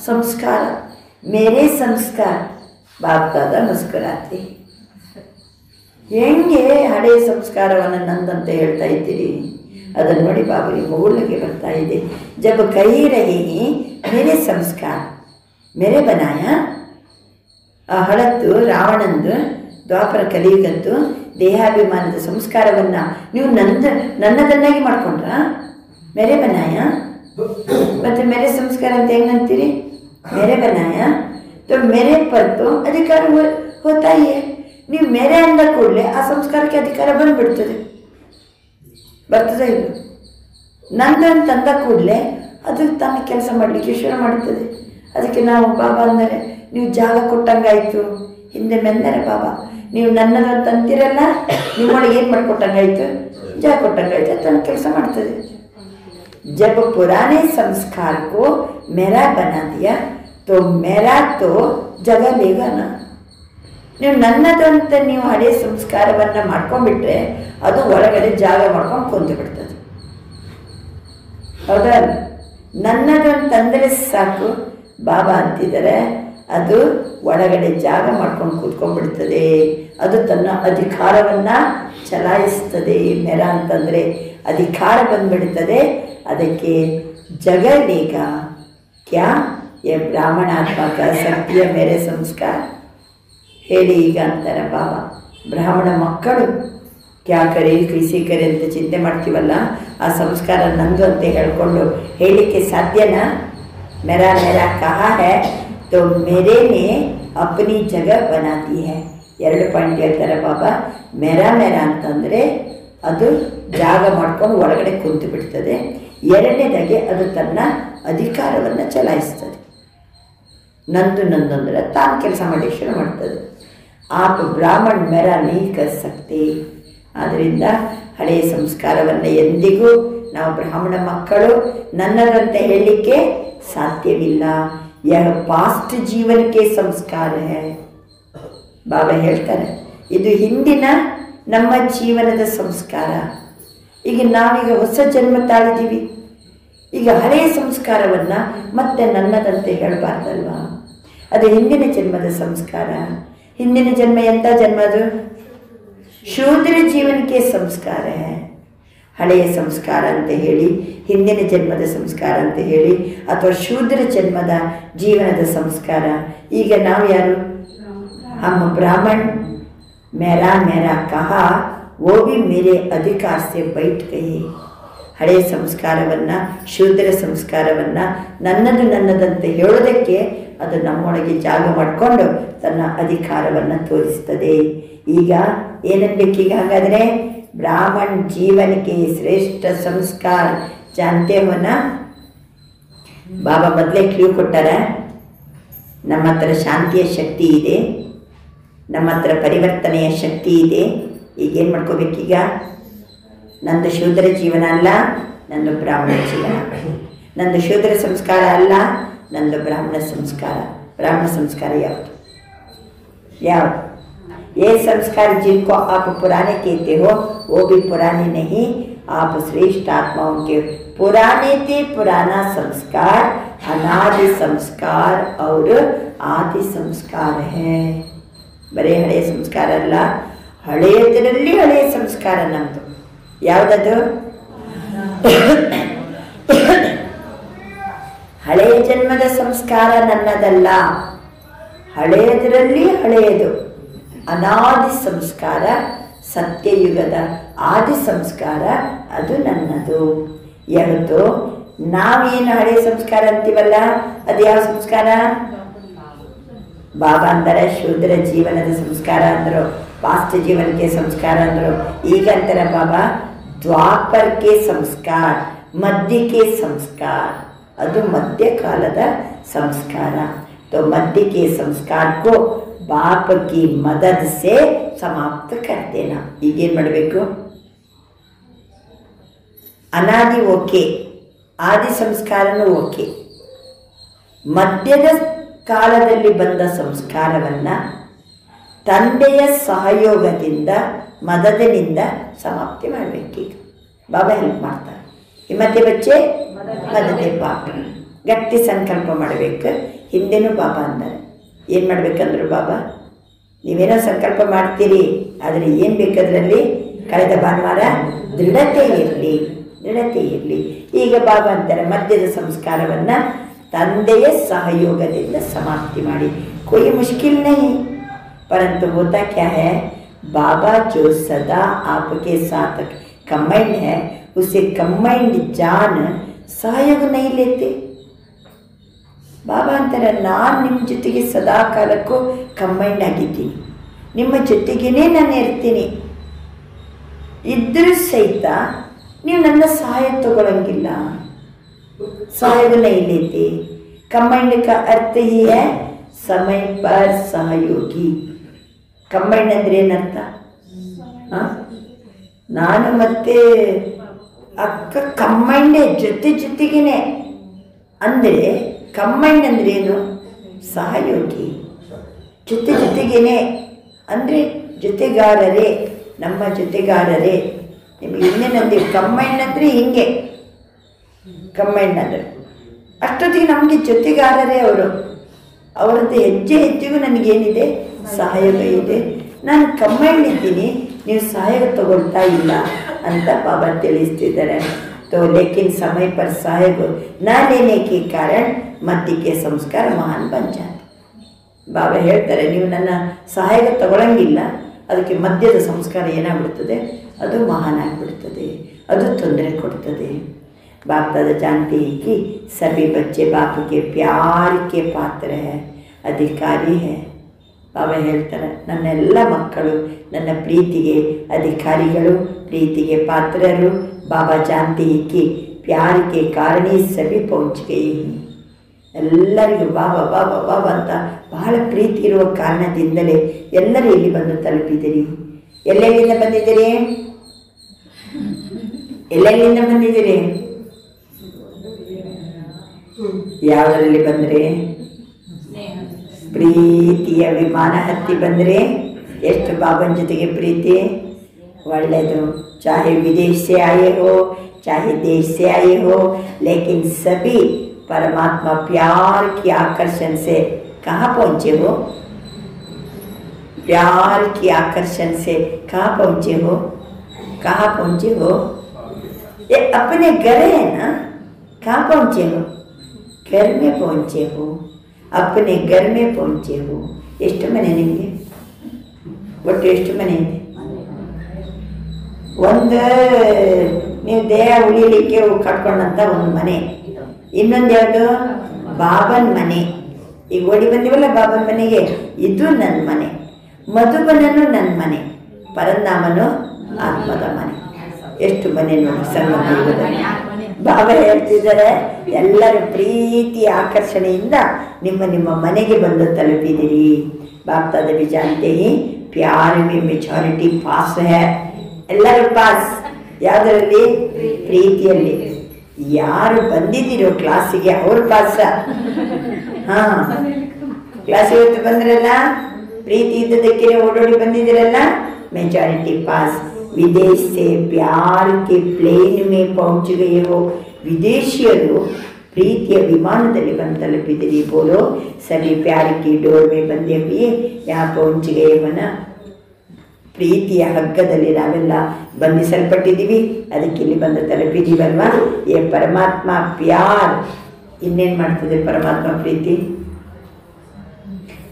S3: ಸಂಸ್ಕಾರ, ಮೇರೇ ಸಂಸ್ಕಾರ. ಬಾಪ್ ದಾದಾ ಮುಸ್ಕುರಾತಿ. ಹೆಂಗೆ ಹಳೆಯ ಸಂಸ್ಕಾರವನ್ನು ನಂದಂತ ಹೇಳ್ತಾ ಇದ್ದೀರಿ? ಅದನ್ನು ನೋಡಿ ಬಾಬರಿ ಮೂಲಕ್ಕೆ ಬರ್ತಾ ಇದೆ. ಜಬ್ ಕೈ ರಹಿ ಮೇರೆ ಸಂಸ್ಕಾರ ಮೇರೆ ಬನಾಯ. ಆ ಹಳತ್ತು ರಾವಣಂದು ದ್ವಾಪರ ಕಲಿಯುಗದ್ದು ದೇಹಾಭಿಮಾನದ ಸಂಸ್ಕಾರವನ್ನು ನೀವು ನನ್ನದನ್ನಾಗಿ ಮಾಡ್ಕೊಂಡ್ರ? ಮೇರೆ ಬನಾಯ. ಮತ್ತು ಮೇರೆ ಸಂಸ್ಕಾರ ಅಂತ ಹೆಂಗಂತೀರಿ? ಮೇರೆ ಬನಾಯ तो मेरे पर तो अधिकार होता ही है. ನೀವು ಮೇರೆ ಅಂದ ಕೂಡಲೇ ಆ ಸಂಸ್ಕಾರಕ್ಕೆ ಅಧಿಕಾರ ಬಂದ್ಬಿಡ್ತದೆ. ಬರ್ತದೆ ಇಲ್ಲ? ನಂದನ್ನು ತಂದ ಕೂಡಲೇ ಅದು ತನ್ನ ಕೆಲಸ ಮಾಡಲಿಕ್ಕೆ ಶುರು ಮಾಡುತ್ತದೆ. ಅದಕ್ಕೆ ನಾವು ಬಾಬಾ ಅಂದರೆ ನೀವು ಜಾಗ ಕೊಟ್ಟಂಗಾಯಿತು. ಹಿಂದೆ ಮೆಂದರೆ ಬಾಬಾ ನೀವು ನನ್ನದನ್ನು ತಂತಿರಲ್ಲ, ನಿಮ್ಮೊಳಗೆ ಏನು ಮಾಡಿಕೊಟ್ಟಂಗಾಯ್ತು? ಜಾಗ ಕೊಟ್ಟಂಗಾಯ್ತು. ಅದು ತನ್ನ ಕೆಲಸ ಮಾಡ್ತದೆ. जब पुराने संस्कार को मेरा बना दिया तो मेरा तो जगह लेगा ना. ನೀವು ನನ್ನದು ಅಂತ ನೀವು ಹಳೆಯ ಸಂಸ್ಕಾರವನ್ನು ಮಾಡ್ಕೊಂಡ್ಬಿಟ್ರೆ ಅದು ಒಳಗಡೆ ಜಾಗ ಮಾಡ್ಕೊಂಡು ಕುಂತು ಬಿಡ್ತದೆ. ಹೌದಾ? ನನ್ನದು ಅಂತಂದರೆ ಸಾಕು, ಬಾಬಾ ಅಂತಿದ್ದಾರೆ, ಅದು ಒಳಗಡೆ ಜಾಗ ಮಾಡ್ಕೊಂಡು ಕೂತ್ಕೊಂಡ್ಬಿಡ್ತದೆ. ಅದು ತನ್ನ ಅಧಿಕಾರವನ್ನು ಚಲಾಯಿಸ್ತದೆ. ಮೆರ ಅಂತಂದರೆ ಅಧಿಕಾರ ಬಂದ್ಬಿಡ್ತದೆ. ಅದಕ್ಕೆ ಜಗಲೇಗ ಕ್ಯಾ ಯೇ ಬ್ರಾಹ್ಮಣಾತ್ಮಕ ಸತ್ಯ ಮೇರೆ ಸಂಸ್ಕಾರ ಹೇಳಿ ಈಗ ಅಂತಾರೆ ಬಾಬಾ. ಬ್ರಾಹ್ಮಣ ಮಕ್ಕಳು ಕ್ಯಾ ಕರೆ ಕೃಷಿ ಕರೆ ಅಂತ ಚಿಂತೆ ಮಾಡ್ತೀವಲ್ಲ, ಆ ಸಂಸ್ಕಾರ ನಂದು ಅಂತ ಹೇಳ್ಕೊಂಡು ಹೇಳಲಿಕ್ಕೆ ಸಾಧ್ಯನಾ? ಮೇರಾ ಮೇರಾ ಕಹಾ ಹೈ ತೋ ಮೇರೇನೆ ಅಪ್ನಿ ಜಗಹ ಬನಾತಿ ಹೈ. 2 ಪಾಯಿಂಟ್ ಹೇಳ್ತಾರೆ ಬಾಬಾ. ಮೇರಾ ಮೇರಾ ಅಂತಂದರೆ ಅದು ಜಾಗ ಮಾಡ್ಕೊಂಡು ಒಳಗಡೆ ಕುಂತು ಬಿಡ್ತದೆ. ಎರಡನೇದಾಗಿ ಅದು ತನ್ನ ಅಧಿಕಾರವನ್ನು ಚಲಾಯಿಸ್ತದೆ. ನಂದು ಅಂದರೆ ತಾನು ಕೆಲಸ ಮಾಡಿ ಶುರು ಮಾಡ್ತದೆ. ಆಪ್ ಬ್ರಾಹ್ಮಣ ಮೇರ ನೀ ಕರ್ ಸಕ್ತೆ. ಆದ್ದರಿಂದ ಹಳೆಯ ಸಂಸ್ಕಾರವನ್ನು ಎಂದಿಗೂ ನಾವು ಬ್ರಾಹ್ಮಣ ಮಕ್ಕಳು ನನ್ನದಂತೆ ಹೇಳಲಿಕ್ಕೆ ಸಾಧ್ಯವಿಲ್ಲ. ಯಹ ಪಾಸ್ಟ್ ಜೀವನಕ್ಕೆ ಸಂಸ್ಕಾರ ಹೈ. ಬಾಬಾ ಹೇಳ್ತಾರೆ ಇದು ಹಿಂದಿನ ನಮ್ಮ ಜೀವನದ ಸಂಸ್ಕಾರ. ಈಗ ನಾವೀಗ ಹೊಸ ಜನ್ಮ ತಾಳಿದ್ದೀವಿ. ಈಗ ಹಳೆಯ ಸಂಸ್ಕಾರವನ್ನು ಮತ್ತೆ ನನ್ನದಂತೆ ಹೇಳಬಾರ್ದಲ್ವಾ? ಅದು ಹಿಂದಿನ ಜನ್ಮದ ಸಂಸ್ಕಾರ. ಹಿಂದಿನ ಜನ್ಮ ಎಂಥ ಜನ್ಮ? ಅದು ಶೂದ್ರ ಜೀವನಕ್ಕೆ ಸಂಸ್ಕಾರ. ಹಳೆಯ ಸಂಸ್ಕಾರ ಅಂತ ಹೇಳಿ, ಹಿಂದಿನ ಜನ್ಮದ ಸಂಸ್ಕಾರ ಅಂತ ಹೇಳಿ, ಅಥವಾ ಶೂದ್ರ ಜನ್ಮದ ಜೀವನದ ಸಂಸ್ಕಾರ. ಈಗ ನಾವು ಯಾರು? ಹಮ್ ಬ್ರಾಹ್ಮಣ. ಮೇರಾ ಮೇರಾ ಕಹಾ वो भी मेरे अधिकार से बैठ गए. ಹಳೆಯ ಸಂಸ್ಕಾರವನ್ನು, ಶೂದ್ರ ಸಂಸ್ಕಾರವನ್ನು ನನ್ನದಂತೆ ಹೇಳೋದಕ್ಕೆ ಅದು ನಮ್ಮೊಳಗೆ ಜಾಗ ಮಾಡಿಕೊಂಡು ತನ್ನ ಅಧಿಕಾರವನ್ನು ತೋರಿಸ್ತದೆ. ಈಗ ಏನನ್ಬೇಕೀಗ? ಹಾಗಾದರೆ ಬ್ರಾಹ್ಮಣ ಜೀವನಕ್ಕೆ ಶ್ರೇಷ್ಠ ಸಂಸ್ಕಾರ ಜಾನ್ತೆ ಹೋನ. ಬಾಬಾ ಮೊದಲೇ ಕ್ಲೂ ಕೊಟ್ಟಾರ. ನಮ್ಮ ಹತ್ರ ಶಾಂತಿಯ ಶಕ್ತಿ ಇದೆ, ನಮ್ಮ ಹತ್ರ ಪರಿವರ್ತನೆಯ ಶಕ್ತಿ ಇದೆ. ಈಗೇನು ಮಾಡ್ಕೋಬೇಕೀಗ? ನಂದು ಶೂದ್ರ ಜೀವನ ಅಲ್ಲ, ನಂದು ಬ್ರಾಹ್ಮಣ ಜೀವನ. ನಂದು ಶೂದ್ರ ಸಂಸ್ಕಾರ ಅಲ್ಲ, ನಂದು ಬ್ರಾಹ್ಮಣ ಸಂಸ್ಕಾರ. ಬ್ರಾಹ್ಮಣ ಸಂಸ್ಕಾರ ಯಾವುದು? ये संस्कार जिनको आप पुराने कहते हो वो भी पुराने नहीं. आप श्रेष्ठ आत्माओं के पुराने थे. पुराना संस्कार अनादि संस्कार और आदि संस्कार है. ಬರೀ ಹಳೆಯ ಸಂಸ್ಕಾರ ಅಲ್ಲ, ಹಳೆಯದರಲ್ಲಿ ಹಳೆಯ ಸಂಸ್ಕಾರ ನಮ್ಮದು. ಯಾವುದದು? ಹಳೆಯ ಜನ್ಮದ ಸಂಸ್ಕಾರ ನನ್ನದಲ್ಲ, ಹಳೆಯದರಲ್ಲಿ ಹಳೆಯದು ಅನಾದಿ ಸಂಸ್ಕಾರ, ಸತ್ಯಯುಗದ ಆದಿ ಸಂಸ್ಕಾರ ಅದು ನನ್ನದು. ಯಾವತ್ತು ನಾವೇನು ಹಳೆಯ ಸಂಸ್ಕಾರ ಅಂತೀವಲ್ಲ, ಅದು ಯಾವ ಸಂಸ್ಕಾರ? ಬಾಬಾ ಅಂದರೆ ಶೂದ್ರ ಜೀವನದ ಸಂಸ್ಕಾರ ಅಂದರು, ಪಾಸ್ಟ್ ಜೀವನಕ್ಕೆ ಸಂಸ್ಕಾರ ಅಂದರು. ಈಗ ಅಂತಾರೆ ಬಾಬಾ ದ್ವಾಪರಕ್ಕೆ ಸಂಸ್ಕಾರ, ಮಧ್ಯಕ್ಕೆ ಸಂಸ್ಕಾರ. ಅದು ಮಧ್ಯಕಾಲದ ಸಂಸ್ಕಾರ. तो मध्य के संस्कार को बाप की मदद से समाप्त कर देना. ಈಗೇನು ಮಾಡಬೇಕು? ಅನಾದಿ ಓಕೆ, ಆದಿ ಸಂಸ್ಕಾರನೂ ಓಕೆ. ಮಧ್ಯದ ಕಾಲದಲ್ಲಿ ಬಂದ ಸಂಸ್ಕಾರವನ್ನು ತಂದೆಯ ಸಹಯೋಗದಿಂದ, ಮದದಿನಿಂದ ಸಮಾಪ್ತಿ ಮಾಡಬೇಕೀಗ. ಬಾಬಾ ಹೆಲ್ಪ್ ಮಾಡ್ತಾರೆ. ಈ ಮಧ್ಯೆ ಬಚ್ಚೆ ಮದದೆ ಪಾಪ ಗಟ್ಟಿ ಸಂಕಲ್ಪ ಮಾಡಬೇಕು. ಹಿಂದೆನೂ ಬಾಬಾ ಅಂತಾರೆ. ಏನು ಮಾಡಬೇಕಂದ್ರು ಬಾಬಾ, ನೀವೇನೋ ಸಂಕಲ್ಪ ಮಾಡ್ತೀರಿ, ಆದರೆ ಏನು ಬೇಕದ್ರಲ್ಲಿ ಕಳೆದ ಭಾನುವಾರ ದೃಢತೆ ಇರಲಿ. ಈಗ ಬಾಬಾ ಅಂತಾರೆ ಮಧ್ಯದ ಸಂಸ್ಕಾರವನ್ನು ತಂದೆಯ ಸಹಯೋಗದಿಂದ ಸಮಾಪ್ತಿ ಮಾಡಿ. कोई मुश्किल नहीं, परंतु होता क्या है, बाबा जो सदा आपके साथ कंबाइंड है, उसे कंबाइंड जान सहयोग नहीं लेते. ಬಾಬಾ ಅಂತಾರೆ ನಾನು ನಿಮ್ಮ ಜೊತೆಗೆ ಸದಾ ಕಾಲಕ್ಕೂ ಕಂಬೈಂಡ್ ಆಗಿದ್ದೀನಿ, ನಿಮ್ಮ ಜೊತೆಗೇ ನಾನು ಇರ್ತೀನಿ. ಇದ್ರೂ ಸಹಿತ ನೀವು ನನ್ನ ಸಹಾಯ ತಗೊಳ್ಳಂಗಿಲ್ಲ. सहयोग नहीं लेते. कंबाइंड का अर्थ ही है समय पर सहयोगी. ಕಂಬೈಂಡ್ ಅಂದ್ರೆ ಏನರ್ಥ? ನಾನು ಮತ್ತೆ ಅಕ್ಕ ಕಂಬೈಂಡೇ, ಜೊತೆಗೇನೆ. ಅಂದರೆ ಕಂಬೈಂಡ್ ಅಂದ್ರೆ ಏನು? ಸಹಯೋಗಿ, ಜೊತೆಗೇನೆ ಅಂದರೆ ಜೊತೆಗಾರರೇ, ನಮ್ಮ ಜೊತೆಗಾರರೇ. ನಿಮಗೆ ಇನ್ನೇನಂದ್ರೆ ಕಂಬೈಂಡ್ ಅಂದರೆ ಹಿಂಗೆ, ಕಂಬೈಂಡ್ ಅಂದರೆ ಅಷ್ಟೊತ್ತಿಗೆ ನಮಗೆ ಜೊತೆಗಾರರೇ ಅವರು. ಅವರದ್ದು ಹೆಜ್ಜೆಗೂ ನನಗೇನಿದೆ? ಸಹಾಯಕ ಇದೆ. ನಾನು ಕಂಬೈಂಡ್ ಇದ್ದೀನಿ, ನೀವು ಸಹಾಯಕ ತಗೊಳ್ತಾ ಇಲ್ಲ ಅಂತ ಬಾಬಾ ತಿಳಿಸ್ತಿದ್ದಾರೆ. तो लेकिन समय पर सहायक न लेने के कारण मध्य के संस्कार महान बन जाते. ಬಾಬಾ ಹೇಳ್ತಾರೆ, ನೀವು ನನ್ನ ಸಹಾಯಕ ತಗೊಳ್ಳಂಗಿಲ್ಲ, ಅದಕ್ಕೆ ಮಧ್ಯದ ಸಂಸ್ಕಾರ ಏನಾಗ್ಬಿಡ್ತದೆ? ಅದು ಮಹಾನ್ ಆಗಿಬಿಡ್ತದೆ, ಅದು ತೊಂದರೆ ಕೊಡ್ತದೆ. बाप दादा जानते हैं कि सभी बच्चे बाप के प्यार के पात्र है, अधिकारी है. ಬಾಬಾ ಹೇಳ್ತಾರೆ, ನನ್ನೆಲ್ಲ ಮಕ್ಕಳು ನನ್ನ ಪ್ರೀತಿಗೆ ಅಧಿಕಾರಿಗಳು, ಪ್ರೀತಿಗೆ ಪಾತ್ರರು. ಬಾಬಾ जानते हैं कि प्यार के कारण ही सभी पहुँच गए हैं. ಎಲ್ಲರಿಗೂ ಬಾಬಾ ಬಾಬಾ ಬಾಬಾ ಅಂತ ಬಹಳ ಪ್ರೀತಿ ಇರುವ ಕಾರಣದಿಂದಲೇ ಎಲ್ಲರೂ ಇಲ್ಲಿ ಬಂದು ತಲುಪಿದ್ದೀರಿ. ಎಲ್ಲೆಲ್ಲಿಂದ ಬಂದಿದ್ದೀರಿ? ಎಲ್ಲೆಲ್ಲಿಂದ ಬಂದಿದ್ದೀರಿ? ಯಾವುದರಲ್ಲಿ ಬಂದರೆ? ಪ್ರೀತಿಯ ವಿಮಾನ ಹತ್ತಿ ಬಂದರೆ ಎಷ್ಟು ಬಾಬನ ಜೊತೆಗೆ ಪ್ರೀತಿ. ಒಳ್ಳೆಯದು. चाहे विदेश से आए हो, चाहे देश से आए हो, लेकिन सभी परमात्मा प्यार के आकर्षण से कहाँ पहुँचे हो? प्यार के आकर्षण से कहाँ पहुँचे हो? कहाँ पहुँचे हो? ये अपने घर है ना, कहाँ पहुँचे हो? घर में पहुँचे हो, अपने घर में पहुँचे हो. ಎಷ್ಟು ಮನೆ ನಿಮಗೆ? ಒಟ್ಟು ಎಷ್ಟು ಮನೆ ಇದೆ? ಒಂದು ನೀವು ದೇಹ ಉಳಿಲಿಕ್ಕೆ ಕಟ್ಕೊಂಡಂಥ ಒಂದು ಮನೆ, ಇನ್ನೊಂದು ಯಾವುದು? ಬಾಬನ ಮನೆ. ಈಗ ಓಡಿ ಬಂದಿವಲ್ಲ ಬಾಬನ ಮನೆಗೆ, ಇದು ನನ್ನ ಮನೆ. ಮಧುಬನನು ನನ್ನ ಮನೆ, ಪರಂಧಾಮನು ಆತ್ಮದ ಮನೆ. ಎಷ್ಟು ಮನೆ ನೋಡಿ ಸಂಗಮದಲ್ಲಿ. ಬಾಬಾ ಹೇಳ್ತಿದ್ದಾರೆ, ಎಲ್ಲರ ಪ್ರೀತಿ ಆಕರ್ಷಣೆಯಿಂದ ನಿಮ್ಮ ಮನೆಗೆ ಬಂದು ತಲುಪಿದಿರಿ. ಬಾಪ್ ದಾದಾ भी जानते हैं प्यार में मेजॉरिटी पास है. ಎಲ್ಲರ ಪಾಸ್ ಯಾವುದರಲ್ಲಿ? ಪ್ರೀತಿಯಲ್ಲಿ. ಯಾರು ಬಂದಿದ್ದೀರೋ ಕ್ಲಾಸಿಗೆ ಅವ್ರ ಪಾಸ. ಹಾಂ, ಕ್ಲಾಸ್ ಇವತ್ತು ಬಂದ್ರಲ್ಲ, ಪ್ರೀತಿ ಇದ್ದದಕ್ಕೆ ಓಡೋಡಿ ಬಂದಿದ್ದೀರಲ್ಲ, मेजॉरिटी पास. विदेश से प्यार के प्लेन में पहुंच गए हो. ವಿದೇಶಿಯರು ಪ್ರೀತಿಯ ವಿಮಾನದಲ್ಲಿ ಬಂದು ತಲುಪಿದಿರಿ. ಬೋಲೋ ಸभी प्यार की डोर में बंधे हुए यहाँ पहुंच गए हो ना. ಪ್ರೀತಿಯ ಹಗ್ಗದಲ್ಲಿ ನಾವೆಲ್ಲ ಬಂಧಿಸಲ್ಪಟ್ಟಿದ್ದೀವಿ, ಅದಕ್ಕೆ ಇಲ್ಲಿ ಬಂದು ತಲುಪಿದ್ದೀವಲ್ವಾ. ಏ ಪರಮಾತ್ಮ ಪ್ಯಾರ್ ಇನ್ನೇನು ಮಾಡ್ತದೆ? ಪರಮಾತ್ಮ ಪ್ರೀತಿ,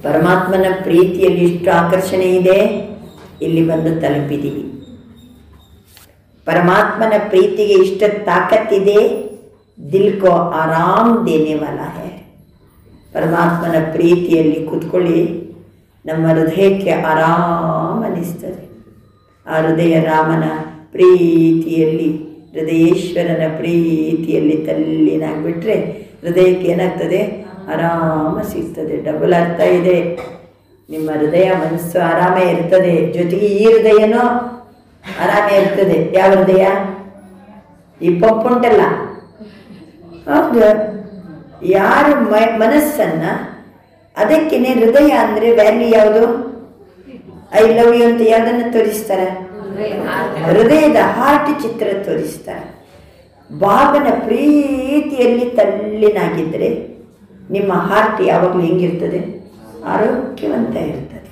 S3: ಪರಮಾತ್ಮನ ಪ್ರೀತಿಯಲ್ಲಿ ಇಷ್ಟು ಆಕರ್ಷಣೆ ಇದೆ, ಇಲ್ಲಿ ಬಂದು ತಲುಪಿದ್ದೀವಿ. ಪರಮಾತ್ಮನ ಪ್ರೀತಿಗೆ ಇಷ್ಟ ತಾಕತ್ತಿದೆ. ದಿಲ್ ಕೋ ಆರಾಮ್ ದೇನೆ ವಾಲಾ ಹೈ. ಪರಮಾತ್ಮನ ಪ್ರೀತಿಯಲ್ಲಿ ಕೂತ್ಕೊಳ್ಳಿ, ನಮ್ಮ ಹೃದಯಕ್ಕೆ ಆರಾಮ ಅನಿಸ್ತದೆ. ಆ ಹೃದಯ ರಾಮನ ಪ್ರೀತಿಯಲ್ಲಿ, ಹೃದಯೇಶ್ವರನ ಪ್ರೀತಿಯಲ್ಲಿ ತಲ್ಲೀನಾಗ್ಬಿಟ್ರೆ ಹೃದಯಕ್ಕೆ ಏನಾಗ್ತದೆ? ಆರಾಮ ಸಿಗ್ತದೆ. ಡಬಲ್ ಅರ್ಥ ಇದೆ. ನಿಮ್ಮ ಹೃದಯ ಮನಸ್ಸು ಆರಾಮೇ ಇರ್ತದೆ, ಜೊತೆಗೆ ಈ ಹೃದಯನೂ ಆರಾಮೇ ಇರ್ತದೆ. ಯಾವ ಹೃದಯ? ಈ ಪಂಪ್ ಉಂಟಲ್ಲ, ಹೌದು. ಯಾರು ಮನಸ್ಸನ್ನು, ಅದಕ್ಕೇನೆ ಹೃದಯ ಅಂದರೆ ವ್ಯಾಲ್ಯೂ ಯಾವುದು? ಐ ಲವ್ ಯು ಅಂತ ಯಾವುದನ್ನು ತೋರಿಸ್ತಾರೆ? ಹೃದಯದ ಹಾರ್ಟ್ ಚಿತ್ರ ತೋರಿಸ್ತಾರೆ. ಬಾಬನ ಪ್ರೀತಿಯಲ್ಲಿ ತಲ್ಲೀನಾಗಿದ್ದರೆ ನಿಮ್ಮ ಹಾರ್ಟ್ ಯಾವಾಗಲೂ ಹೆಂಗಿರ್ತದೆ? ಆರೋಗ್ಯವಂತ ಇರ್ತದೆ,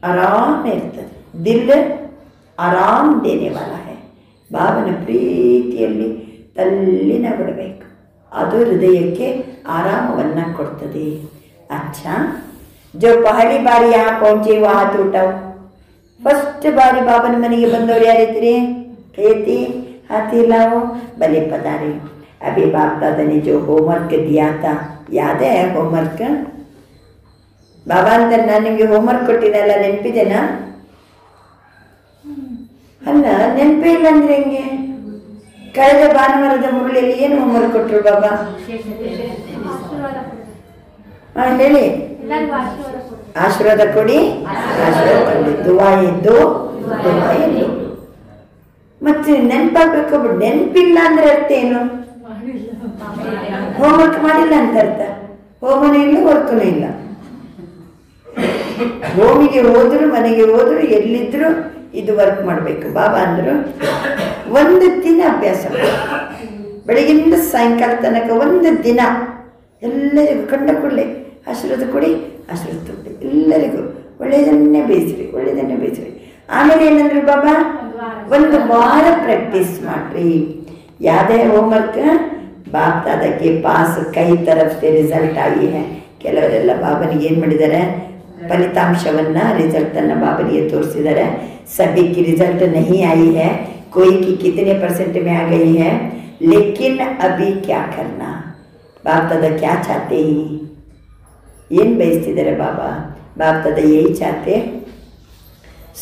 S3: ಆರಾಮ ಇರ್ತದೆ. ದಿಲ್ ಆರಾಮ್ ದೇನೆ ವಾಲಾ ಹೈ. ಬಾಬನ ಪ್ರೀತಿಯಲ್ಲಿ ತಲ್ಲೀನ ಬಿಡಬೇಕು, ಅದು ಹೃದಯಕ್ಕೆ ಆರಾಮವನ್ನು ಕೊಡ್ತದೆ. अच्छा, जो पहली बार यहाँ पहुँचे वो हाथ उठाओ. फर्स्ट बारी बाबन मनेಗೆ ಬಂದವರು ಯಾರಿದ್ರಿ? कहती हाथ हिलाओ. भले पधारे. अभी बाप दादा ने जो होमवर्क दिया था, याद है होमवर्क? बाबा ಅಂತ ನಾನು ನಿಮಗೆ ಹೋಮ್ವರ್ಕ್ ಕೊಟ್ಟಿದ್ದೆಲ್ಲ ನೆನಪಿದೆನಾ? ಅಲ್ಲ, ನೆನಪೇ ಇಲ್ಲ ಅಂದರೆ ಹೆಂಗೆ? ಕಳೆದ ಭಾನುವಾರದ ಮುರಳಿಯಲ್ಲಿ ಏನು ಹೋಮ್ವರ್ಕ್ ಕೊಟ್ಟರು ಬಾಬಾ? ಹೇಳಿ. ಆಶೀರ್ವಾದ ಕೊಡಿ, ಆಶೀರ್ವಾದ ಕೊಡಿ, ದುವಾ ಎದ್ದು ದುವಾ ಎದ್ದು. ಮತ್ತೆ ನೆನಪಾಗಬೇಕು. ನೆನಪಿಲ್ಲ ಅಂದ್ರೆ ಅರ್ಥ ಏನು? ಹೋಮ್ವರ್ಕ್ ಮಾಡಿಲ್ಲ ಅಂತ ಅರ್ಥ. ಹೋಮನೂ ಇಲ್ಲ, ವರ್ಕನೂ ಇಲ್ಲ. ಹೋಮಿಗೆ ಹೋದ್ರು, ಮನೆಗೆ ಹೋದ್ರು, ಎಲ್ಲಿದ್ರು ಇದು ವರ್ಕ್ ಮಾಡಬೇಕು. ಬಾಬಾ ಅಂದ್ರು ಒಂದು ದಿನ ಅಭ್ಯಾಸ ಮಾಡಿ, ಬೆಳಗಿಂದ ಸಾಯಂಕಾಲ ತನಕ ಒಂದು ದಿನ ಎಲ್ಲರಿಗೂ ಕಂಡ ಕೂಡಲೇ ಆಶೀರ್ವಾದ ಕೊಡಿ, ಆಶೀರ್ವಾದ ಕೊಡಿ, ಎಲ್ಲರಿಗೂ ಒಳ್ಳೆಯದನ್ನೇ ಬೇಯಿಸ್ರಿ, ಒಳ್ಳೆಯದನ್ನೇ ಬೇಯಿಸ್ರಿ. ಆಮೇಲೆ ಏನಂದ್ರು ಬಾಬಾ? ಒಂದು ವಾರ ಪ್ರಾಕ್ಟೀಸ್ ಮಾಡ್ರಿ. ಯಾವುದೇ ಹೋಮ್ವರ್ಕ್ ಬಾಪ್ ದಾದಾ ಕೆ ಪಾಸ್ ಕೈ ತರಫ್ ಸೆ ರಿಸಲ್ಟ್ ಆಗಿ ಹೈ. ಕೆಲವರೆಲ್ಲ ಬಾಬನಿಗೆ ಏನು ಮಾಡಿದ್ದಾರೆ, ಫಲಿತಾಂಶವನ್ನು ರಿಸಲ್ಟನ್ನು ಬಾಬನಿಗೆ ತೋರಿಸಿದ್ದಾರೆ. सभी की रिजल्ट नहीं आई है, कोई की कितने % में आ गई है, लेकिन अभी क्या करना? बाप दादा क्या चाहते ही ಏನು ಬಯಸ್ತಿದ್ದಾರೆ ಬಾಬಾ? ಬಾಪ್ ದಾದಾ यही चाहते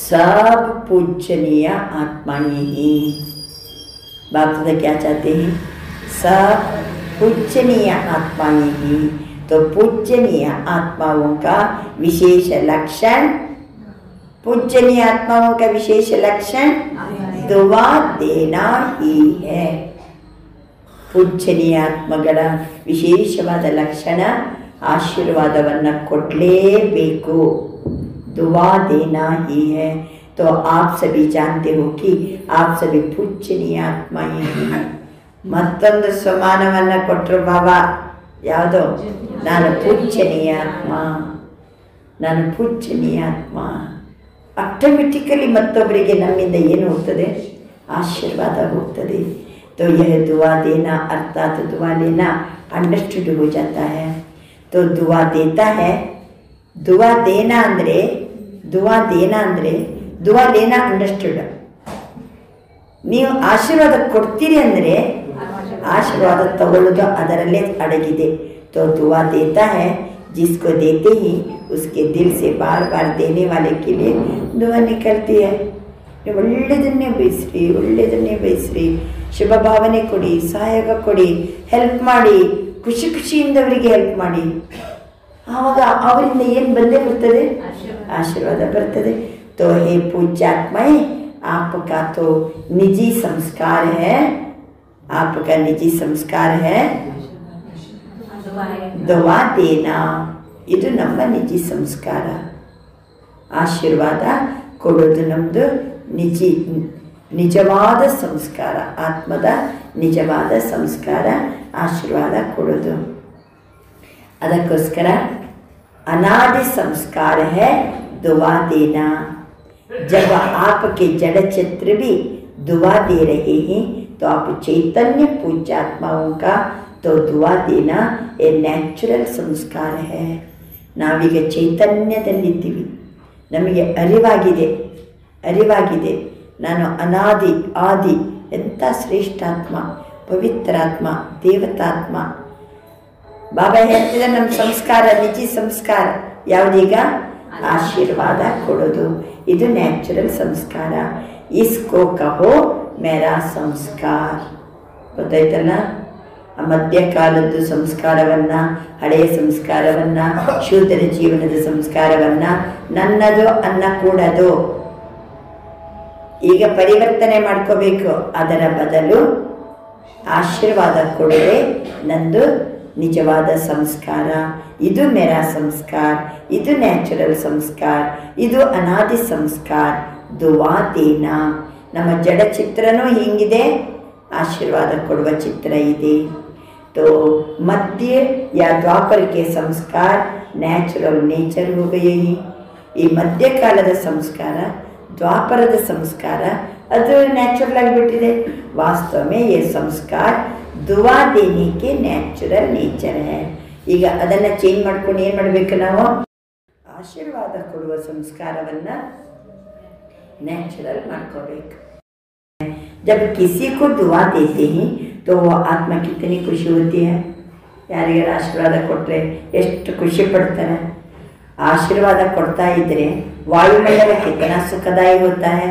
S3: सब पूजनीय आत्माएं ही. बाप दादा क्या चाहते हैं? सब पूजनीय आत्माएं ही. तो पूजनीय आत्माओं का विशेष लक्षण, पूजनीय आत्माओं का विशेष लक्षण दुआ देना ही है. पूजनीय आत्मಗಳ ವಿಶೇಷವಾದ ಲಕ್ಷಣ ಆಶೀರ್ವಾದವನ್ನು ಕೊಡಲೇಬೇಕು. दुआ देना ही है. तो आप सभी जानते हो कि आप सभी पूजनीय आत्माएं हैं. ಮತ್ತೊಂದು ಸಮಾನವನ್ನು ಕೊಟ್ಟರು ಬಾಬಾ. ಯಾವುದೋ? ನಾನು ಪೂಜ್ಯನೀಯ ಆತ್ಮ, ನಾನು ಪೂಜ್ಯನೀಯ ಆತ್ಮ. ಆಟೋಮೆಟಿಕಲಿ ಮತ್ತೊಬ್ಬರಿಗೆ ನಮ್ಮಿಂದ ಏನು ಹೋಗ್ತದೆ? ಆಶೀರ್ವಾದ ಹೋಗ್ತದೆ. तो यह दुआ देना अर्थात दुआ लेना अंडरस्टूड हो जाता है. तो दुआ देता है, दुआ देना ಅಂದರೆ दुआ देना ಅಂದರೆ दुआ लेना अंडरस्टूड. ನೀವು ಆಶೀರ್ವಾದ ಕೊಡ್ತೀರಿ ಅಂದರೆ ಆಶೀರ್ವಾದ ತಗೊಳ್ಳೋದು ಅದರಲ್ಲೇ ಅಡಗಿದೆ. तो दुआ देता है, जिसको देते ही उसके दिल से बार बार देने वाले के लिए दुआ निकलती है. ಒಳ್ಳೆಯದನ್ನೇ ಬಯಸ್ರಿ, ಒಳ್ಳೆಯದನ್ನೇ ಬಯಸ್ರಿ, ಶುಭ ಭಾವನೆ ಕೊಡಿ, ಸಹಾಯಕ ಕೊಡಿ, ಹೆಲ್ಪ್ ಮಾಡಿ, ಖುಷಿ ಖುಷಿಯಿಂದ ಅವರಿಗೆ ಹೆಲ್ಪ್ ಮಾಡಿ. ಆವಾಗ ಅವರಿಂದ ಏನು ಬಂದೇ ಬರ್ತದೆ? ಆಶೀರ್ವಾದ ಬರ್ತದೆ. तो हे पूज्यात्माएं, आपका तो निजी संस्कार है, आपका निजी संस्कार है दुआ देना. ಇದು ನಮ್ಮ ನಿಜಿ ಸಂಸ್ಕಾರ. ಆಶೀರ್ವಾದ ಕೊಡೋದು ನಮ್ಮದು ನಿಜವಾದ ಸಂಸ್ಕಾರ. ಆತ್ಮದ ನಿಜವಾದ ಸಂಸ್ಕಾರ ಆಶೀರ್ವಾದ ಕೊಡೋದು. ಅದಕ್ಕೋಸ್ಕರ अनादि संस्कार है दुआ देना. जब आपके जड़ चित्र भी दुआ दे रहे हैं तो आप चैतन्य पूज्यात्माओं का तो दुआ देना ये ನ್ಯಾಚುರಲ್ ಸಂಸ್ಕಾರ है. ನಾವೀಗ ಚೈತನ್ಯದಲ್ಲಿದ್ದೀವಿ, ನಮಗೆ ಅರಿವಾಗಿದೆ ನಾನು ಅನಾದಿ ಆದಿ, ಎಂಥ ಶ್ರೇಷ್ಠಾತ್ಮ, ಪವಿತ್ರಾತ್ಮ, ದೇವತಾತ್ಮ. ಬಾಬಾ ಹೇಳ್ತಿದ್ರೆ ನಮ್ಮ ಸಂಸ್ಕಾರ, ನಿಜಿ ಸಂಸ್ಕಾರ ಯಾವುದೀಗ? ಆಶೀರ್ವಾದ ಕೊಡೋದು. ಇದು ನ್ಯಾಚುರಲ್ ಸಂಸ್ಕಾರ. ಇಸ್ಕೋ ಕಹೋ ಮೇರಾ ಸಂಸ್ಕಾರ. ಗೊತ್ತಾಯ್ತಲ್ಲ? ಆ ಮಧ್ಯಕಾಲದ್ದು ಸಂಸ್ಕಾರವನ್ನು, ಹಳೆಯ ಸಂಸ್ಕಾರವನ್ನು, ಶೂದ್ರ ಜೀವನದ ಸಂಸ್ಕಾರವನ್ನು ನನ್ನದು ಅನ್ನಕೂಡದು. ಈಗ ಪರಿವರ್ತನೆ ಮಾಡ್ಕೋಬೇಕು. ಅದರ ಬದಲು ಆಶೀರ್ವಾದ ಕೊಡದೆ ನಂದು ನಿಜವಾದ ಸಂಸ್ಕಾರ, ಇದು ಮೇರಾ ಸಂಸ್ಕಾರ, ಇದು ನ್ಯಾಚುರಲ್ ಸಂಸ್ಕಾರ, ಇದು ಅನಾದಿ ಸಂಸ್ಕಾರ. ದುವಾ ದೇನಾ. ನಮ್ಮ ಜಡ ಚಿತ್ರನೂ ಹಿಂಗಿದೆ, ಆಶೀರ್ವಾದ ಕೊಡುವ ಚಿತ್ರ ಇದೆ. तो मध्य या द्वापर के संस्कार ನ್ಯಾಚುರಲ್ ನೇಚರ್ हो गए हैं. ಈ ಮಧ್ಯಕಾಲದ ಸಂಸ್ಕಾರ, ದ್ವಾಪರದ ಸಂಸ್ಕಾರ ಅದು ನ್ಯಾಚುರಲ್ ಆಗಿಬಿಟ್ಟಿದೆ. ವಾಸ್ತವ में ये संस्कार दुआ देने के ನ್ಯಾಚುರಲ್ ನೇಚರ್ है. ಈಗ ಅದನ್ನು ಚೇಂಜ್ ಮಾಡ್ಕೊಂಡು ಏನು ಮಾಡಬೇಕು ನಾವು? ಆಶೀರ್ವಾದ ಕೊಡುವ ಸಂಸ್ಕಾರವನ್ನು ನ್ಯಾಚುರಲ್ ಮಾಡ್ಕೋಬೇಕು. जब किसी को दुआ देते हैं तो वो आत्मा कितनी खुशी होती है. ಯಾರಿಗಾರ ಆಶೀರ್ವಾದ ಕೊಟ್ಟರೆ ಎಷ್ಟು ಖುಷಿ ಪಡ್ತಾರೆ. ಆಶೀರ್ವಾದ ಕೊಡ್ತಾ ಇದ್ದರೆ ವಾಯುಮಂಡಲ ಕಿतना ಸುಖದಾಯಿ ಹೋತಾ है.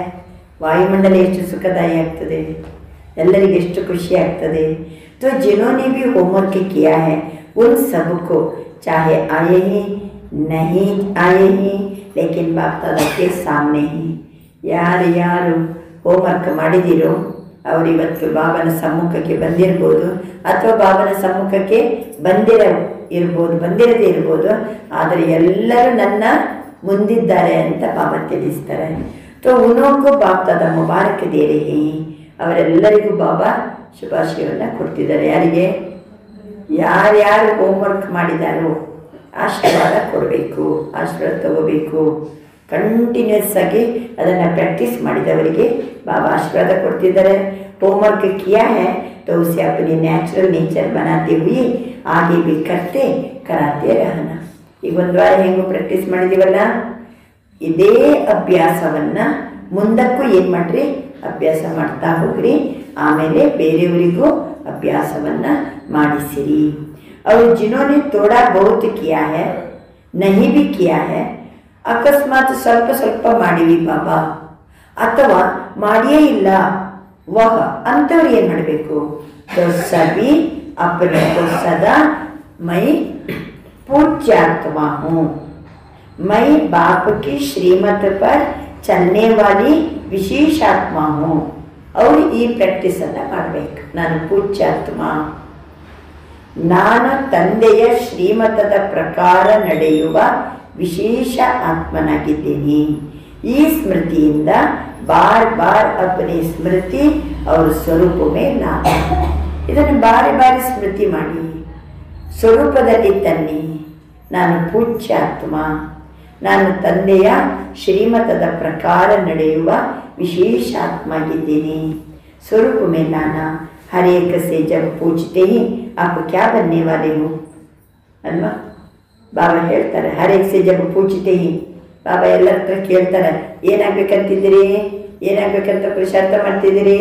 S3: ವಾಯುಮಂಡಲ ಎಷ್ಟು ಸುಖದಾಯಿ ಆಗ್ತದೆ. ಎಲ್ಲರಿಗೆ ಎಷ್ಟು ಖುಷಿ ಆಗ್ತದೆ. तो जिन्होंने भी होमवर्क किया है उन सबको चाहे आए ही नहीं आए ही लेकिन बाप दादा के सामने ही ಯಾರು ಹೋಮ್ವರ್ಕ್ ಮಾಡಿದಿರೋ ಅವರು ಇವತ್ತು ಬಾಬನ ಸಮ್ಮುಖಕ್ಕೆ ಬಂದಿರ್ಬೋದು ಅಥವಾ ಬಾಬನ ಸಮ್ಮುಖಕ್ಕೆ ಬಂದಿರದೇ ಇರ್ಬೋದು. ಆದರೆ ಎಲ್ಲರೂ ನನ್ನ ಮುಂದಿದ್ದಾರೆ ಅಂತ ಬಾಬಾ ತಿಳಿಸ್ತಾರೆ. तो उनको बाप दादा मुबारक दे रहे हैं. ಅವರೆಲ್ಲರಿಗೂ ಬಾಬಾ ಶುಭಾಶಯವನ್ನು ಕೊಡ್ತಿದ್ದಾರೆ. ಯಾರಿಗೆ ಯಾರ್ಯಾರು ಹೋಮ್ವರ್ಕ್ ಮಾಡಿದಾರೋ ಆಶೀರ್ವಾದ ಕೊಡಬೇಕು, ಆಶೀರ್ವಾದ ತಗೋಬೇಕು. ಕಂಟಿನ್ಯೂಸ್ ಆಗಿ ಅದನ್ನು ಪ್ರಾಕ್ಟೀಸ್ ಮಾಡಿದವರಿಗೆ ಬಾಬಾ ಆಶೀರ್ವಾದ ಕೊಡ್ತಿದ್ದಾರೆ. होमवर्क किया है तो उसे अपनी नेचुरल नेचर बनाते हुए आगे भी करते कराते रहना. ಈಗ ಒಂದು ವಾರ ಹೆಂಗೂ ಪ್ರಾಕ್ಟೀಸ್ ಮಾಡಿದೀವಲ್ಲ, ಇದೇ ಅಭ್ಯಾಸವನ್ನು ಮುಂದಕ್ಕೂ ಏನು ಮಾಡ್ರಿ, ಅಭ್ಯಾಸ ಮಾಡ್ತಾ ಹೋಗ್ರಿ. ಆಮೇಲೆ ಬೇರೆಯವರಿಗೂ ಅಭ್ಯಾಸವನ್ನು ಮಾಡಿಸಿರಿ. और जिन्होंने थोड़ा बहुत किया है नहीं भी किया है, ಅಕಸ್ಮಾತ್ ಸ್ವಲ್ಪ ಸ್ವಲ್ಪ ಮಾಡಿವಿ ಬಾಬಾ ಅಥವಾ ಮಾಡಿಯೇ ಇಲ್ಲ ವಹ ಅಂಥವ್ರು ಏನು ಮಾಡಬೇಕು, तो सभी अपने को सदा मैं पूज्यात्मा हूँ, मैं बाप की श्रीमत पर चलने वाली विशेष आत्मा हूँ. और ಈ ಪ್ರಾಕ್ಟೀಸನ್ನು ಮಾಡಬೇಕು. ನಾನು ಪೂಜ್ಯಾತ್ಮ, ನಾನು ತಂದೆಯ ಶ್ರೀಮತದ ಪ್ರಕಾರ ನಡೆಯುವ ವಿಶೇಷ ಆತ್ಮನಾಗಿದ್ದೀನಿ. ಈ ಸ್ಮೃತಿಯಿಂದ ಬಾರ್ ಬಾರ್ अपनी स्मृति और स्वरूप में लाना. ಇದನ್ನು ಬಾರಿ ಬಾರಿ ಸ್ಮೃತಿ ಮಾಡಿ ಸ್ವರೂಪದಲ್ಲಿ ತನ್ನಿ. ನಾನು ಪೂಜ್ಯಾತ್ಮ, ನಾನು ತಂದೆಯ ಶ್ರೀಮತದ ಪ್ರಕಾರ ನಡೆಯುವ ವಿಶೇಷ ಆತ್ಮ ಆಗಿದ್ದೀನಿ. स्वरूप में लाना. हर एक से जब पूछते ही आप क्या बनने वाले हो ಅಲ್ವಾ, ಬಾಬಾ ಹೇಳ್ತಾರೆ. ಹರ್ ಏಕ್ ಸೆ ಜಬ್ ಪೂಜ್ತೆ ಹಿ, ಬಾಬಾ ಎಲ್ಲರ ಹತ್ರ ಕೇಳ್ತಾರೆ, ಏನಾಗ್ಬೇಕಂತಿದ್ದೀರಿ, ಏನಾಗ್ಬೇಕಂತ ಪುರುಷಾರ್ಥ ಮಾಡ್ತಿದ್ದೀರಿ.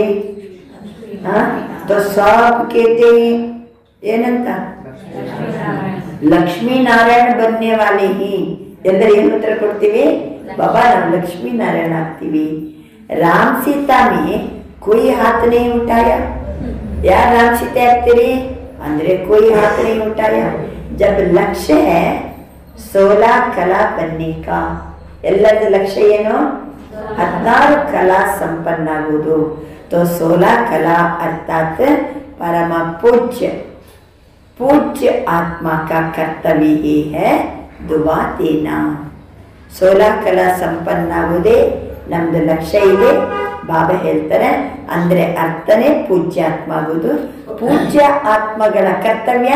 S3: तो सब कहते हैं ಏನಂತ, ಲಕ್ಷ್ಮೀ ನಾರಾಯಣ ಬನ್ನೆ ವಾಲೆ ಹಿ. ಎಲ್ಲರೂ ಏನು ಉತ್ತರ ಕೊಡ್ತೀವಿ, ಬಾಬಾ ನಾವು ಲಕ್ಷ್ಮೀ ನಾರಾಯಣ ಆಗ್ತೀವಿ. ರಾಮ್ ಸೀತಾ ಮೇ कोई हाथ नहीं उठाया. यार राम सीता ಆಗ್ತೀರಿ ಅಂದ್ರೆ कोई हाथ नहीं उठाया. जब लक्ष्य है 16 कला बनने का, ಎಲ್ಲರ ಲಕ್ಷ್ಯ ಏನು, 16 ಕಲಾ ಸಂಪನ್ನ ಆಗುವುದು. तो 16 कला अर्थात परम पूज्य आत्मा का कर्तव्य ही है दुआ देना. 16 ಕಲಾ ಸಂಪನ್ನ ಆಗುವುದೇ ನಮ್ದು ಲಕ್ಷ್ಯ ಇದೆ. ಬಾಬಾ ಹೇಳ್ತಾರೆ ಅಂದರೆ ಅರ್ಥನೇ ಪೂಜ್ಯಾತ್ಮ ಆಗುವುದು. ಪೂಜ್ಯ ಆತ್ಮಗಳ ಕರ್ತವ್ಯ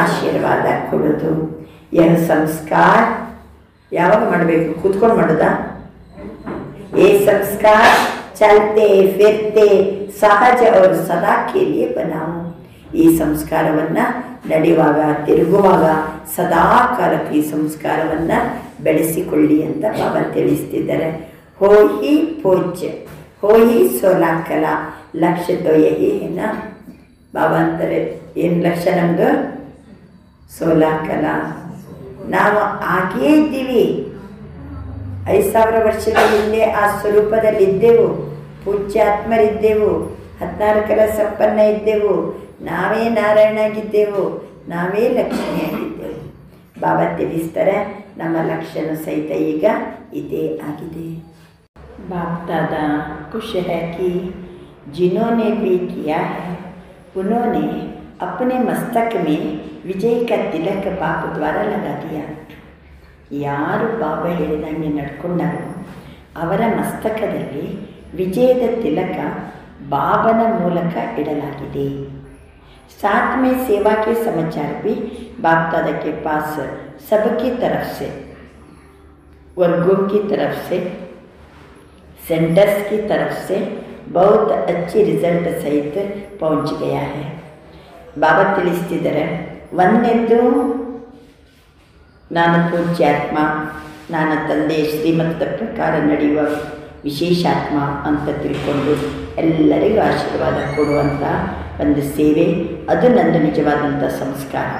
S3: ಆಶೀರ್ವಾದ ಕೊಡೋದು. यह ಸಂಸ್ಕಾರ ಯಾವಾಗ ಮಾಡಬೇಕು, ಕೂತ್ಕೊಂಡು ಮಾಡೋದಾ? ये संस्कार चलते फिरते सहज और सदा के लिए बनाओ. ಈ ಸಂಸ್ಕಾರವನ್ನು ನಡೆಯುವಾಗ ತಿರುಗುವಾಗ ಸದಾ ಕಾಲಕ್ಕೆ ಈ ಸಂಸ್ಕಾರವನ್ನು ಬೆಳೆಸಿಕೊಳ್ಳಿ ಅಂತ ಬಾಬಾ ತಿಳಿಸ್ತಿದ್ದಾರೆ. हो ही पूज्य हो ही 16 कला, लक्ष्य तो यही है ना. ಬಾಬಾ ಅಂತಾರೆ ಏನು ಲಕ್ಷ್ಯ ನಮ್ಮದು, 16 ಕಲಾ. ನಾವು ಹಾಗೇ ಇದ್ದೀವಿ. 5000 ವರ್ಷಗಳ ಹಿಂದೆ ಆ ಸ್ವರೂಪದಲ್ಲಿದ್ದೆವು, ಪೂಜ್ಯಾತ್ಮರಿದ್ದೆವು, 16 ಕಲಾ ಸಂಪನ್ನ ಇದ್ದೆವು. ನಾವೇ ನಾರಾಯಣಾಗಿದ್ದೆವು, ನಾವೇ ಲಕ್ಷ್ಮಿಯಾಗಿದ್ದೆವು. ಬಾಬಾ ತಿಳಿಸ್ತಾರೆ ನಮ್ಮ ಲಕ್ಷ್ಯನೂ ಸಹಿತ ಈಗ ಇದೇ ಆಗಿದೆ. बाप दादा खुश है कि जिन्होंने भी किया है उन्होंने अपने मस्तक में विजय का तिलक बाप द्वारा लगा दिया. ಯಾರು ಬಾಬಾ ಹೇಳಿದಂಗೆ ನಡ್ಕೊಂಡಾರೋ ಅವರ ಮಸ್ತಕದಲ್ಲಿ ವಿಜಯದ ತಿಲಕ ಬಾಬನ ಮೂಲಕ ಇಡಲಾಗಿದೆ. साथ में सेवा के समाचार भी बाप दादा के पास सबकी तरफ से, वर्गों की तरफ से, सेंटर्स की तरफ से बहुत अच्छी रिजल्ट सहित पहुंच गया है. ಬಾಬಾ ತಿಳಿಸ್ತಿದ್ದಾರೆ, ಒಂದನೇದು ನಾನು ಪೂಜ್ಯಾತ್ಮ, ನಾನು ತಂದೆಯ ಶ್ರೀಮತದ ಪ್ರಕಾರ ನಡೆಯುವ ವಿಶೇಷಾತ್ಮ ಅಂತ ತಿಳ್ಕೊಂಡು ಎಲ್ಲರಿಗೂ ಆಶೀರ್ವಾದ ಕೊಡುವಂಥ ಒಂದು ಸೇವೆ, ಅದು ನನ್ನ ನಿಜವಾದಂಥ ಸಂಸ್ಕಾರ.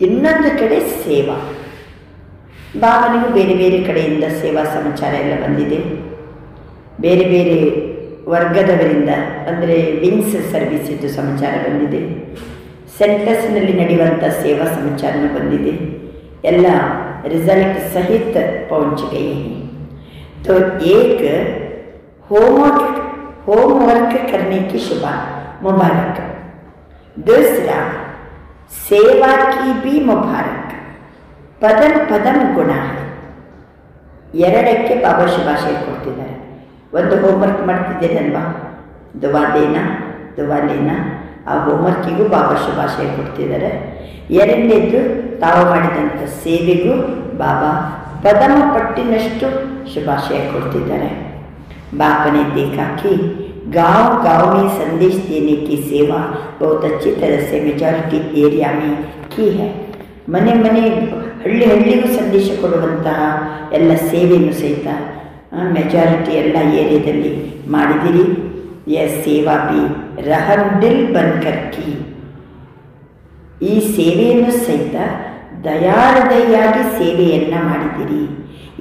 S3: ಇನ್ನೊಂದು ಕಡೆ ಸೇವಾ, ಬಾಬನಿಗೂ ಬೇರೆ ಬೇರೆ ಕಡೆಯಿಂದ ಸೇವಾ ಸಮಾಚಾರ ಎಲ್ಲ ಬಂದಿದೆ. ಬೇರೆ ಬೇರೆ ವರ್ಗದವರಿಂದ ಅಂದರೆ ವಿಂಗ್ಸ್ ಸರ್ವಿಸ್ ಇದು ಸಮಾಚಾರ ಬಂದಿದೆ. ಸೆಂಟರ್ಸ್ನಲ್ಲಿ ನಡೆಯುವಂಥ ಸೇವಾ ಸಮಾಚಾರನೂ ಬಂದಿದೆ. ಎಲ್ಲ रिजल्ट सहित पहुंच गए हैं. तो एक होमवर्क करने की मुबारक, दूसरा सेवा की भी मुबारक, पदम पदम गुण है. ಎರಡಕ್ಕೆ ಬಾಬಾ ಶುಭಾಶಯ ಕೊಡ್ತಿದ್ದಾರೆ. ಒಂದು ಹೋಮ್ವರ್ಕ್ ಮಾಡ್ತಿದ್ದೇನಲ್ವಾ, ದುವಾ ಲೇನಾ, ಆ ಹೋಮ್ವರ್ಕಿಗೂ ಬಾಬಾ ಶುಭಾಶಯ ಕೊಡ್ತಿದ್ದಾರೆ. ಎರಡನೇದು ತಾವು ಮಾಡಿದಂಥ ಸೇವೆಗೂ ಬಾಬಾ ಪದಮ ಪಟ್ಟಿನಷ್ಟು ಶುಭಾಶಯ ಕೊಡ್ತಿದ್ದಾರೆ. बाप ने देखा कि गांव में संदेश देने की सेवा बहुत अच्छी तरह से मेजॉरिटी एरिया में की है. ಮನೆ ಹಳ್ಳಿಗೂ ಸಂದೇಶ ಕೊಡುವಂತಹ ಎಲ್ಲ ಸೇವೆಯನ್ನು ಸಹಿತ ಮೆಜಾರಿಟಿ ಎಲ್ಲ ಏರಿಯಾದಲ್ಲಿ ಮಾಡಿದಿರಿ. ಯ ಸೇವಾ ಬಿ ರಹಮ್ ದಿಲ್ ಬನ್ಕರ್ ಕಿ, ಈ ಸೇವೆಯನ್ನು ಸಹಿತ ದಯಾಹೃದಯಾಗಿ ಸೇವೆಯನ್ನು ಮಾಡಿದಿರಿ.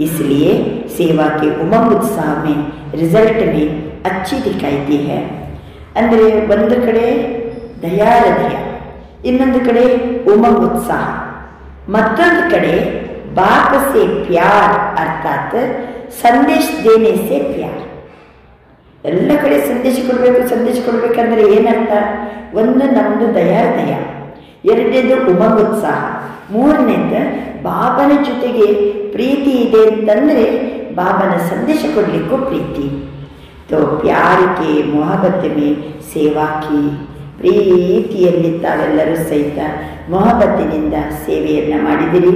S3: इसलिए सेवा के उमंग उत्साह में रिजल्ट में अच्छी दिखाई दी है. ಅಂದರೆ ಒಂದು ಕಡೆ ದಯಾಹೃದಯ, ಇನ್ನೊಂದು ಕಡೆ ಉಮಂಗ್ ಉತ್ಸಾಹ, ಮತ್ತೊಂದು ಕಡೆ ಬಾಪ ಸೆ ಪ್ಯಾರ್ ಅರ್ಥಾತ್ ಸಂದೇಶ ದೇನೆ ಸೆ ಪ್ಯಾರ್. ಎಲ್ಲ ಕಡೆ ಸಂದೇಶ ಕೊಡಬೇಕಂದ್ರೆ ಏನರ್ಥ? ಒಂದು ನಮ್ಮದು ದಯಾಹೃದಯ, ಎರಡನೇದು ಉಮಂಗ್ ಉತ್ಸಾಹ, ಮೂರನೇದು ಬಾಬನ ಜೊತೆಗೆ ಪ್ರೀತಿ ಇದೆ ಅಂತಂದರೆ ಬಾಬನ ಸಂದೇಶ ಕೊಡಲಿಕ್ಕೂ ಪ್ರೀತಿ. ತೋ ಪ್ಯಾರಿಗೆ ಮೊಹಬ್ಬತ್ ಮೇ ಸೇವಾ ಕಿ, ಪ್ರೀತಿಯಲ್ಲಿ ತಾವೆಲ್ಲರೂ ಸಹಿತ ಮೊಹಬ್ಬತ್ತಿನಿಂದ ಸೇವೆಯನ್ನು ಮಾಡಿದಿರಿ.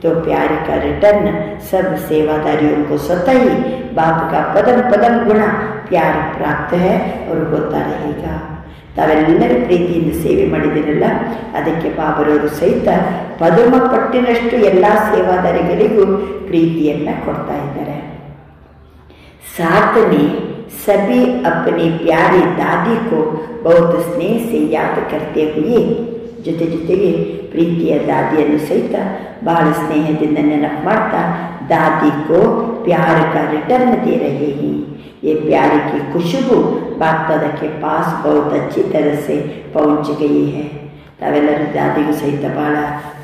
S3: तो प्यार का रिटर्न सब सेवादारियों को स्वतः ही बाप का पदम पदम गुण प्यार प्राप्त है और होता रहेगा. ತಾವೆಲ್ಲರೂ ಪ್ರೀತಿಯಿಂದ ಸೇವೆ ಮಾಡಿದಿರಲ್ಲ, ಅದಕ್ಕೆ ಬಾಬರವರು ಸಹಿತ ಪದಮ ಪಟ್ಟಿನಷ್ಟು ಎಲ್ಲ ಸೇವಾದಾರಿಗಳಿಗೂ ಪ್ರೀತಿಯನ್ನು ಕೊಡ್ತಾ ಇದ್ದಾರೆ. साथ में सभी अपनी प्यारी दादी को बहुत स्नेह से याद करते हुए, ಜೊತೆಗೆ ಪ್ರೀತಿಯ ದಾದಿಯನ್ನು ಸಹಿತ ಬಹಳ ಸ್ನೇಹದಿಂದ ನೆನಪು ಮಾಡ್ತಾ दादी को प्यार का रिटर्न दे रहे हैं. ये प्यार की खुशबू बाप दादा के पास बहुत अच्छी तरह से पहुंच गई है. ತಾವೆಲ್ಲರೂ ದಾದಿಗೂ ಸಹಿತ ಬಹಳ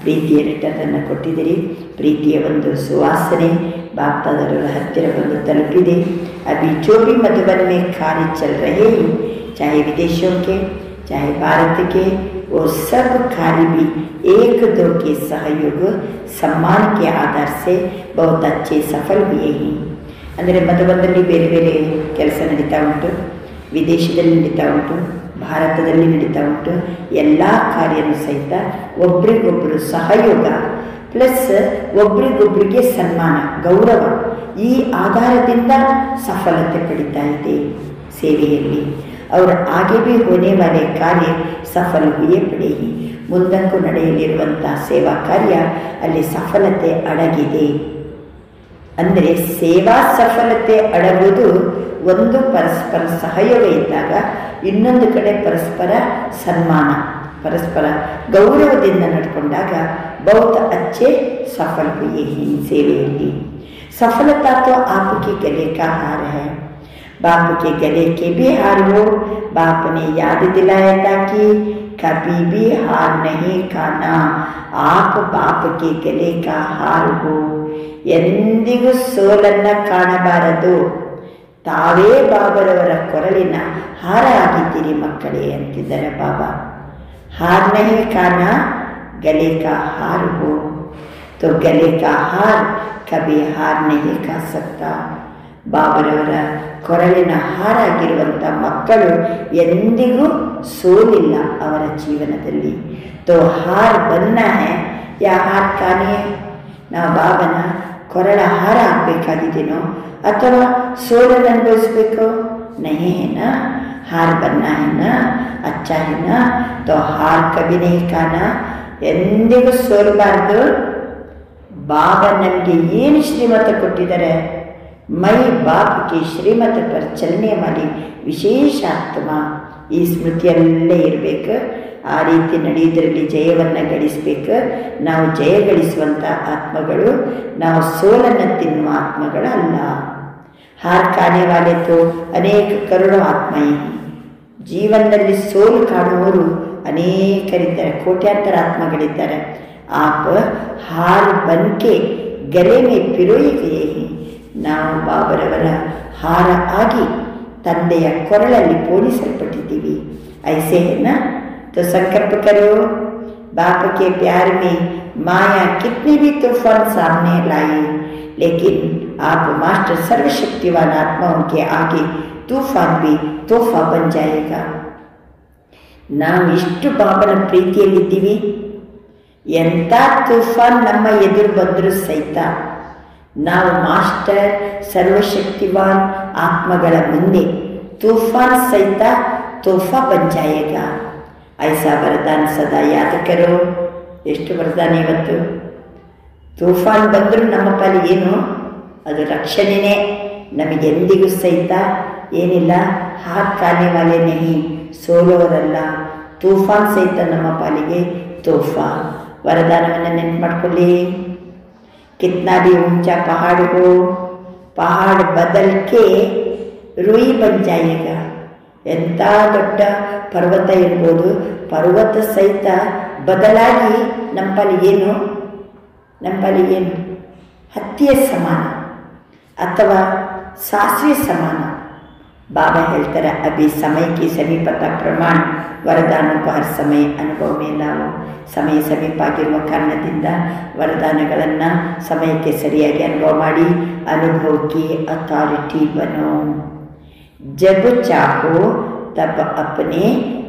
S3: ಪ್ರೀತಿಯ ರಿಟರ್ನನ್ನು ಕೊಟ್ಟಿದ್ದೀರಿ. ಪ್ರೀತಿಯ ಒಂದು ಸುವಾಸನೆ बाप दादाರವರ ಹತ್ತಿರ ಬಂದು ತಲುಪಿದೆ. अभी जो भी मधुबन में कार्य चल रहे हैं, चाहे विदेशों के चाहे भारत के, वो सब कार्य भी एक दो के सहयोग सम्मान के आधार से बहुत अच्छे सफल हुए हैं. ಅಂದರೆ ಮಧುಬನದಲ್ಲಿ ಬೇರೆ ಬೇರೆ ಕೆಲಸ ನಡೀತಾ ಉಂಟು, ವಿದೇಶದಲ್ಲಿ ನಡೀತಾ ಉಂಟು, ಭಾರತದಲ್ಲಿ ನಡೀತಾ ಉಂಟು. ಎಲ್ಲ ಕಾರ್ಯನೂ ಸಹಿತ ಒಬ್ರಿಗೊಬ್ಬರು ಸಹಯೋಗ ಪ್ಲಸ್ ಒಬ್ರಿಗೊಬ್ಬರಿಗೆ ಸನ್ಮಾನ ಗೌರವ, ಈ ಆಧಾರದಿಂದ ಸಫಲತೆ ಪಡಿತಾ ಇದೆ ಸೇವೆಯಲ್ಲಿ. और आगे भी होने वाले कार्य सफल हुए पड़ेगी. ಮುಂದಕ್ಕೂ ನಡೆಯಲಿರುವಂಥ ಸೇವಾ ಕಾರ್ಯ ಅಲ್ಲಿ ಸಫಲತೆ ಅಡಗಿದೆ. ಅಂದರೆ ಸೇವಾ ಸಫಲತೆ ಅಡಗುವುದು ಒಂದು ಪರಸ್ಪರ ಸಹಯೋಗ ಇದ್ದಾಗ, ಇನ್ನೊಂದು ಕಡೆ ಪರಸ್ಪರ ಸನ್ಮಾನ, ಪರಸ್ಪರ ಗೌರವದಿಂದ ನಡ್ಕೊಂಡಾಗ बहुत अच्छे सफल हुए हैं ಸೇವೆಯಲ್ಲಿ. सफलता तो आपके गले का हार है. बाप के गले के भी हार हो. बाप ने याद दिलाया था कि कभी भी हार नहीं खाना. आप बाप के गले का हार हो. ಎಂದಿಗೂ ಸೋಲನ್ನ ಕಾಣಬಾರದು. ತಾವೇ ಬಾಬರವರ ಕೊರಳಿನ ಹಾರ ಆಗಿದ್ದೀರಿ ಮಕ್ಕಳೇ ಅಂತಿದ್ದಾರೆ ಬಾಬಾ. ಹಾರ್ ನಹಿ ಖಾನಾ, गले का हार हो. तो गले का हार कभी हार नहीं खा सकता. ಬಾಬರವರ ಕೊರಳಿನ ಹಾರಾಗಿರುವಂಥ ಮಕ್ಕಳು ಎಂದಿಗೂ ಸೋಲಿಲ್ಲ ಅವರ ಜೀವನದಲ್ಲಿ. ತೋ ಹಾರ್ ಬನ್ನ ಹೇ ಯಾ ಹಾರ್ ಖಾನೆ, ನಾವು ಬಾಬನ ಕೊರಳ ಹಾರ ಆಗಬೇಕಾಗಿದ್ದೀನೋ ಅಥವಾ ಸೋಲನ್ನು ಅನುಭವಿಸ್ಬೇಕು? ನಹಿ ಹೇನ, ಹಾರ್ ಬನ್ನ ಹೇನ, ಅಚ್ಚ ಹೇನ. ತೋ ಹಾರ್ ಕಭಿ ನಹಿ ಖಾನಾ, ಎಂದಿಗೂ ಸೋಲಬಾರ್ದು. ಬಾಬಾ ನಮಗೆ ಏನು ಶ್ರೀಮತ ಕೊಟ್ಟಿದ್ದಾರೆ? ಮೈ ಬಾಪ್ ಕಿ ಶ್ರೀಮತ ಪರ ಚಲನೆ ಮಾಡಿ ವಿಶೇಷ ಆತ್ಮ, ಈ ಸ್ಮೃತಿಯಲ್ಲೇ ಇರಬೇಕು. ಆ ರೀತಿ ನಡೆಯುವುದರಲ್ಲಿ ಜಯವನ್ನು ಗಳಿಸಬೇಕು. ನಾವು ಜಯ ಗಳಿಸುವಂಥ ಆತ್ಮಗಳು, ನಾವು ಸೋಲನ್ನು ತಿನ್ನುವ ಆತ್ಮಗಳಲ್ಲ. हार खाने वाले तो अनेक करोड़ों आत्माएं हैं. ಜೀವನದಲ್ಲಿ ಸೋಲು ಕಾಣುವವರು ಅನೇಕರಿದ್ದಾರೆ, ಕೋಟ್ಯಾಂತರ ಆತ್ಮಗಳಿದ್ದಾರೆ. आप हार बन के गले में पिरोए गए हैं. ನಾವು ಬಾಬರವರ ಹಾರ ಆಗಿ ತಂದೆಯ ಕೊರಳಲ್ಲಿ ಪೋಣಿಸಲ್ಪಟ್ಟಿದ್ದೀವಿ. ऐसे है ना, तो संकल्प करो. बाप के प्यार में माया कितने भी तूफान सामने लाए, लेकिन आप मास्टर सर्वशक्तिवान आत्माओं के आगे तूफान भी तोहफा बन जाएगा. ನಾವು ಇಷ್ಟು ಬಾಬನ ಪ್ರೀತಿಯಲ್ಲಿದ್ದೀವಿ. ಎಂಥ ತೂಫಾನ್ ನಮ್ಮ ಎದುರು ಬಂದರೂ ಸಹಿತ ನಾವು ಮಾಸ್ಟರ್ ಸರ್ವಶಕ್ತಿವಾನ್ ಆತ್ಮಗಳ ಮುಂದೆ ತೂಫಾನ್ ಸಹಿತ ತೋಹಫಾ ಬನ್ ಜಾಯೇಗಾ. ಐಸಾ ವರದಾನ ಸದಾ ಯಾದ ಕರೋ. ಎಷ್ಟು ವರದಾನ ಇವತ್ತು. ತೂಫಾನ್ ಬಂದರೂ ನಮ್ಮ ಪಾಲಿಗೆ ಏನು, ಅದು ರಕ್ಷಣೆನೇ. ನಮಗೆಂದಿಗೂ ಸಹಿತ ಏನಿಲ್ಲ, ಹಾರ್ ಖಾನೆ ವಾಲೆ ನಹಿ, ಸೋಲೋರಲ್ಲ. ತೂಫಾನ್ ಸಹಿತ ನಮ್ಮ ಪಾಲಿಗೆ ತೋಹಫಾ. ವರದಾನವನ್ನು ನೆನಪು ಮಾಡ್ಕೊಳ್ಳಿ. ಕಿತ್ನಾ ಭಿ ಊಂಚಾ ಪಹಾಡ್ ಹೋ, ಪಹಾಡ್ ಬದಲ್ ಕೆ ರೂಯಿ ಬನ್ ಜಾಯೇಗಾ. ಎಂಥ ದೊಡ್ಡ ಪರ್ವತ ಇರ್ಬೋದು, ಪರ್ವತ ಸಹಿತ ಬದಲಾಗಿ ನಮ್ಮ ಪಾಲಿಗೇನು, ಹತ್ತಿಯ ಸಮಾನ ಅಥವಾ ಸಾಸಿವೆ ಸಮಾನ. बाबा ಹೇಳ್ತಾರೆ, अभी समय की समीपता प्रमाण वरदानों को हर समय अनुभव में लाओ. ಸಮಯ ಸಮೀಪ ಆಗಿರುವ ಕಾರಣದಿಂದ ವರದಾನಗಳನ್ನು ಸಮಯಕ್ಕೆ ಸರಿಯಾಗಿ ಅನುಭವ ಮಾಡಿ ಅನುಭವಕ್ಕೆ ಅಥಾರಿಟಿ ಬನೋ. जब चाहो तब अपने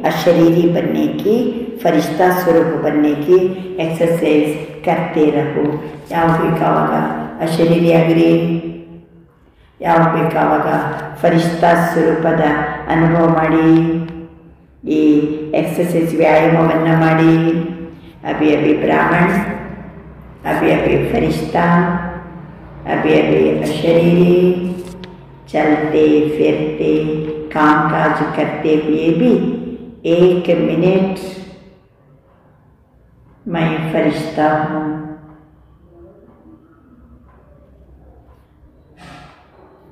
S3: अशरीरी बनने की, फरिश्ता स्वरूप बनने की एक्सरसाइज करते रहो. ಯಾವ ಬೇಕಾವಾಗ ಅಶರೀರಿ ಆಗಿರಿ, ಯಾವ ಬೇಕಾವಾಗ ಫರಿಷ್ಠಾ ಸ್ವರೂಪದ ಅನುಭವ ಮಾಡಿ. ಈ ಎಕ್ಸಸೈಸ್ ವ್ಯಾಯಾಮವನ್ನು ಮಾಡಿ. ಅಭಿ ಅಭಿ ಬ್ರಾಹ್ಮಣ, ಅಭಿ ಅಭಿ ಫರಿಷ್ಠಾ, अभी अभी अशरीरी, चलते फिरते कामकाज करते हुए भी 1 मिनट मैं फरिश्ता हूँ,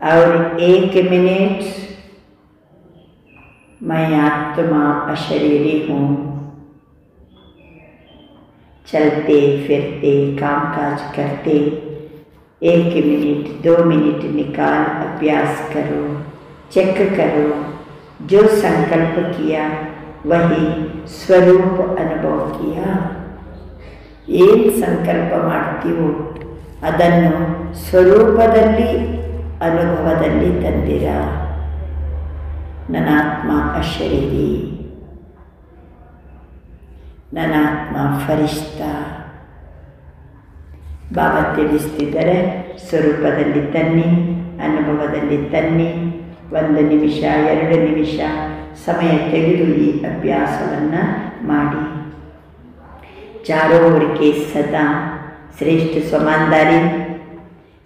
S3: और 1 मिनट मैं आत्मा अशरीरी हूँ. चलते फिरते कामकाज करते 1 मिनट 2 मिनट निकाल अभ्यास करो, चेक करो. जो संकल्प किया वही स्वरूप अनुभव किया. ಏನು ಸಂಕಲ್ಪ ಮಾಡ್ತೀವೋ ಅದನ್ನು ಸ್ವರೂಪದಲ್ಲಿ ಅನುಭವದಲ್ಲಿ ತಂದಿರ. ನನಾತ್ಮ ಅಶರೀರಿ, ನನಾತ್ಮ ಫರಿಷ್ಠಾ. ಬಾಬಾ ತಿಳಿಸ್ತಿದ್ದಾರೆ, ಸ್ವರೂಪದಲ್ಲಿ ತನ್ನಿ, ಅನುಭವದಲ್ಲಿ ತನ್ನಿ. 1 ನಿಮಿಷ 2 ನಿಮಿಷ ಸಮಯ ತೆಗೆದು ಈ ಅಭ್ಯಾಸವನ್ನು ಮಾಡಿ. चारों ओर के सदा श्रेष्ठ स्वमानदारी,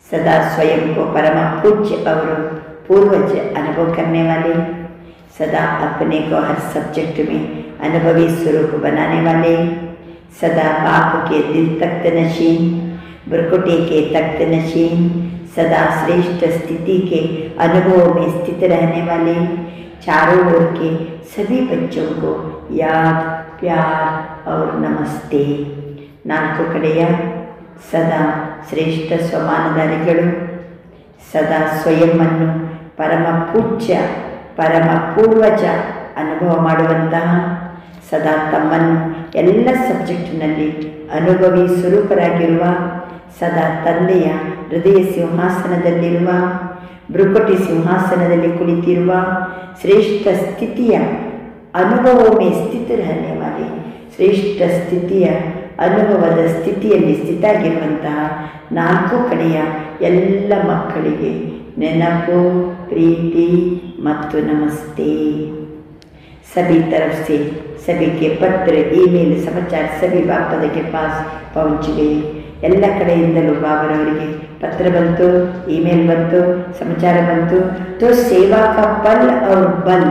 S3: सदा स्वयं को परम पूज्य और पूर्वज अनुभव करने वाले, सदा अपने को हर सब्जेक्ट में अनुभवी स्वरूप बनाने वाले, सदा बाप के दिल तख्त नशीन, ब्रकुटे के तख्त नशीन, सदा श्रेष्ठ स्थिति के अनुभव में स्थित रहने वाले, चारों ओर के सभी बच्चों को याद, प्यार और नमस्ते. 4 ಕಡೆಯ ಸದಾ ಶ್ರೇಷ್ಠ ಸ್ವಮಾನಧಾರಿಗಳು, ಸದಾ ಸ್ವಯಂವನ್ನು ಪರಮ ಪೂಜ್ಯ ಪರಮ ಪೂರ್ವಜ ಅನುಭವ ಮಾಡುವಂತಹ, ಸದಾ ತಮ್ಮನ್ನು ಎಲ್ಲ ಸಬ್ಜೆಕ್ಟ್ನಲ್ಲಿ ಅನುಭವಿ ಸ್ವರೂಪರಾಗಿರುವ, ಸದಾ ತಂದೆಯ ಹೃದಯ ಸಿಂಹಾಸನದಲ್ಲಿರುವ, ಬ್ರುಕುಟಿ ಸಿಂಹಾಸನದಲ್ಲಿ ಕುಳಿತಿರುವ, ಶ್ರೇಷ್ಠ ಸ್ಥಿತಿಯ ಅನುಭವ में स्थित रहने वाले, ಶ್ರೇಷ್ಠ ಸ್ಥಿತಿಯ ಅನುಭವದ ಸ್ಥಿತಿಯಲ್ಲಿ ಸ್ಥಿತಾಗಿರುವಂತಹ 4 ಕಡೆಯ ಎಲ್ಲ ಮಕ್ಕಳಿಗೆ ನೆನಪು, ಪ್ರೀತಿ ಮತ್ತು ನಮಸ್ತೆ. सभी तरफ से सभी के पत्र, ईमेल, समाचार सभी बापदा के पास पहुँच गए. ಎಲ್ಲ ಕಡೆಯಿಂದಲೂ ಬಾಬರವರಿಗೆ ಪತ್ರ ಬಂತು, ईमेल ಬಂತು, समाचार ಬಂತು. तो सेवा का पल और बल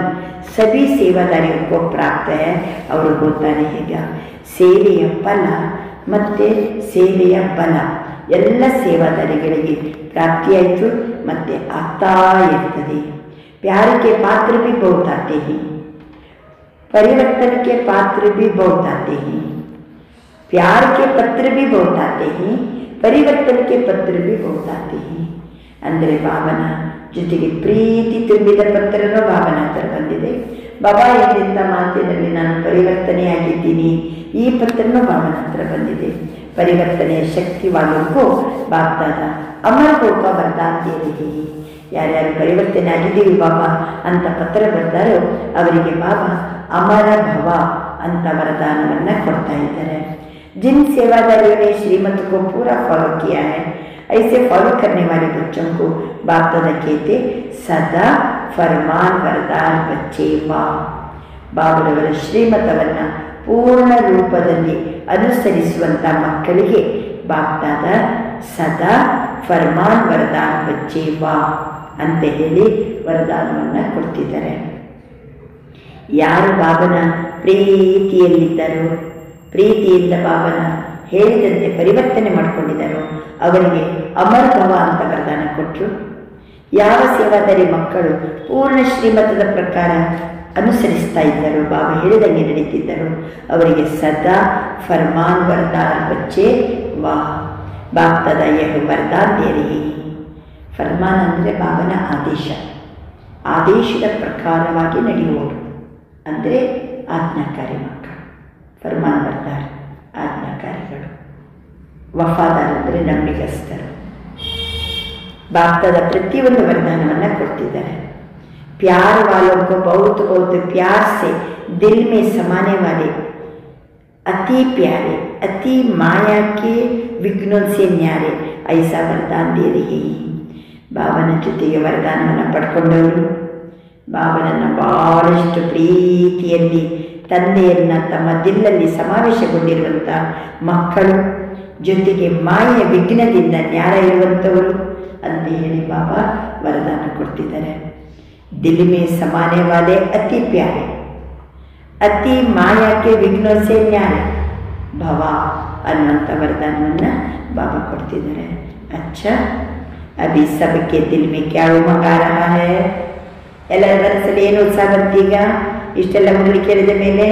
S3: सभी सेवादारियों को प्राप्त है और होता रहेगा. ಸೇವೆಯ ಫಲ ಮತ್ತು ಸೇವೆಯ ಬಲ ಎಲ್ಲ ಸೇವಾದಾರಿಗಳಿಗೆ ಪ್ರಾಪ್ತಿಯಾಯಿತು ಮತ್ತು ಆಗ್ತಾ ಇರ್ತದೆ. प्यार के पात्र भी बहुत आते हैं, परिवर्तन के पात्र भी बहुत आते हैं, प्यार के पत्र भी बहुत आते हैं, परिवर्तन के पत्र भी बहुत आते हैं. ಅಂದರೆ ಭಾವನ ಜೊತೆಗೆ ಪ್ರೀತಿ ತುಂಬಿದ ಪತ್ರನೂ ಭಾವನ ಹತ್ರ ಬಂದಿದೆ. ಬಾಬಾ ಎಂದಿದ್ದ ಮಾತಿನಲ್ಲಿ ನಾನು ಪರಿವರ್ತನೆಯಾಗಿದ್ದೀನಿ, ಈ ಪತ್ರನೂ ಭಾವನ ಹತ್ರ ಬಂದಿದೆ. ಪರಿವರ್ತನೆಯ ಶಕ್ತಿವಾಗಲಿಕ್ಕೂ ಬಾಗ್ದಾದ ಅಮರ ಹೋಗ ವರದಾಂತಿಯರಿಗೆ ಯಾರ್ಯಾರು ಪರಿವರ್ತನೆ ಆಗಿದ್ದೀವಿ ಬಾಬಾ ಅಂತ ಪತ್ರ ಬರ್ತಾರೋ ಅವರಿಗೆ ಬಾಬಾ ಅಮರ ಭವ ಅಂತ ವರದಾನವನ್ನು ಕೊಡ್ತಾ ಇದ್ದಾರೆ. जिन सेवादारियों ने श्रीमत को पूरा फॉलो किया है, ऐसे फॉलो करने वाले बच्चों को बाप दादा कहते सदा फरमान वरदान बच्चे वा. ಬಾಬರವರ ಶ್ರೀಮತವನ್ನು ಪೂರ್ಣ ರೂಪದಲ್ಲಿ ಅನುಸರಿಸುವಂಥ ಮಕ್ಕಳಿಗೆ ಬಾಪ್ದಾದ ಸದಾ ಫರ್ಮಾನ್ ವರದಾನ್ ಬಚ್ಚೆ ವಾ ಅಂತ ಹೇಳಿ ವರದಾನವನ್ನು ಕೊಡ್ತಿದ್ದಾರೆ. ಯಾರು ಬಾಬನ ಪ್ರೀತಿಯಲ್ಲಿದ್ದಾರೋ, ಪ್ರೀತಿಯಿಂದ ಬಾಬನ ಹೇಳಿದಂತೆ ಪರಿವರ್ತನೆ ಮಾಡಿಕೊಂಡಿದ್ದಾರೋ ಅವರಿಗೆ ಅಮರಭವ ಅಂತ ವರದಾನ ಕೊಟ್ಟರು. ಯಾವ ಸೇವಾದಾರಿ ಮಕ್ಕಳು ಪೂರ್ಣ ಶ್ರೀಮತದ ಪ್ರಕಾರ ಅನುಸರಿಸ್ತಾ ಇದ್ದಾರೋ, ಬಾಬಾ ಹೇಳಿದಂಗೆ ನಡೀತಿದ್ದಾರೋ ಅವರಿಗೆ ಸದಾ ಫರ್ಮಾನ್ ವರದಾನ್ ಬಚ್ಚೆ ವಾ. ಬಾಪ್ದಾದ ಯಹ ವರದಾನ್ ದೇರಿ. ಫರ್ಮಾನ್ ಅಂದರೆ ಬಾಬನ ಆದೇಶ, ಆದೇಶದ ಪ್ರಕಾರವಾಗಿ ನಡೆಯುವವರು ಅಂದರೆ ಆಜ್ಞಾಕಾರಿ ಮಕ್ಕಳು. ಫರ್ಮಾನ್ ವರದಾನ್ ಆಜ್ಞಾಕಾರಿಗಳು. ವಫಾದಾರ್ ಅಂದರೆ ನಂಬಿಗಸ್ತರು. ಬಾಪ್ದಾದ ಪ್ರತಿಯೊಂದು ವರದಾನವನ್ನು ಕೊಡ್ತಿದ್ದಾರೆ. प्यार वालों को बहुत बहुत प्यार से दिल में समाने वाले अति प्यारे, अति माया के विघ्नों से न्यारे ऐसा वरदान दे रही. ಬಾಬನ ಜೊತೆಗೆ ವರದಾನವನ್ನು ಪಡ್ಕೊಂಡವರು, ಬಾಬನನ್ನು ಬಹಳಷ್ಟು ಪ್ರೀತಿಯಲ್ಲಿ ತಂದೆಯನ್ನು ತಮ್ಮ ದಿಲ್ಲಲ್ಲಿ ಸಮಾವೇಶಗೊಂಡಿರುವಂಥ ಮಕ್ಕಳು, ಜೊತೆಗೆ ಮಾಯೆಯ ವಿಘ್ನದಿಂದ ನ್ಯಾರ ಇರುವಂಥವರು ಅಂತ ಹೇಳಿ ಬಾಬಾ ವರದಾನ ಕೊಡ್ತಿದ್ದಾರೆ. दिल में समाने वाले अति प्यारे, अति माया के विघ्नों से न्यारे भव ಅನ್ನುವಂಥ ವರದಾನವನ್ನು ಬಾಬಾ ಕೊಡ್ತಿದ್ದಾರೆ. अच्छा अभी सबके दिल में क्या उमंग आ रहा है? ಎಲ್ಲರ ಮನಸ್ಸಲ್ಲಿ ಏನು ಉತ್ಸಾಹ ಬಂತೀಗ? ಇಷ್ಟೆಲ್ಲ ಮಕ್ಕಳು ಕೇಳಿದ ಮೇಲೆ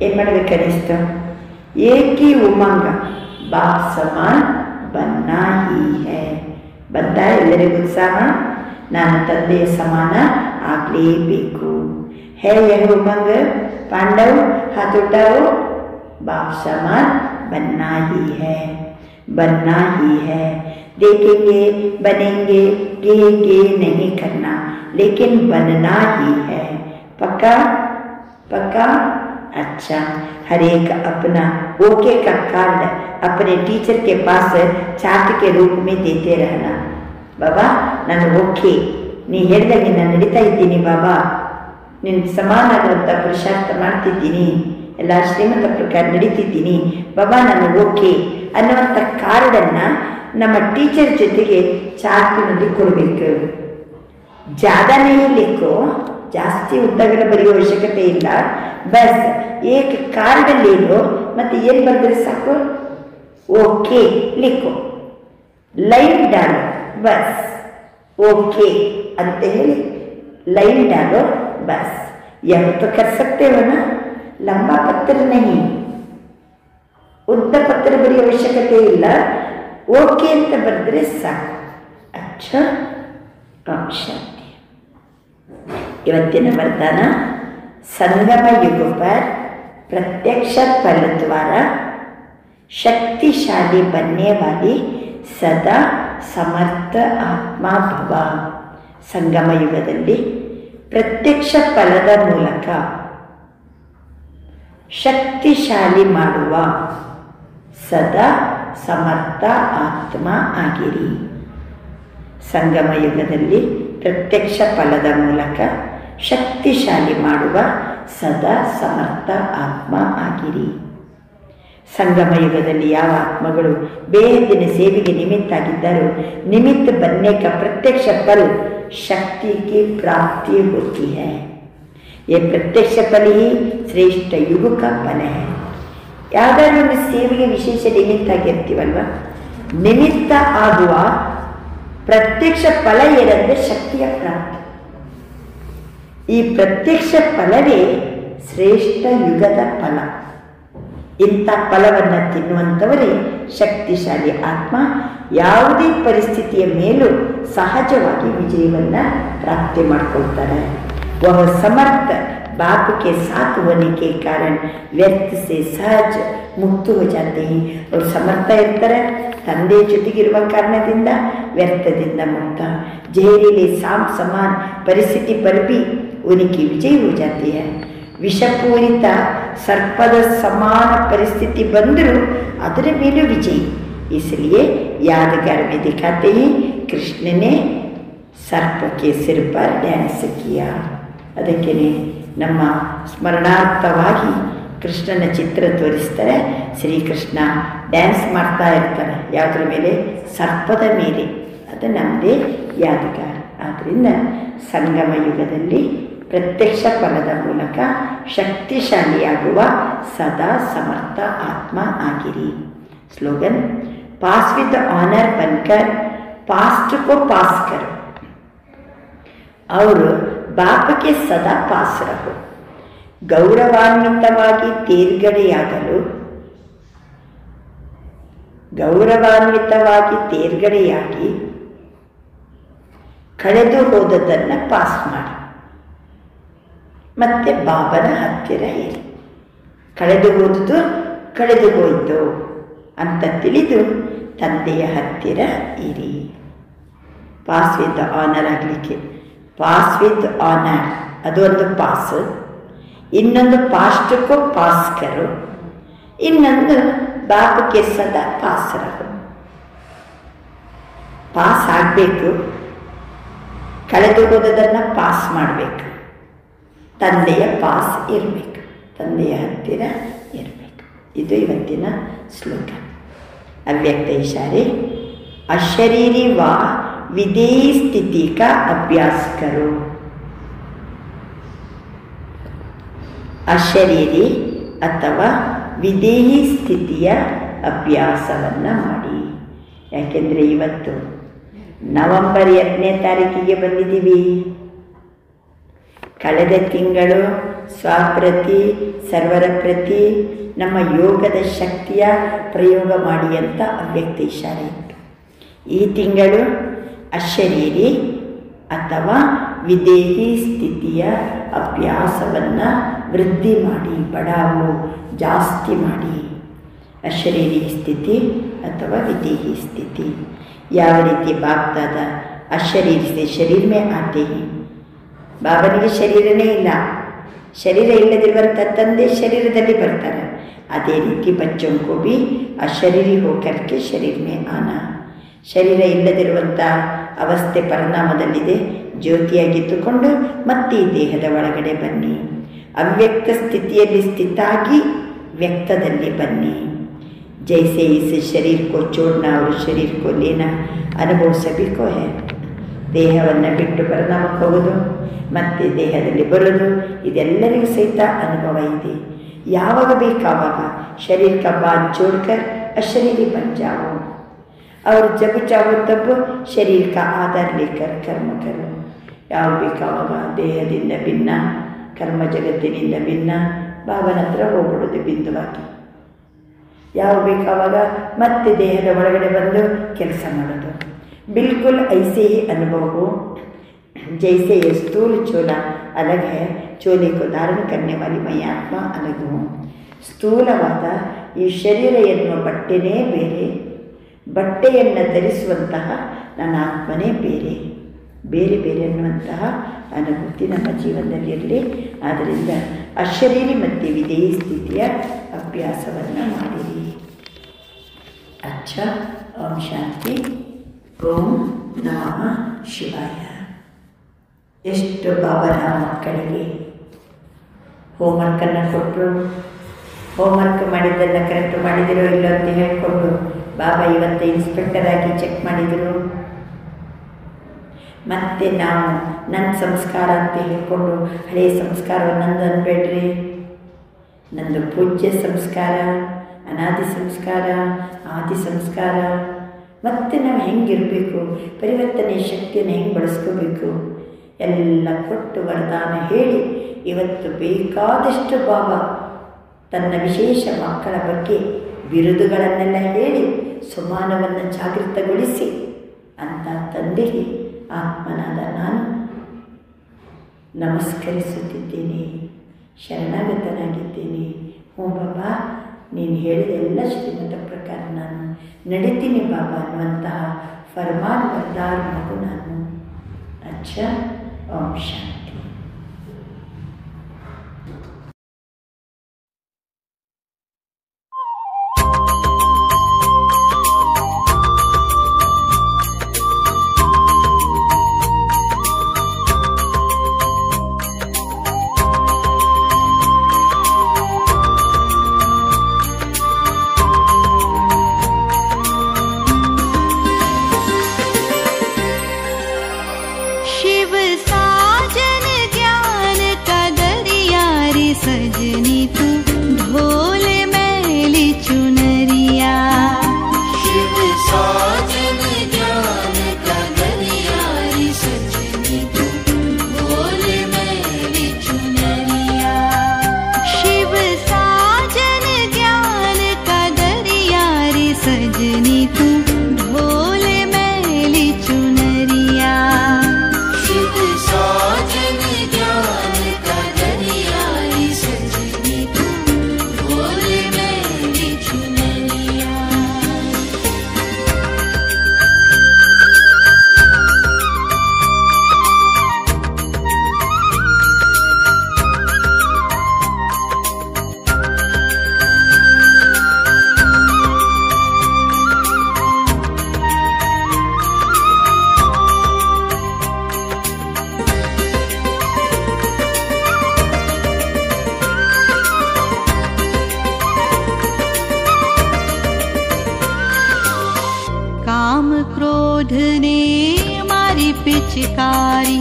S3: ಏನು ಮಾಡಬೇಕನ್ನಿಸ್ತು? ಏಕಿ ಉಮಂಗ ಬಾಪ್ ಸಮಾನ್ ಬನ್ನಾ ಹಿ ಹೈ. ಬಂತ ಎಲ್ಲರಿಗೂ ಉತ್ಸಾಹ? ನಾನು ತಂದೆಯ ಸಮಾನ ಆಗಲೇಬೇಕು. ಹೇ ಯಹ ಉಮಂಗ ಪಾಂಡವ್ ಹಾತ್ ಉಠಾओ, बाप समान बनना ही है, बनना ही है. देखेंगे बनेंगे, गे नहीं करना, लेकिन बनना ही है. पक्का पक्का? अच्छा, हर एक अपना ओके का कार्ड अपने टीचर के पास चार्ट के रूप में देते रहना. ಬಾಬಾ ನಾನು ಓಕೆ, ನೀ ಹೇಳಿದಂಗೆ ನಾನು ನಡೀತಾ ಇದ್ದೀನಿ ಬಾಬಾ, ನಿನ್ನ ಸಮಾನವಾದಂಥ ಪುರುಷಾರ್ಥ ಮಾಡ್ತಿದ್ದೀನಿ, ಎಲ್ಲ ಶ್ರೀಮಂತ ಪ್ರಕಾರ ನಡೀತಿದ್ದೀನಿ ಬಾಬಾ, ನಾನು ಓಕೆ ಅನ್ನುವಂಥ ಕಾರ್ಡನ್ನು ನಮ್ಮ ಟೀಚರ್ ಜೊತೆಗೆ ಚಾರ್ಟಿನಲ್ಲಿ ಕೊಡಬೇಕು. ಜಾದಾನೇ ಲಿಕ್ಕೋ, ಜಾಸ್ತಿ ಉದ್ದಗಳ ಬರೆಯೋ ಅವಶ್ಯಕತೆ ಇಲ್ಲ. ಬಸ್ ಏಕ ಕಾರ್ಡಲ್ಲಿ ಇರೋ ಮತ್ತು ಏನು ಬರೆದ್ರೆ ಸಾಕು, ಓಕೆ ಲಿಕ್ಕೋ, ಲೈನ್ ಡಾಲು बस, ओके ಅಂತ ಹೇಳಿ लाइन डालो बस. यह तो कर सकते हो ना? लंबा पत्र नहीं, ಉದ್ದ ಪತ್ರ ಬರೆಯೋ ಅವಶ್ಯಕತೆ ಇಲ್ಲ, ಓಕೆ ಅಂತ ಬರೆದ್ರೆ ಸಾಕು. अच्छा शांति. ಇವತ್ತಿನ ವರದಾನ संगम युग पर प्रत्यक्ष फल द्वारा शक्तिशाली बनने वाली सदा ಸಮರ್ಥ ಆತ್ಮ ಭವ. ಸಂಗಮ ಯುಗದಲ್ಲಿ ಪ್ರತ್ಯಕ್ಷ ಫಲದ ಮೂಲಕ ಶಕ್ತಿಶಾಲಿ ಮಾಡುವ ಸದಾ ಸಮರ್ಥ ಆತ್ಮ ಆಗಿರಿ. ಸಂಗಮ ಯುಗದಲ್ಲಿ ಪ್ರತ್ಯಕ್ಷ ಫಲದ ಮೂಲಕ ಶಕ್ತಿಶಾಲಿ ಮಾಡುವ ಸದಾ ಸಮರ್ಥ ಆತ್ಮ ಆಗಿರಿ. ಸಂಗಮ ಯುಗದಲ್ಲಿ ಯಾವ ಆತ್ಮಗಳು ಬೇಹದ್ದಿನ ಸೇವೆಗೆ ನಿಮಿತ್ತ ಆಗಿದ್ದಾರೋ, निमित्त बनने का प्रत्यक्ष फल शक्ति की प्राप्ति होती है. ये प्रत्यक्ष फल ही श्रेष्ठ युग का फल है. ಯಾವುದಾದ್ರೂ ಒಂದು ಸೇವೆಗೆ ವಿಶೇಷ ನಿಮಿತ್ತ ಆಗಿರ್ತೀವಲ್ವ, ನಿಮಿತ್ತ ಆಗುವ ಪ್ರತ್ಯಕ್ಷ ಫಲ ಏನಂದರೆ ಶಕ್ತಿಯ ಪ್ರಾಪ್ತಿ. ಈ ಪ್ರತ್ಯಕ್ಷ ಫಲವೇ ಶ್ರೇಷ್ಠ ಯುಗದ ಫಲ. ಇಂಥ ಫಲವನ್ನು ತಿನ್ನುವಂಥವರೇ ಶಕ್ತಿಶಾಲಿ ಆತ್ಮ. ಯಾವುದೇ ಪರಿಸ್ಥಿತಿಯ ಮೇಲೂ ಸಹಜವಾಗಿ ವಿಜಯವನ್ನು ಪ್ರಾಪ್ತಿ ಮಾಡ್ಕೊಳ್ತಾರೆ. वह समर्थ बाप के साथ होने के कारण व्यर्थ से सहज मुक्त हो जाते हैं. और समर्थ इर्ತಾರೆ, ತಂದೆ ಜೊತೆಗಿರುವ ಕಾರಣದಿಂದ ವ್ಯರ್ಥದಿಂದ मुक्त. जहरीले सांप समान परिस्थिति पर भी उनकी विजय हो जाती है. विषपूरित सर्पದ समान परिस्थिति ಬಂದರೂ ಅದರ ಮೇಲೂ विजय. इसलिए यादगार में दिखाते हैं कृष्ण ने सर्प के सिर पर डांस किया. ಅದಕ್ಕೆ ನಮ್ಮ ಸ್ಮರಣಾರ್ಥವಾಗಿ ಕೃಷ್ಣನ ಚಿತ್ರ ತೋರಿಸ್ತಾರೆ. ಶ್ರೀಕೃಷ್ಣ ಡ್ಯಾನ್ಸ್ ಮಾಡ್ತಾ ಇರ್ತಾರೆ. ಯಾವುದ್ರ ಮೇಲೆ? ಸರ್ಪದ ಮೇಲೆ. ಅದು ನಮ್ಮದೇ ಯಾದಗಾರ. ಆದ್ದರಿಂದ ಸಂಗಮ ಯುಗದಲ್ಲಿ ಪ್ರತ್ಯಕ್ಷ ಫಲದ ಮೂಲಕ ಶಕ್ತಿಶಾಲಿಯಾಗುವ ಸದಾ ಸಮರ್ಥ ಆತ್ಮ ಆಗಿರಿ. ಸ್ಲೋಗನ್: पास विद ऑनर बनकर पास्ट को पास करो और बाप के सदा पास रहो. ಗೌರವಾನ್ವಿತವಾಗಿ ತೇರ್ಗಡೆಯಾಗಿ ಕಳೆದು ಹೋದದನ್ನು ಪಾಸ್ ಮಾಡಿ ಮತ್ತೆ ಬಾಬನ ಹತ್ತಿರ ಇರಿ. ಕಳೆದು ಹೋದುದು ಕಳೆದು ಹೋಯಿತು ಅಂತ ತಿಳಿದು ತಂದೆಯ ಹತ್ತಿರ ಇರಿ. ಪಾಸ್ ವಿತ್ ಆನರ್ ಆಗಲಿಕ್ಕೆ ಪಾಸ್ ವಿತ್ ಆನರ್ ಅದು ಒಂದು ಪಾಸ್. ಇನ್ನೊಂದು ಪಾಸ್ಟ್ಕೋ ಪಾಸ್ ಕರೋ, ಇನ್ನೊಂದು ಬಾಪಕ್ಕೆ ಸದಾ ಪಾಸ್ ರಹೋ. ಪಾಸ್ ಆಗಬೇಕು, ಕಳೆದು ಹೋದದನ್ನು ಪಾಸ್ ಮಾಡಬೇಕು, ತಂದೆಯ ಪಾಸ್ ಇರಬೇಕು, ತಂದೆಯ ಹತ್ತಿರ ಇರಬೇಕು. ಇದು ಇವತ್ತಿನ ಶ್ಲೋಕ. ಅವ್ಯಕ್ತ ಇಶಾರೆ: ಅಶರೀರಿ ವ ವಿಧೇಯಿ ಸ್ಥಿತಿ का अभ्यास करो. ಅಶರೀರಿ ಅಥವಾ ವಿಧೇಹಿ ಸ್ಥಿತಿಯ ಅಭ್ಯಾಸವನ್ನು ಮಾಡಿ. ಯಾಕೆಂದರೆ ಇವತ್ತು ನವೆಂಬರ್ 2ನೇ ತಾರೀಕಿಗೆ ಬಂದಿದ್ದೀವಿ. ಕಳೆದ ತಿಂಗಳು ಸ್ವಪ್ರತಿ ಸರ್ವರ ಪ್ರತಿ ನಮ್ಮ ಯೋಗದ ಶಕ್ತಿಯ ಪ್ರಯೋಗ ಮಾಡಿ ಅಂತ ಅವ್ಯಕ್ತ ಇಶಾರೆ ಇತ್ತು. ಈ ತಿಂಗಳು ಅಶರೀರಿ ಅಥವಾ ವಿಧೇಹಿ ಸ್ಥಿತಿಯ ಅಭ್ಯಾಸವನ್ನು ವೃದ್ಧಿ ಮಾಡಿ, ಬಡಾವು ಜಾಸ್ತಿ ಮಾಡಿ. ಅಶರೀರಿ ಸ್ಥಿತಿ ಅಥವಾ ವಿಧೇಹಿ ಸ್ಥಿತಿ ಯಾವ ರೀತಿ ಬಾಪ್ದಾದ ಅಶರೀರಿ से शरीर में आते हैं. ಬಾಬನಿಗೆ ಶರೀರನೇ ಇಲ್ಲ, ಶರೀರ ಇಲ್ಲದಿರುವಂಥ ತಂದೆ ಶರೀರದಲ್ಲಿ ಬರ್ತಾರೆ. ಅದೇ ರೀತಿ ಬಚ್ಚೋं को भी ಅಶರೀರಿ ಹೋकर के शरीर में आना. ಶರೀರ ಇಲ್ಲದಿರುವಂಥ ಅವಸ್ಥೆ ಪರಿಣಾಮದಲ್ಲಿದೆ. ಜ್ಯೋತಿಯಾಗಿದ್ದುಕೊಂಡು ಮತ್ತೆ ಈ ದೇಹದ ಒಳಗಡೆ ಬನ್ನಿ. ಅವ್ಯಕ್ತ ಸ್ಥಿತಿಯಲ್ಲಿ ಸ್ಥಿತಾಗಿ ವ್ಯಕ್ತದಲ್ಲಿ ಬನ್ನಿ. ಜೈಸೆ ಇಸ್ ಶರೀರ ಕೋ ಚೋಡ್ನಾ ಅವರು ಶರೀರ ಕೋ ಲೇನಾ ಅನುಭವ ಸಭಿ ಕೋ ಹೈ. ದೇಹವನ್ನು ಬಿಟ್ಟು ಪರಿಣಾಮಕ್ಕೆ ಹೋಗೋದು ಮತ್ತು ದೇಹದಲ್ಲಿ ಬರೋದು ಇದೆಲ್ಲರಿಗೂ ಸಹಿತ ಅನುಭವ ಇದೆ. ಯಾವಾಗ ಬೇಕಾವಾಗ ಶರೀರ का बात छोड़कर अशरीरी बन जाओ और जब चाहो तब शरीर का आधार लेकर कर्म करो. ಯಾವ ಬೇಕಾವಾಗ ದೇಹದಿಂದ ಭಿನ್ನ, ಕರ್ಮ ಜಗತ್ತಿನಿಂದ ಭಿನ್ನ, ಬಾಬನ ಹತ್ರ ಹೋಗ್ಬಿಡೋದು ಬಿಂದುವಾಗಿ. ಯಾವ ಬೇಕಾವಾಗ ಮತ್ತೆ ದೇಹದ ಒಳಗಡೆ ಬಂದು ಕೆಲಸ ಮಾಡೋದು. बिल्कुल ऐसे ही अनुभव हो जैसे ये स्थूल चोला अलग है, चोले को धारण करने वाली मैं आत्मा अलग हूँ. ಸ್ಥೂಲವಾದ ಈ ಶರೀರ ಎನ್ನುವ ಬಟ್ಟೆನೇ ಬೇರೆ, ಬಟ್ಟೆಯನ್ನು ಧರಿಸುವಂತಹ ನನ್ನ ಆತ್ಮನೇ ಬೇರೆ. ಬೇರೆ ಬೇರೆ ಅನ್ನುವಂತಹ ಅನುಭೂತಿ ನಮ್ಮ ಜೀವನದಲ್ಲಿರಲಿ. ಆದ್ದರಿಂದ ಅಶರೀರಿ ಮತ್ತು ವಿಧೇಯಿ ಸ್ಥಿತಿಯ ಅಭ್ಯಾಸವನ್ನು ಮಾಡಿರಿ. ಅಚ್ಚ. ಓಂ ಶಾಂತಿ. ಓಂ ನಮಃ ಶಿವಾಯ. ಎಷ್ಟು ಬಾಬನ ಮಕ್ಕಳಿಗೆ ಹೋಮ್ವರ್ಕನ್ನು ಕೊಟ್ಟರು, ಹೋಮ್ವರ್ಕ್ ಮಾಡಿದ್ದನ್ನು ಕರೆಕ್ಟ್ ಮಾಡಿದಿರೋ ಇಲ್ಲ ಅಂತ ಹೇಳಿಕೊಂಡು ಬಾಬಾ ಇವತ್ತು ಇನ್ಸ್ಪೆಕ್ಟರ್ ಆಗಿ ಚೆಕ್ ಮಾಡಿದರು. ಮತ್ತು ನಾವು ನನ್ನ ಸಂಸ್ಕಾರ ಅಂತ ಹೇಳಿಕೊಂಡು ಹಳೆಯ ಸಂಸ್ಕಾರವನ್ನು ನಂದು ಅನ್ಬೇಡ್ರಿ. ನಂದು ಪೂಜ್ಯ ಸಂಸ್ಕಾರ, ಅನಾದಿ ಸಂಸ್ಕಾರ, ಆದಿ ಸಂಸ್ಕಾರ, ಮತ್ತು ನಾವು ಹೆಂಗಿರಬೇಕು, ಪರಿವರ್ತನೆ ಶಕ್ತಿಯನ್ನು ಹೆಂಗೆ ಬಳಸ್ಕೋಬೇಕು ಎಲ್ಲ ಕೊಟ್ಟು ವರದಾನ ಹೇಳಿ ಇವತ್ತು ಬೇಕಾದಷ್ಟು ಬಾಬಾ ತನ್ನ ವಿಶೇಷ ಮಕ್ಕಳ ಬಗ್ಗೆ ಬಿರುದುಗಳನ್ನೆಲ್ಲ ಹೇಳಿ ಸುಮಾನವನ್ನು ಜಾಗೃತಗೊಳಿಸಿ ಅಂತ ತಂದೆಗೆ ಆತ್ಮನಾದ ನಾನು ನಮಸ್ಕರಿಸುತ್ತಿದ್ದೇನೆ, ಶರಣಾಗತನಾಗಿದ್ದೇನೆ. ಓ ಬಾಬಾ, ನೀನು ಹೇಳಿದ ಎಲ್ಲ ಶ್ರೀಮತ ಪ್ರಕಾರ ನಾನು ನಡೀತೀನಿ ಬಾಬಾ ಅನ್ನುವಂತಹ ಫರ್ಮಾನ್ ಬರ್ದಾರ್ ಮಗು ನಾನು. ಅಚ್ಚ, ಓಂ ಶಾಂತಿ.
S4: सजनी तू ढोल मैली चुनरिया,
S1: शिव साजन ज्ञान का दरिया रे सजनी तू ढोल मैली चुनरिया,
S4: शिव साजन ज्ञान का दरिया रे सजनी तू ढोल मैली चुनरिया,
S1: शिव साजन ज्ञान का दरिया रे सजनी तू ढोल मैली चुनरिया।
S4: काम क्रोध ने मारी पिचकारी,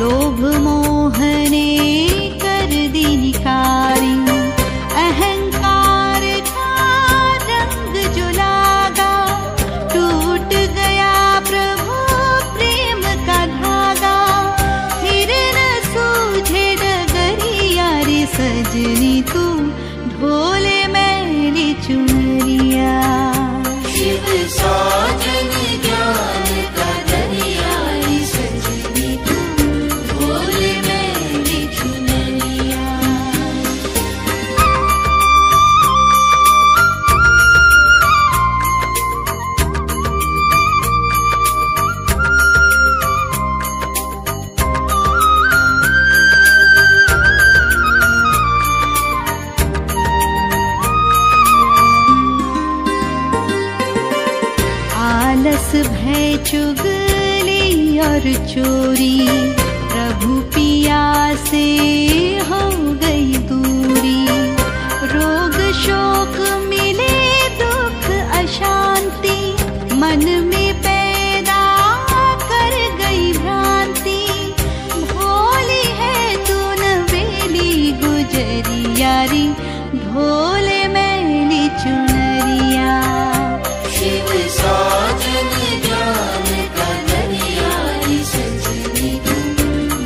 S4: लोभ मोह ने कर दी निकारी, अहंकार का रंग जो लागा, टूट गया प्रभु प्रेम का धागा, फिर न सूझे डगरिया रे सजनी तू ढोल मैली चुनरिया,
S1: शिव साजन ज्ञान का दरिया रे सजनी तू ढोल मैली चुनरिया।
S4: आलस भय चुगली और चोरी, प्रभु पिया से हो गई दूरी, रोग शोक मिले दुख अशांति, मन में पैदा कर गई भ्रांति, भोली है तू नवेली गुजरिया रे ढोल मैली चुनरिया,
S1: शिव साजन ज्ञान का दरिया रे सजनी तू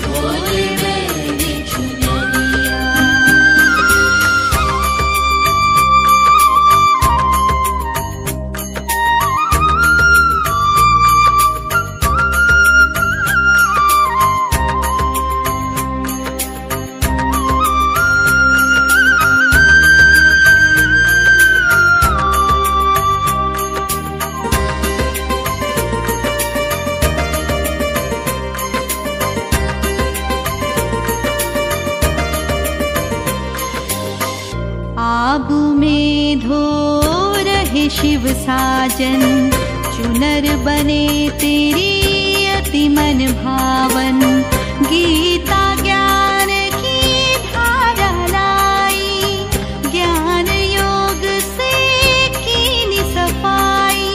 S1: ढोल मैली चुनरिया।
S4: आबू में धो रहे शिव साजन, चुनर बने तेरी अति मन भावन, गीता ज्ञान की धारा लाई, ज्ञान योग से कीनी सफाई,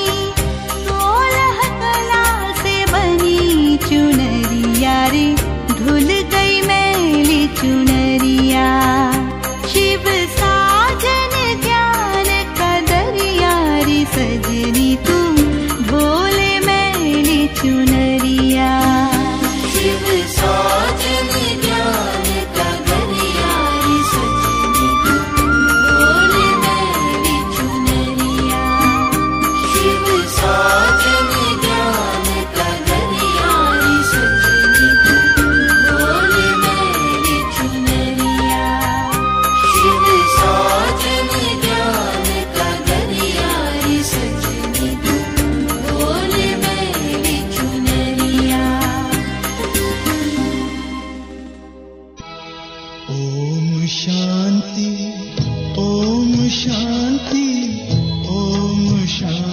S4: 16 कला से बनी चुनरिया रे धुल गई मैली चुनरिया, शिव साजन ज्ञान
S2: शांति, ओम शांति, ओम शांति।